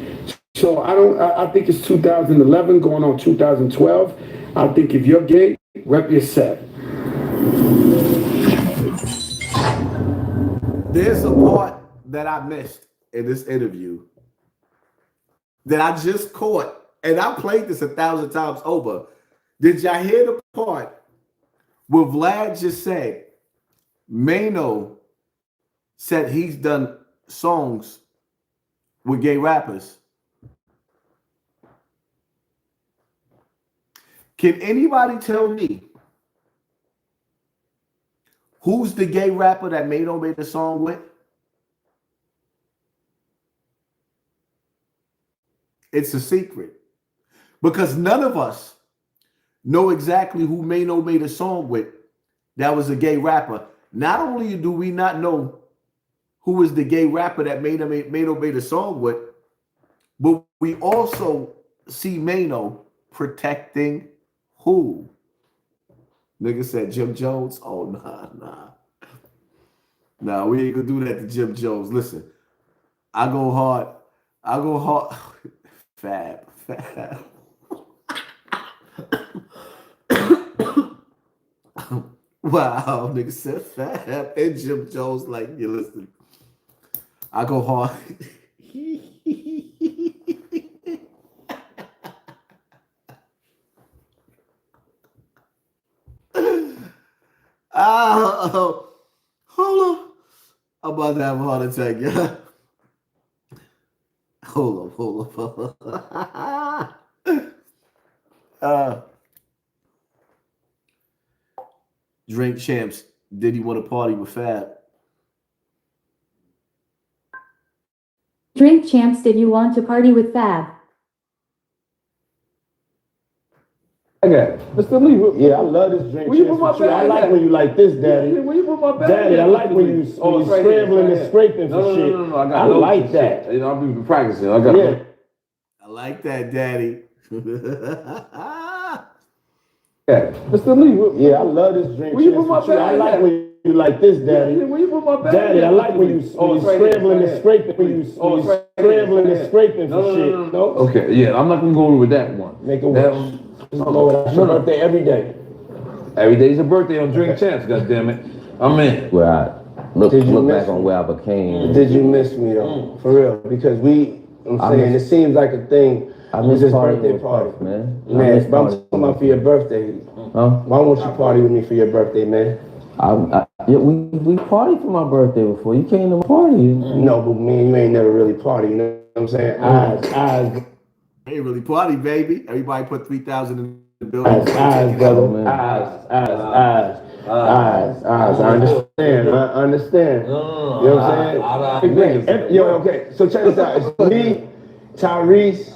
So I think it's 2011 going on 2012. I think if you're gay, rep your set. There's a part that I missed in this interview that I just caught, and I played this 1,000 times over. Did y'all hear the part where Vlad just said, Mano said he's done songs with gay rappers? Can anybody tell me who's the gay rapper that Mano made a song with? It's a secret. Because none of us know exactly who Mano made a song with that was a gay rapper. Not only do we not know who is the gay rapper that Mano made a song with, but we also see Mano protecting who? Nigga said Jim Jones? Oh, nah. Nah, we ain't gonna do that to Jim Jones. Listen, I go hard. Fab. Wow, nigga said Fab and Jim Jones, like, you listen. I go hard. Hold on. I'm about to have a heart attack, yeah. Hold up. Drink Champs, did he want to party with Fab? Drink Champs, did you want to party with Fab? Mr. Lee, yeah, I love this drink. Where you put my bag I like at? when you like this, Daddy. Yeah, where you put my bag Daddy, at, I like Mr. when Lee? you It's right scrambling here, and scraping for shit. No, I got I notes like and that. shit. You know, I've been practicing. I got I like that, Daddy. Mr. Lee, yeah, I love this drink. Where you put my bag I like at? when you like this, Daddy. Yeah, where you put my bag Daddy, at, I like Mr. when Lee? you It's right scrambling here, and scraping for you. Scrambling and scraping for shit. No? Okay, yeah, I'm not gonna go over with that one. Make it work. It's your birthday every day. Every day's a birthday on Drink Champs, goddammit. I'm in. Where I look back on where I became. Did you miss me though? For real? Because I'm saying, it seems like a thing. I It's miss his partying birthday with party. Puff, man. Man, but I'm talking about for your birthday. Huh? Why won't you party with me for your birthday, man? Yeah, we partied for my birthday before. You came to my party. No, but man, you ain't never really party. You know what I'm saying? Eyes. Ain't really party, baby. Everybody put 3,000 in the building. Eyes, brother. Eyes. I understand. You know what I'm saying? Yo, okay. So check this out. It's me, Tyrese,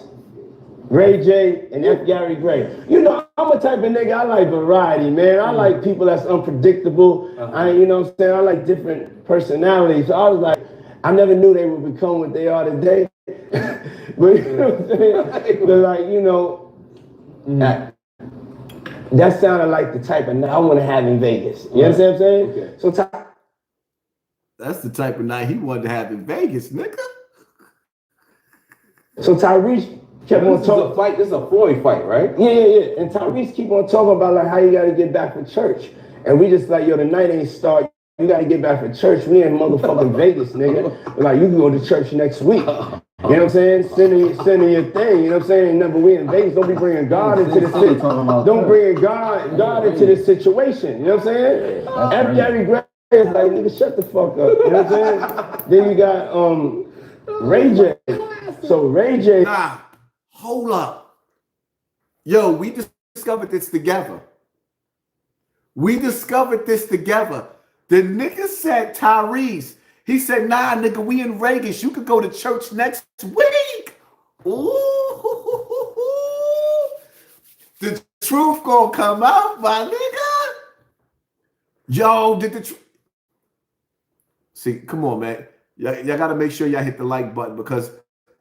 Ray J, and F. Gary Gray. You know, I'm a type of nigga, I like variety, man. I like people that's unpredictable. You know what I'm saying? I like different personalities. So I was like, I never knew they would become what they are today. But you know what I'm saying? But like, you know, that sounded like the type of night I want to have in Vegas. You understand what I'm saying? Okay. So that's the type of night he wanted to have in Vegas, nigga. So Tyrese kept on talking. This is a Floyd fight, right? Yeah. And Tyrese keep on talking about like how you got to get back for church. And we just like, yo, the night ain't start. You got to get back for church. We in motherfucking Vegas, nigga. We're like, you can go to church next week. You know what I'm saying? Sending your thing. You know what I'm saying? Number we in Vegas. Don't be bringing God into the situation. Don't bring God into this situation. You know what I'm saying? F. Gary Gray is like, nigga, shut the fuck up. You know what I'm saying? Then you got Ray J. So Ray J. Nah, hold up. Yo, we discovered this together. The nigga said Tyrese. He said, nah, nigga, we in Vegas. You could go to church next week. Ooh. The truth gonna come out, my nigga. Yo, did the truth. See, come on, man. Y'all gotta make sure y'all hit the like button because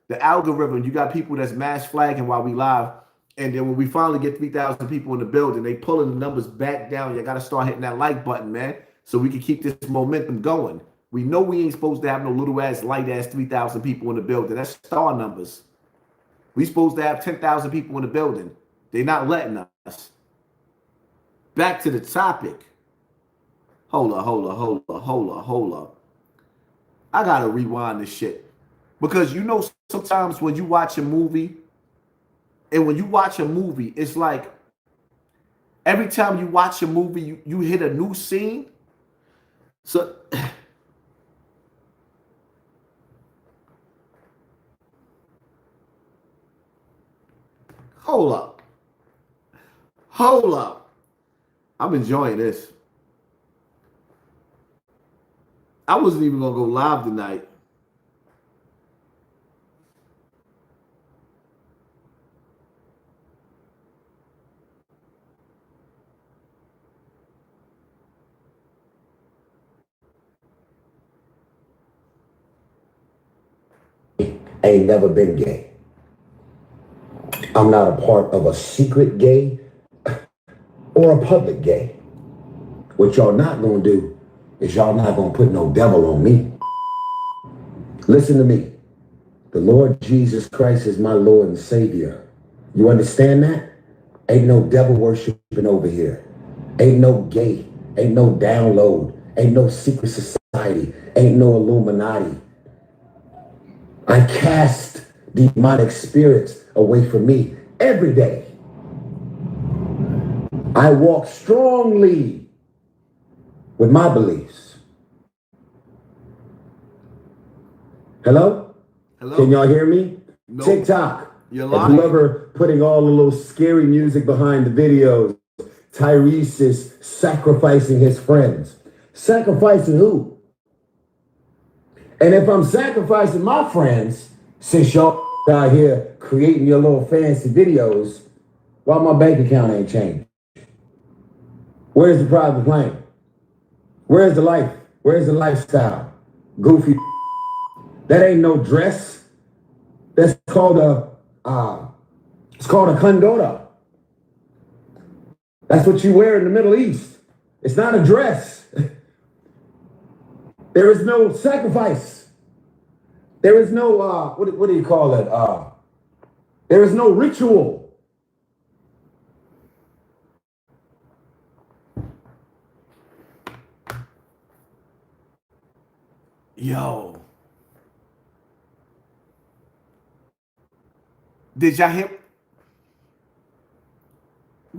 the algorithm, you got people that's mass flagging while we live. And then when we finally get 3,000 people in the building, they pulling the numbers back down. You gotta start hitting that like button, man, so we can keep this momentum going. We know we ain't supposed to have no little ass, light ass 3,000 people in the building. That's star numbers. We supposed to have 10,000 people in the building. They're not letting us. Back to the topic. Hold up. I gotta rewind this shit. Because you know sometimes when you watch a movie, it's like every time you watch a movie, you hit a new scene. So hold up. I'm enjoying this. I wasn't even gonna go live tonight. Ain't never been gay. I'm not a part of a secret gay or a public gay. What y'all not gonna do is y'all not gonna put no devil on me. Listen to me. The Lord Jesus Christ is my Lord and Savior. You understand that? Ain't no devil worshiping over here. Ain't no gay. Ain't no download. Ain't no secret society. Ain't no Illuminati. I cast demonic spirits away from me every day. I walk strongly with my beliefs. Hello? Can y'all hear me? No. TikTok. You're lying. Whoever putting all the little scary music behind the videos, Tyrese is sacrificing his friends. Sacrificing who? And if I'm sacrificing my friends, since y'all out here creating your little fancy videos, Why my bank account ain't changed? Where's the private plane? Where's the life? Where's the lifestyle? Goofy. That ain't no dress. That's called it's called a kundota. That's what you wear in the Middle East. It's not a dress. There is no sacrifice. There is no, what do you call it? There is no ritual. Yo. Did y'all hear?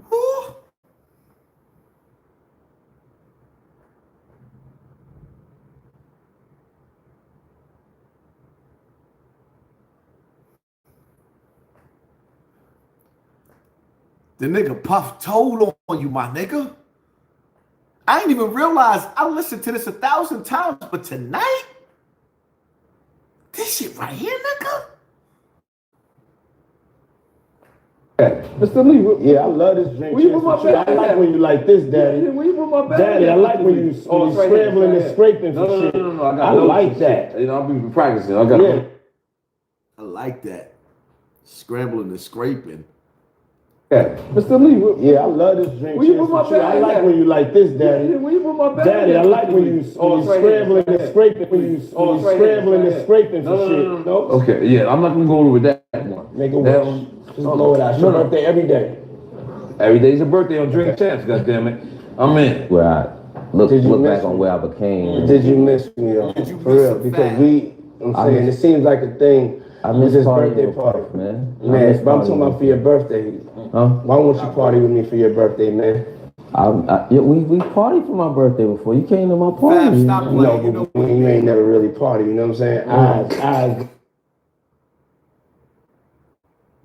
Woo. The nigga Puff told on you, my nigga. I ain't even realize I listened to this 1,000 times, but tonight, this shit right here, nigga. Mr. Lee, yeah, I love this drink. Where you put my bag? I like when you like this, Daddy. Where you put my bag? Daddy, I like when you scrambling and scraping for shit. No. I like that. You know, I'll be practicing. I got I like that. Scrambling and scraping. Yeah. Mr. Lee, yeah, I love this drink. Where you put my bag? I like when you like this, Daddy. Where you put my bag? Daddy, I like when you scrambling and scraping. When you scrambling and scraping for shit. No. Okay, yeah, I'm not gonna go over with that one. Make it work. Just blow it out. It's your birthday every day. Every day's a birthday on Drink Champs, goddammit. I'm in. Where I look back on where I became. Did you miss me, though? For real, because I'm saying, it seems like a thing. I miss his partying birthday with party, Puff, man. Man, but I'm talking about for your birthday. Huh? Why won't you party with me for your birthday, man? We partied for my birthday before. You came to my party. No, but you ain't never really party. You know what I'm saying? Eyes.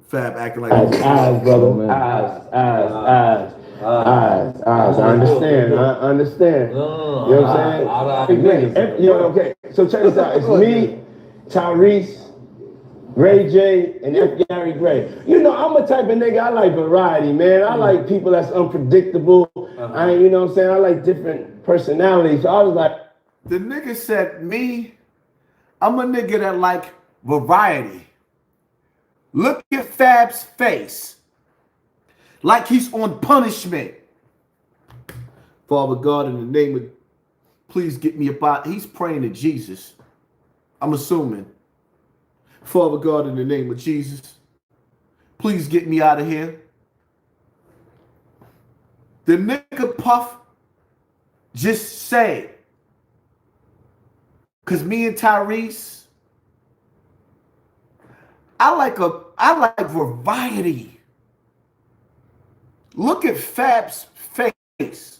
Fab acting like eyes, brother. Eyes. I understand. You know what I'm saying? Okay. So check this out. It's me, Tyrese, Ray J, and F. Gary Gray. You know, I'm a type of nigga, I like variety, man. I like people that's unpredictable. You know what I'm saying? I like different personalities. So I was like, the nigga said, me, I'm a nigga that like variety. Look at Fab's face. Like he's on punishment. Father God, in the name of, please get me about. He's praying to Jesus. I'm assuming. Father God, in the name of Jesus, please get me out of here. The nigga Puff just say, because me and Tyrese, I like variety. Look at Fab's face.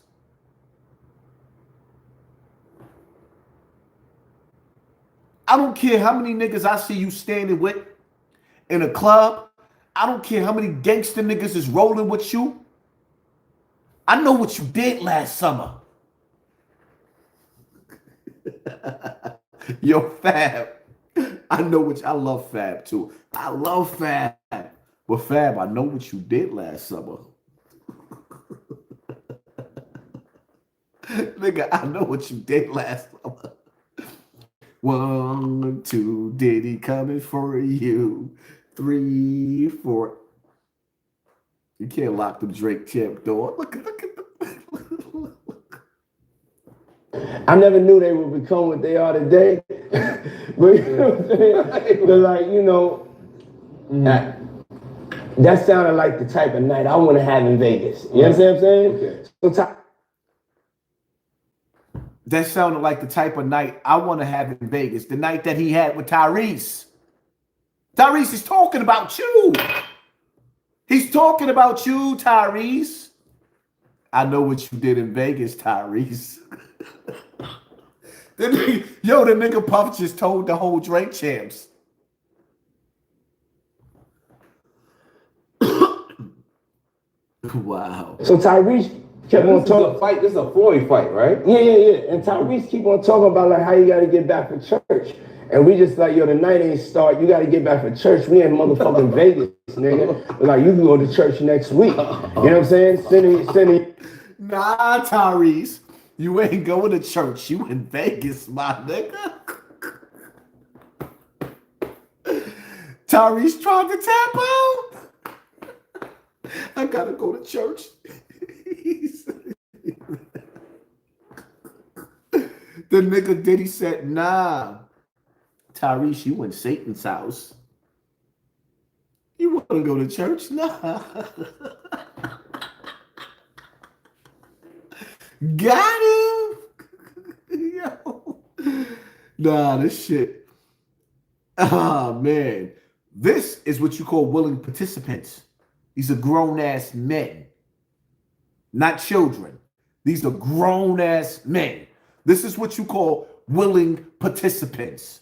I don't care how many niggas I see you standing with in a club. I don't care how many gangster niggas is rolling with you. I know what you did last summer. Yo, Fab. I love Fab too. I love Fab. But Fab, I know what you did last summer. Nigga, I know what you did last summer. 1, 2, Diddy coming for you. 3, 4. You can't lock the Drake Champ door. Look at the. I never knew they would become what they are today. But you know what I'm saying? But like, you know, that sounded like the type of night I want to have in Vegas. You understand what I'm saying? Okay. That sounded like the type of night I want to have in Vegas. The night that he had with Tyrese. Tyrese is talking about you. He's talking about you, Tyrese. I know what you did in Vegas, Tyrese. The nigga Puff just told the whole Drake Champs. Wow. So Tyrese Kept on talking. This is a Floyd fight, right? Yeah. And Tyrese keep on talking about like how you got to get back for church. And we just like, yo, the night ain't start. You got to get back for church. We in motherfucking Vegas, nigga. Like, you can go to church next week. You know what I'm saying? Sending. Nah, Tyrese. You ain't going to church. You in Vegas, my nigga. Tyrese tried to tap out. I gotta go to church. The nigga Diddy said, nah. Tyrese, you in Satan's house. You want to go to church? Nah. Got him. Yo. Nah, this shit. Ah, man. This is what you call willing participants. These are grown-ass men, not children. These are grown-ass men. This is what you call willing participants.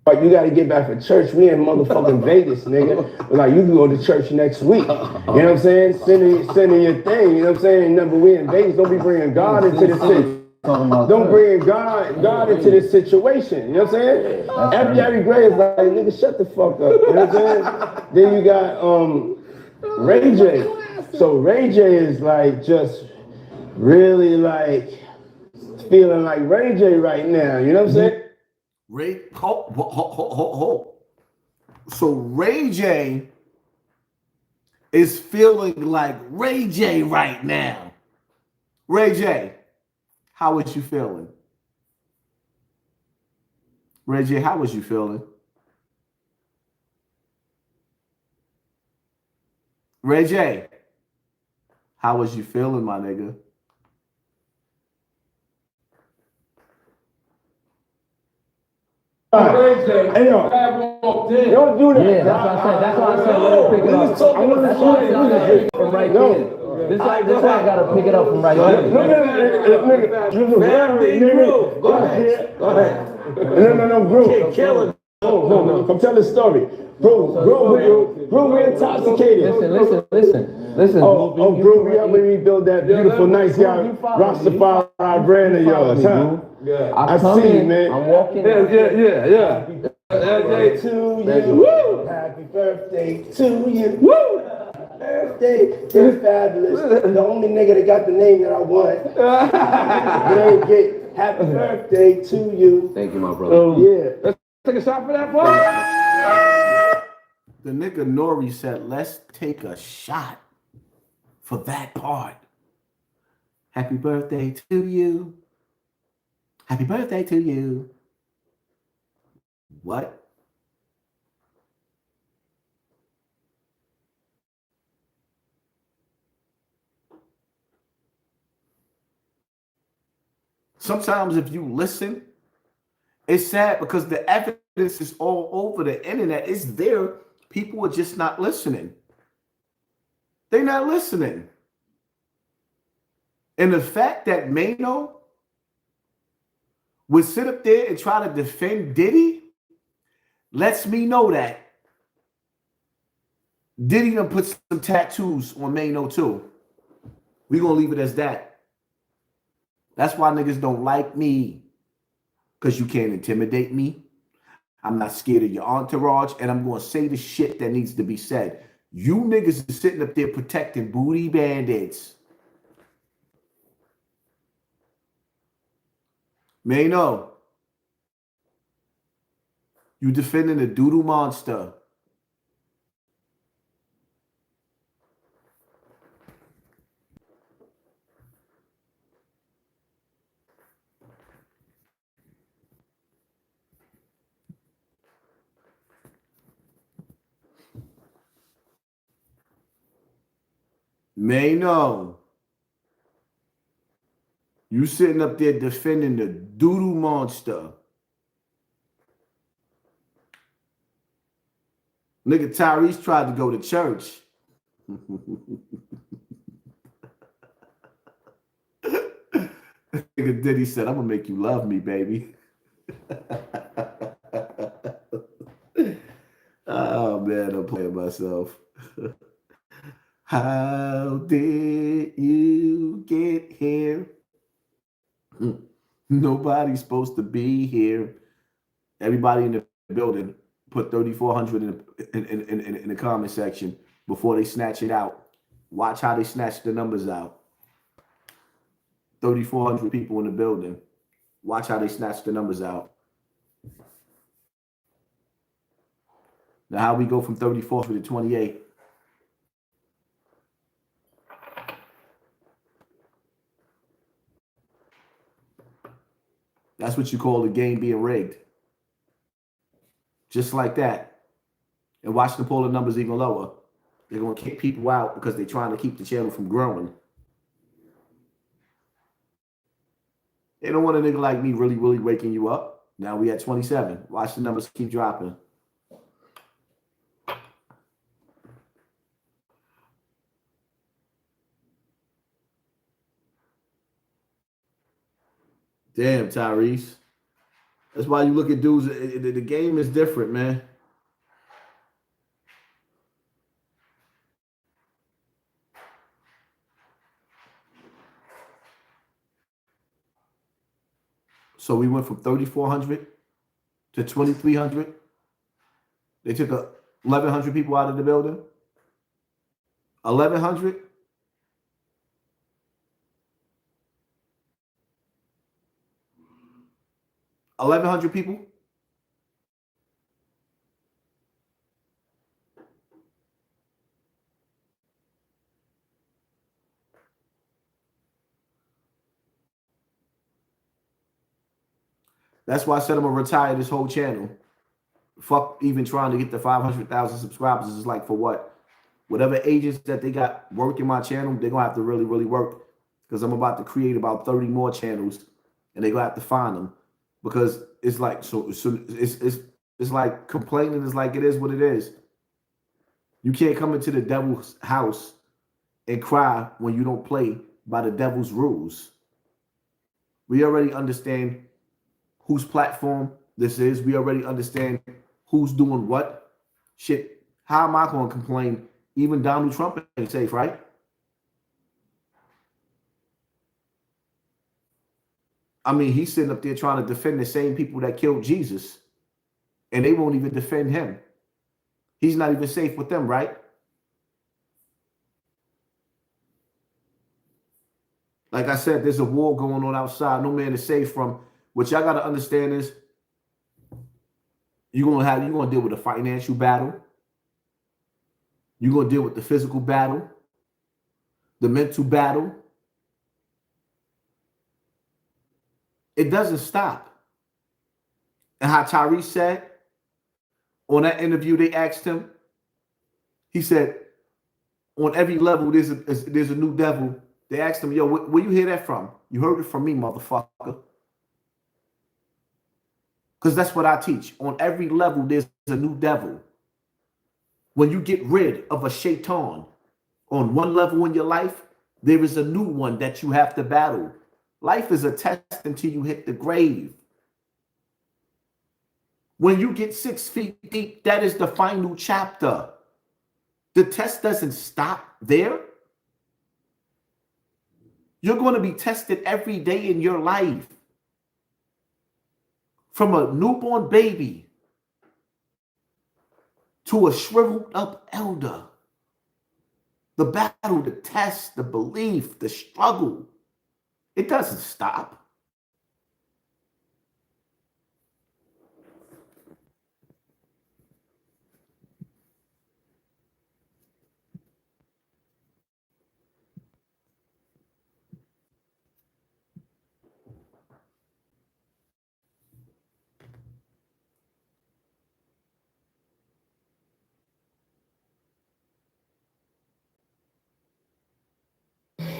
Like, you got to get back for church. We in motherfucking Vegas, nigga. Like, you can go to church next week. You know what I'm saying? Sending your thing. You know what I'm saying? No, but we in Vegas. Don't be bringing God into this situation. Don't bring God into this situation. You know what I'm saying? Every Gray is like, nigga, shut the fuck up. You know what I'm saying? Then you got Ray J. So Ray J is like just really like feeling like Ray J right now. You know what I'm saying? So Ray J is feeling like Ray J right now. Ray J, how was you feeling? Ray J, how was you feeling? Ray J, how was you feeling, my nigga? Hey, yo. Don't do that. Yeah, that's why I said let him pick it up. I want to see it from right there. This guy gotta pick it up from right there. Nigga, go ahead. No, bro. Kill it. No. Come tell the story. Bro, we're intoxicated. Listen. Oh, bro, we helping me build that beautiful, nice guy, Rastafari brand of yours, huh? Yeah. I see you, man. I'm walking. Yeah. Happy birthday to you. Woo! Happy birthday to you. Woo! Birthday, you're fabulous. The only nigga that got the name that I want. You ain't get happy birthday to you. Thank you, my brother. Yeah. Let's take a shot for that, boy. The nigga Nori said, let's take a shot for that part. Happy birthday to you. Happy birthday to you. What? Sometimes if you listen, it's sad because the evidence is all over the internet. It's there. People are just not listening. They're not listening. And the fact that Mano would sit up there and try to defend Diddy lets me know that Diddy done put some tattoos on Mano too. We're going to leave it as that. That's why niggas don't like me. Because you can't intimidate me. I'm not scared of your entourage. And I'm going to say the shit that needs to be said. You niggas are sitting up there protecting booty bandits. Mano, you defending a doodle monster. Mano, you sitting up there defending the doodle monster. Nigga Tyrese tried to go to church. Nigga Diddy said, I'm gonna make you love me, baby. man, I'm playing myself. How did you get here? Nobody's supposed to be here. Everybody in the building put 3,400 in the comment section before they snatch it out. Watch how they snatch the numbers out. 3,400 people in the building. Watch how they snatch the numbers out. Now, how we go from 3,400 to 28? That's what you call the game being rigged. Just like that. And watch them pull the numbers even lower. They're going to kick people out because they're trying to keep the channel from growing. They don't want a nigga like me really, really waking you up. Now we at 27. Watch the numbers keep dropping. Damn, Tyrese. That's why you look at dudes. The game is different, man. So we went from 3,400 to 2,300. They took 1,100 people out of the building. 1,100. People. That's why I said I'm gonna retire this whole channel. Fuck even trying to get the 500,000 subscribers. It's like, for what? Whatever agents that they got working my channel, they're gonna have to really, really work, because I'm about to create about 30 more channels, and they're gonna have to find them, because it's like it's like complaining is like it is what it is. You can't come into the devil's house and cry when you don't play by the devil's rules. We already understand whose platform this is. We already understand who's doing what. Shit, how am I going to complain? Even Donald Trump ain't safe, right? I mean, he's sitting up there trying to defend the same people that killed Jesus, and they won't even defend him. He's not even safe with them, right? Like I said, there's a war going on outside. No man is safe from. What y'all got to understand is you're gonna deal with a financial battle. You're gonna deal with the physical battle, the mental battle. It doesn't stop. And how Tyrese said on that interview, they asked him. He said, on every level, there's a new devil. They asked him, yo, where you hear that from? You heard it from me, motherfucker. Because that's what I teach. On every level, there's a new devil. When you get rid of a shaitan on one level in your life, there is a new one that you have to battle. Life is a test until you hit the grave. When you get 6 feet deep, that is the final chapter. The test doesn't stop there. You're going to be tested every day in your life. From a newborn baby to a shriveled up elder. The battle, the test, the belief, the struggle, it doesn't stop.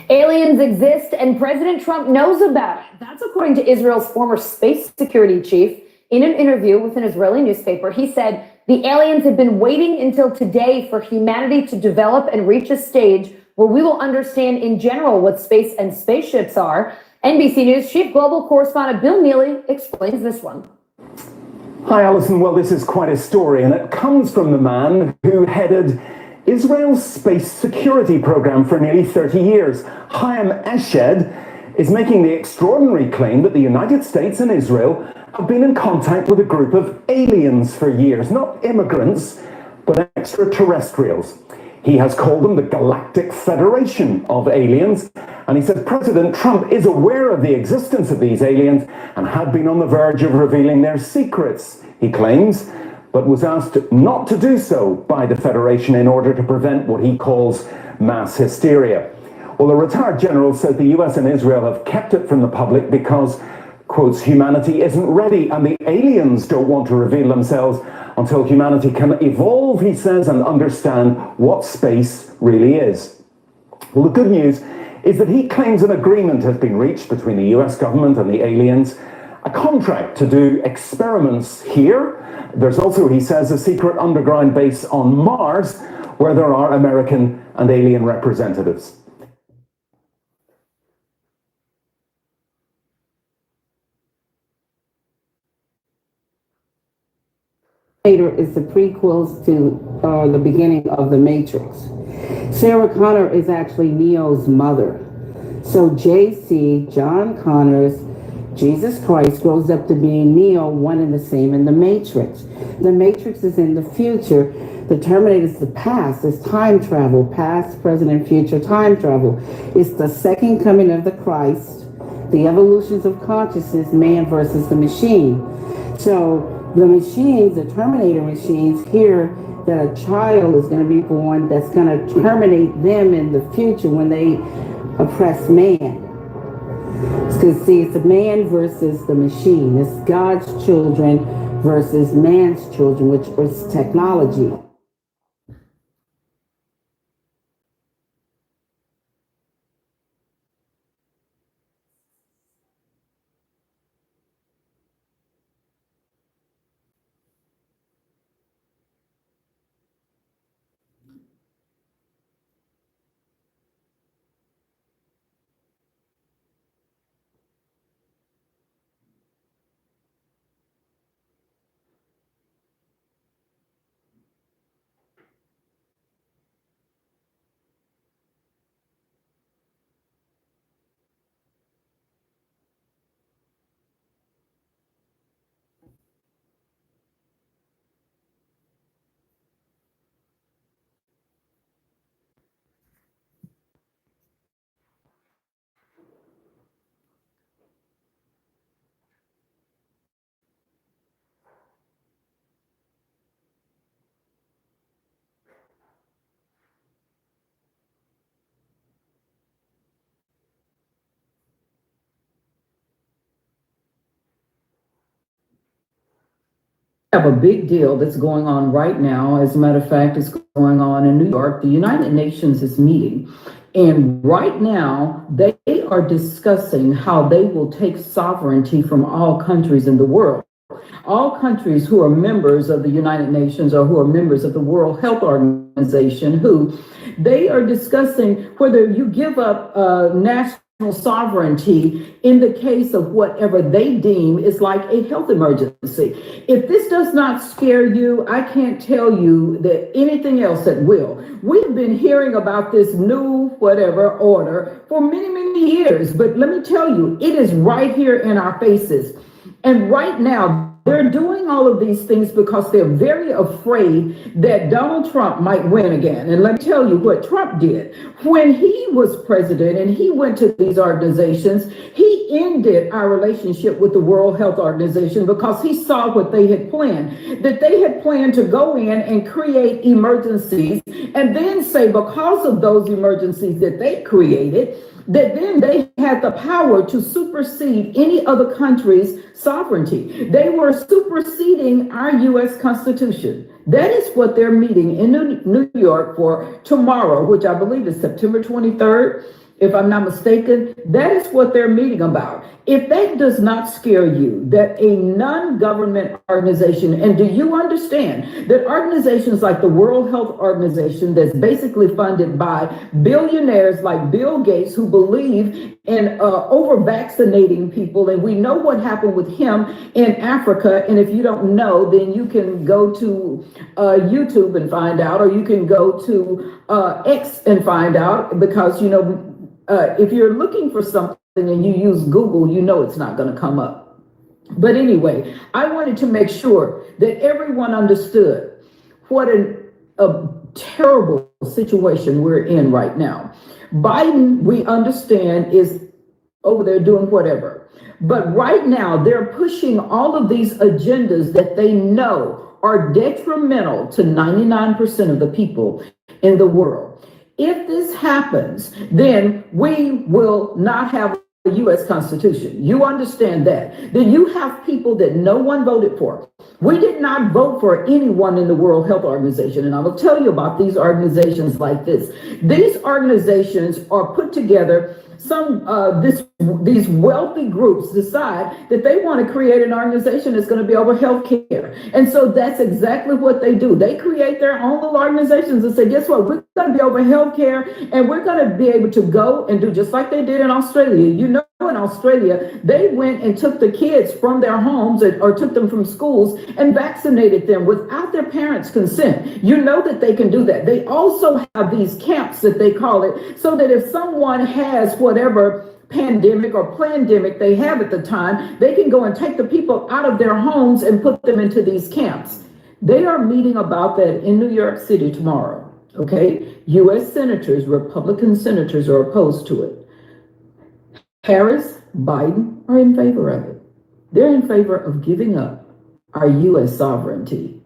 Aliens exist and President Trump knows about it. That's according to Israel's former space security chief. In an interview with an Israeli newspaper, he said the aliens have been waiting until today for humanity to develop and reach a stage where we will understand in general what space and spaceships are. NBC News chief global correspondent Bill Neely explains this one. Hi, Alison. Well, this is quite a story, and it comes from the man who headed Israel's space security program for nearly 30 years. Chaim Eshed is making the extraordinary claim that the United States and Israel have been in contact with a group of aliens for years, not immigrants, but extraterrestrials. He has called them the Galactic Federation of Aliens, and he says President Trump is aware of the existence of these aliens and had been on the verge of revealing their secrets, he claims, but was asked not to do so by the Federation in order to prevent what he calls mass hysteria. Well, the retired general said the US and Israel have kept it from the public because, quotes, humanity isn't ready and the aliens don't want to reveal themselves until humanity can evolve, he says, and understand what space really is. Well, the good news is that he claims an agreement has been reached between the US government and the aliens, a contract to do experiments here. There's also, he says, a secret underground base on Mars where there are American and alien representatives. Is the prequels to the beginning of The Matrix. Sarah Connor is actually Neo's mother. So JC, John Connor's Jesus Christ, grows up to being Neo, one and the same in The Matrix. The Matrix is in the future. The Terminator is the past. It's time travel, past, present, and future time travel. It's the second coming of the Christ, the evolutions of consciousness, man versus the machine. So the machines, the Terminator machines, hear that a child is going to be born that's going to terminate them in the future when they oppress man. Because see, it's the man versus the machine. It's God's children versus man's children, which is technology. Have a big deal that's going on right now. As a matter of fact, it's going on in New York. The United Nations is meeting. And right now, they are discussing how they will take sovereignty from all countries in the world. All countries who are members of the United Nations or who are members of the World Health Organization, who they are discussing whether you give up national sovereignty in the case of whatever they deem is like a health emergency. If this does not scare you, I can't tell you that anything else that will. We've been hearing about this new whatever order for many, many years, but let me tell you, it is right here in our faces. And right now, they're doing all of these things because they're very afraid that Donald Trump might win again. And let me tell you what Trump did. When he was president and he went to these organizations, he ended our relationship with the World Health Organization because he saw what they had planned, that they had planned to go in and create emergencies and then say because of those emergencies that they created, that then they had the power to supersede any other country's sovereignty. They were superseding our U.S. Constitution. That is what they're meeting in New York for tomorrow, which I believe is September 23rd. if I'm not mistaken. That is what they're meeting about. If that does not scare you, that a non-government organization, and do you understand that organizations like the World Health Organization, that's basically funded by billionaires like Bill Gates, who believe in over-vaccinating people, and we know what happened with him in Africa, and if you don't know, then you can go to YouTube and find out, or you can go to X and find out, because, you know, if you're looking for something and you use Google, you know it's not going to come up. But anyway, I wanted to make sure that everyone understood what a terrible situation we're in right now. Biden, we understand, is over there doing whatever. But right now, they're pushing all of these agendas that they know are detrimental to 99% of the people in the world. If this happens, then we will not have a U.S. Constitution. You understand that? Then you have people that no one voted for. We did not vote for anyone in the World Health Organization. And I will tell you about these organizations like this. These organizations are put together. These wealthy groups decide that they want to create an organization that's going to be over health care. And so that's exactly what they do. They create their own little organizations and say, guess what? We're going to be over health care, and we're going to be able to go and do just like they did in Australia. You know, in Australia, they went and took the kids from their homes or took them from schools and vaccinated them without their parents' consent. You know that they can do that. They also have these camps that they call it, so that if someone has whatever pandemic or plandemic they have at the time, they can go and take the people out of their homes and put them into these camps. They are meeting about that in New York City tomorrow. Okay, U.S. senators, Republican senators, are opposed to it. Harris, Biden are in favor of it. They're in favor of giving up our U.S. sovereignty.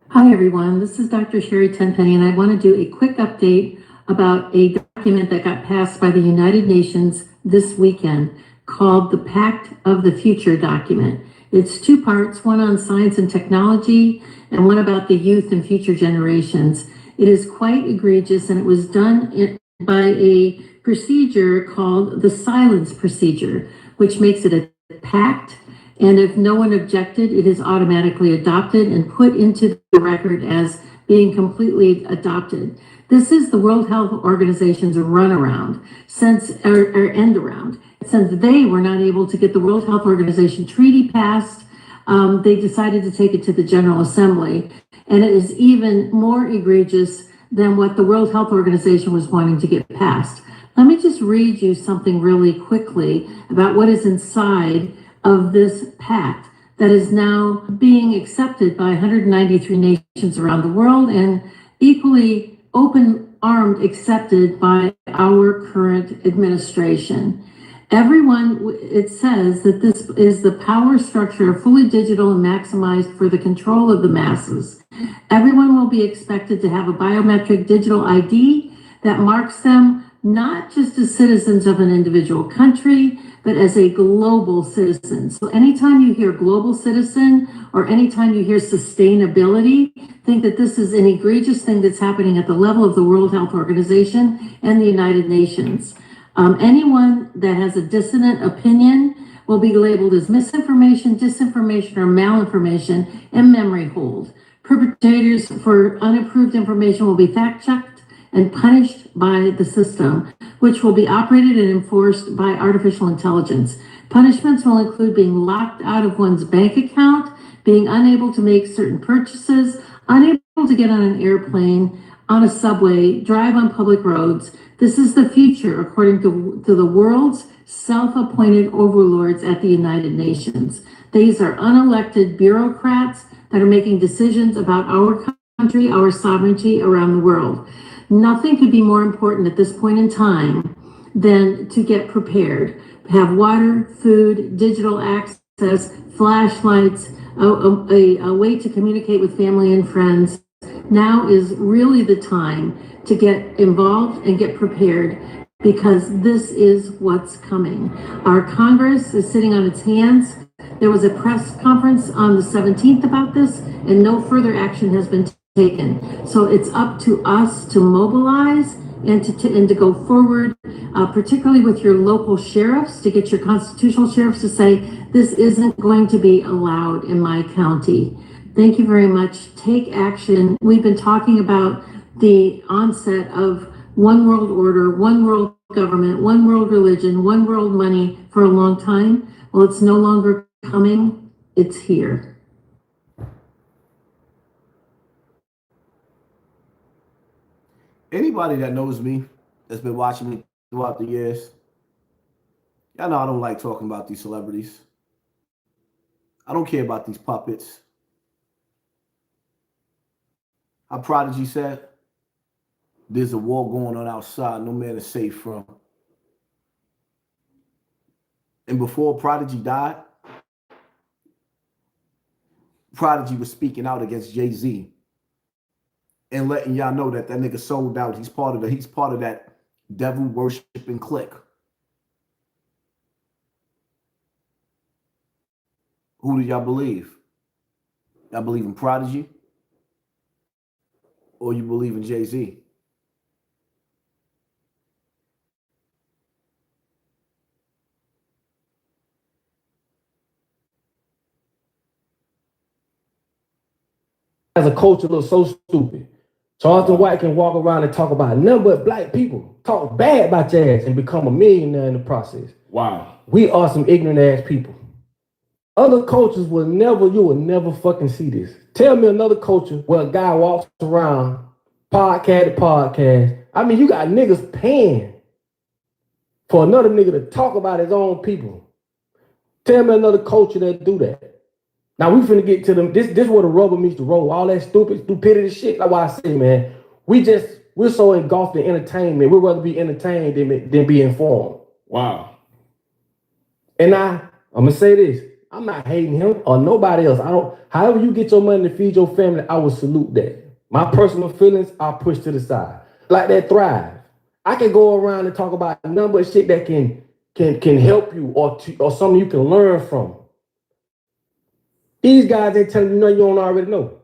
Hi, everyone. This is Dr. Sherry Tenpenny, and I want to do a quick update about a document that got passed by the United Nations this weekend called the Pact of the Future document. It's two parts, one on science and technology and one about the youth and future generations. It is quite egregious, and it was done by a procedure called the silence procedure, which makes it a pact. And if no one objected, it is automatically adopted and put into the record as being completely adopted. This is the World Health Organization's runaround, or end around. Since they were not able to get the World Health Organization treaty passed, they decided to take it to the General Assembly. And it is even more egregious than what the World Health Organization was wanting to get passed. Let me just read you something really quickly about what is inside of this pact that is now being accepted by 193 nations around the world and equally open-armed accepted by our current administration. Everyone, it says that this is the power structure, fully digital and maximized for the control of the masses. Everyone will be expected to have a biometric digital ID that marks them not just as citizens of an individual country, but as a global citizen. So anytime you hear global citizen or anytime you hear sustainability, think that this is an egregious thing that's happening at the level of the World Health Organization and the United Nations. Anyone that has a dissonant opinion will be labeled as misinformation, disinformation, or malinformation and memory hold. Perpetrators for unapproved information will be fact-checked and punished by the system, which will be operated and enforced by artificial intelligence. Punishments will include being locked out of one's bank account, being unable to make certain purchases, unable to get on an airplane, on a subway, drive on public roads. This is the future, according to the world's self-appointed overlords at the United Nations. These are unelected bureaucrats that are making decisions about our country, our sovereignty around the world. Nothing could be more important at this point in time than to get prepared, have water, food, digital access, flashlights, a way to communicate with family and friends. Now is really the time to get involved and get prepared because this is what's coming. Our Congress is sitting on its hands. There was a press conference on the 17th about this, and no further action has been taken. So it's up to us to mobilize and to go forward, particularly with your local sheriffs, to get your constitutional sheriffs to say, this isn't going to be allowed in my county. Thank you very much. Take action. We've been talking about the onset of one world order, one world government, one world religion, one world money for a long time. Well, it's no longer coming. It's here. Anybody that knows me, that's been watching me throughout the years, y'all know I don't like talking about these celebrities. I don't care about these puppets. How Prodigy said, there's a war going on outside, no man is safe from. And before Prodigy died, Prodigy was speaking out against Jay-Z and letting y'all know that that nigga sold out. He's part of that devil worshiping clique. Who do y'all believe? Y'all believe in Prodigy? Or you believe in Jay-Z? As a culture looks so stupid. Charleston White can walk around and talk about nothing but black people, talk bad about your ass and become a millionaire in the process. Wow. We are some ignorant ass people. Other cultures you will never fucking see this. Tell me another culture where a guy walks around podcast to podcast. I mean, you got niggas paying for another nigga to talk about his own people. Tell me another culture that do that. Now we finna get to them. This where the rubber meets the road. All that stupidity shit. Like what I say, man. We're so engulfed in entertainment. We'd rather be entertained than be informed. Wow. And I'm gonna say this. I'm not hating him or nobody else. However you get your money to feed your family, I will salute that. My personal feelings, I'll push to the side. Like that Thrive. I can go around and talk about a number of shit that can help you or something you can learn from. These guys ain't telling you nothing you don't already know.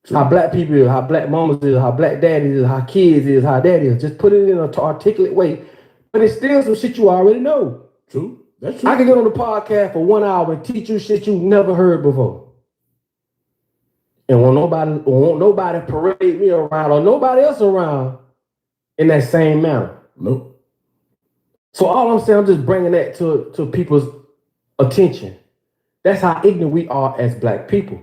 How black people is, how black mamas is, how black daddies is, how kids is, how that is. Just put it in an articulate way. But it's still some shit you already know. True. That's true. I can get on the podcast for 1 hour and teach you shit you never heard before. And won't nobody parade me around or nobody else around in that same manner. Nope. So all I'm saying, I'm just bringing that to people's attention. That's how ignorant we are as black people.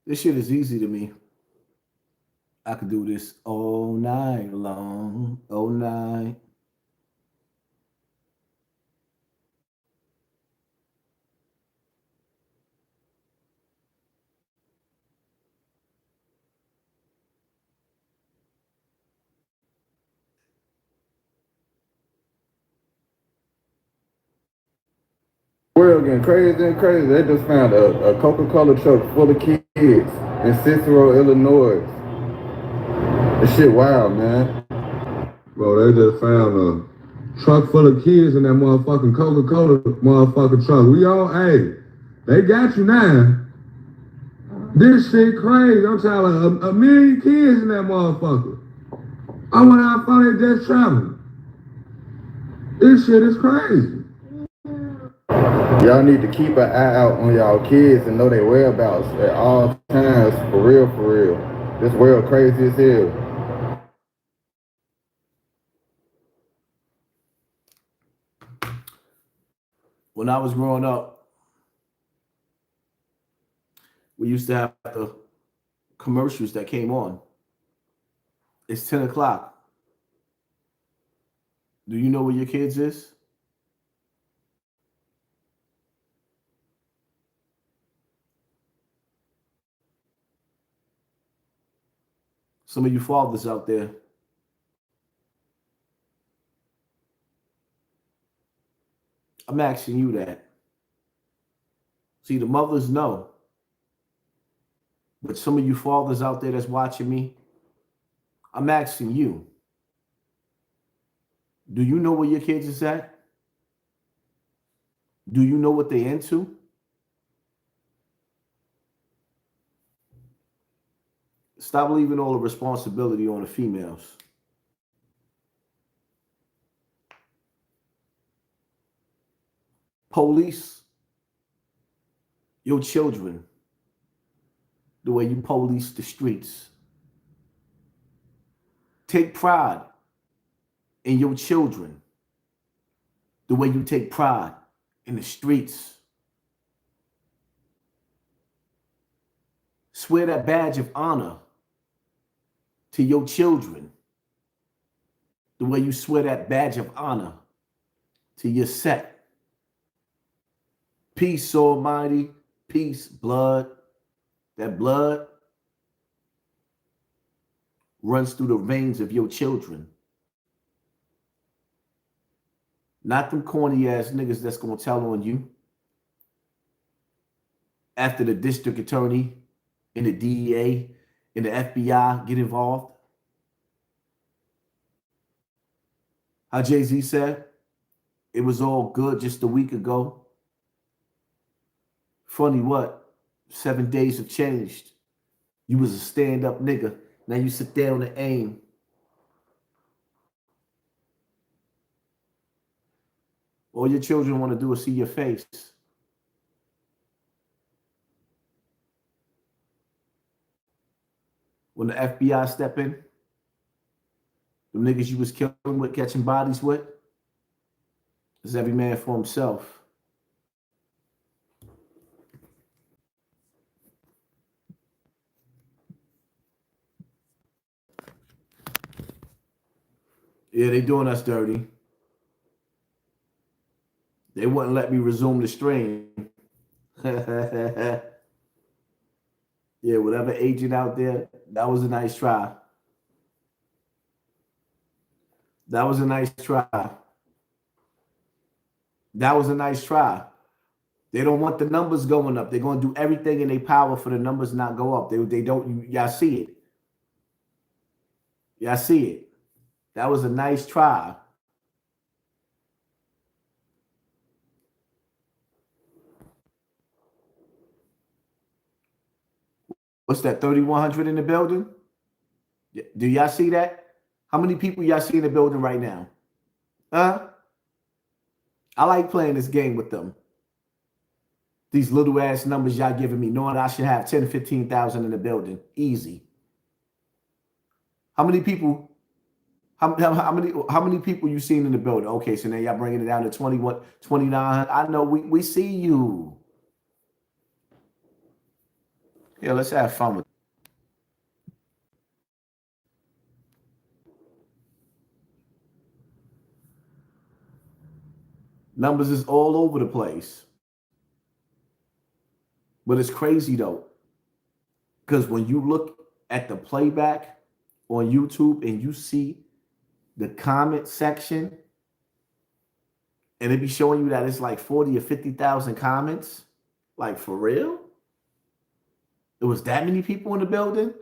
This shit is easy to me. I could do this all night long, all night. World getting crazy and crazy. They just found a Coca-Cola truck full of kids in Cicero, Illinois. This shit wild, man. Bro, they just found a truck full of kids in that motherfucking Coca-Cola motherfucking truck. They got you now. This shit crazy. I'm telling you, a million kids in that motherfucker. I went out and they just traveled. This shit is crazy. Y'all need to keep an eye out on y'all kids and know their whereabouts at all times. For real, for real. This world crazy as hell. When I was growing up, we used to have the commercials that came on. It's 10 o'clock. Do you know where your kids is? Some of you fathers out there, I'm asking you that. See, the mothers know. But some of you fathers out there that's watching me, I'm asking you, do you know where your kids is at? Do you know what they into? Stop leaving all the responsibility on the females. Police your children the way you police the streets. Take pride in your children the way you take pride in the streets. Swear that badge of honor to your children the way you swear that badge of honor to your set. Peace, Almighty. Peace, blood. That blood runs through the veins of your children. Not them corny ass niggas that's gonna tell on you after the district attorney and the DEA and the FBI get involved. How Jay-Z said, it was all good just a week ago. Funny what? 7 days have changed. You was a stand-up nigga. Now you sit down and aim. All your children want to do is see your face. When the FBI step in, the niggas you was killing with, catching bodies with, is every man for himself. Yeah, they doing us dirty. They wouldn't let me resume the stream. Yeah, whatever agent out there, that was a nice try. That was a nice try. That was a nice try. They don't want the numbers going up. They're going to do everything in their power for the numbers not go up. They don't, y'all see it. Y'all see it. That was a nice try. What's that, 3,100 in the building? Do y'all see that? How many people y'all see in the building right now? Huh? I like playing this game with them. These little ass numbers y'all giving me, knowing I should have 10, 15,000 in the building. Easy. How many people? How many people you seen in the building? Okay, so now y'all bringing it down to 21, 29. I know we see you. Yeah, let's have fun with it. Numbers is all over the place. But it's crazy though. Because when you look at the playback on YouTube and you see the comment section, and it be showing you that it's like 40 or 50,000 comments. Like, for real? There was that many people in the building?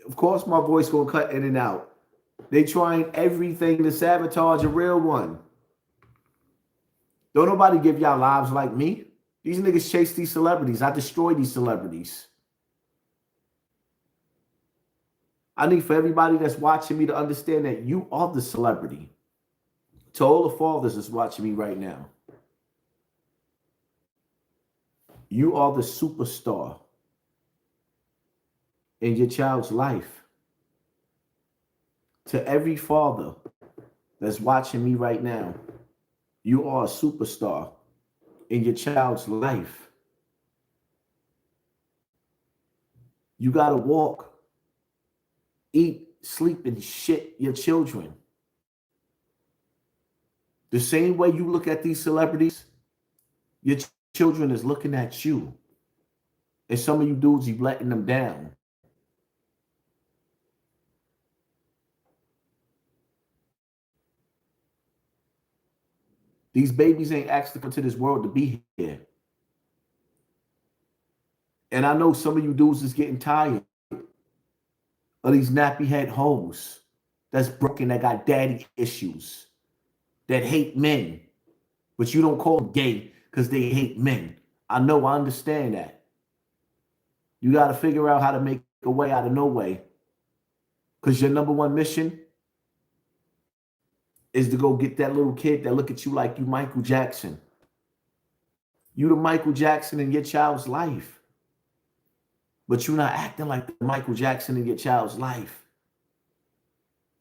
Of course, my voice will cut in and out. They trying everything to sabotage a real one. Don't nobody give y'all lives like me. These niggas chase these celebrities. I destroy these celebrities. I need for everybody that's watching me to understand that you are the celebrity. To all the fathers that's watching me right now, you are the superstar in your child's life. To every father that's watching me right now, you are a superstar in your child's life. You got to walk, eat, sleep, and shit your children. The same way you look at these celebrities, your children is looking at you. And some of you dudes, you letting them down. These babies ain't asked to come to this world to be here. And I know some of you dudes is getting tired of these nappy head hoes that's broken, that got daddy issues, that hate men, but you don't call them gay because they hate men. I know, I understand that. You got to figure out how to make a way out of no way, because your number one mission is to go get that little kid that look at you like you Michael Jackson. You the Michael Jackson in your child's life, but you're not acting like the Michael Jackson in your child's life.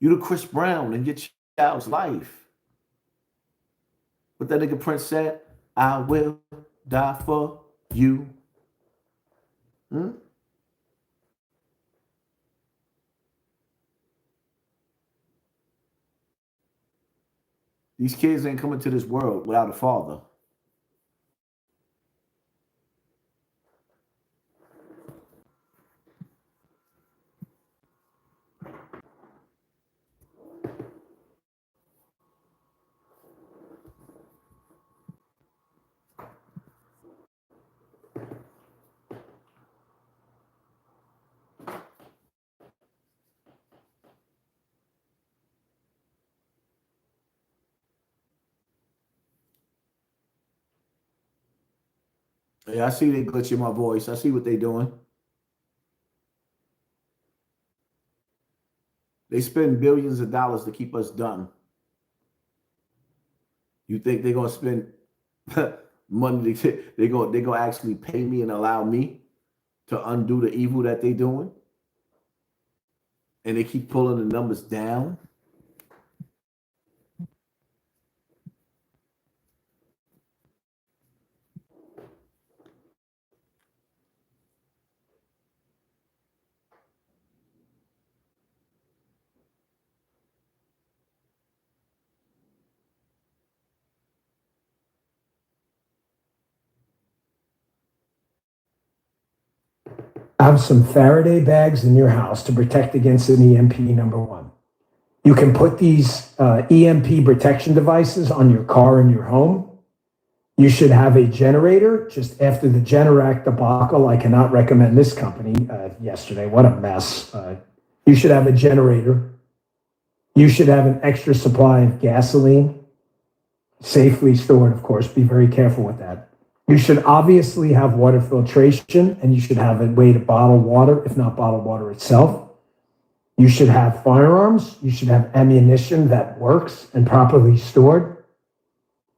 You the Chris Brown in your child's life. What that nigga Prince said, I will die for you. These kids ain't coming to this world without a father. Yeah, I see they glitching my voice. I see what they doing. They spend billions of dollars to keep us dumb. You think they're gonna spend money? They're gonna actually pay me and allow me to undo the evil that they're doing? And they keep pulling the numbers down. Have some Faraday bags in your house to protect against an EMP, number one. You can put these EMP protection devices on your car in your home. You should have a generator just after the Generac debacle. I cannot recommend this company yesterday. What a mess. You should have a generator. You should have an extra supply of gasoline, safely stored, of course. Be very careful with that. You should obviously have water filtration, and you should have a way to bottle water, if not bottle water itself. You should have firearms. You should have ammunition that works and properly stored.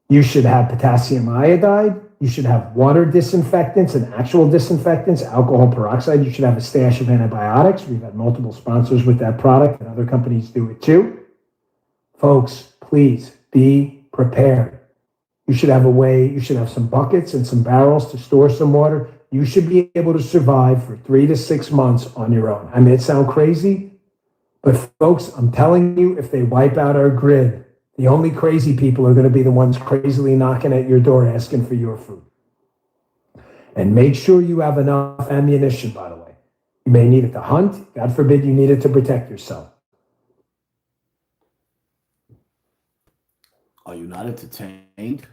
You should have potassium iodide. You should have water disinfectants and actual disinfectants, alcohol peroxide. You should have a stash of antibiotics. We've had multiple sponsors with that product, and other companies do it too. Folks, please be prepared. You should have a way, you should have some buckets and some barrels to store some water. You should be able to survive for 3 to 6 months on your own. I may it sound crazy, but folks, I'm telling you, if they wipe out our grid, the only crazy people are going to be the ones crazily knocking at your door asking for your food. And make sure you have enough ammunition, by the way. You may need it to hunt. God forbid you need it to protect yourself. Are you not entertained?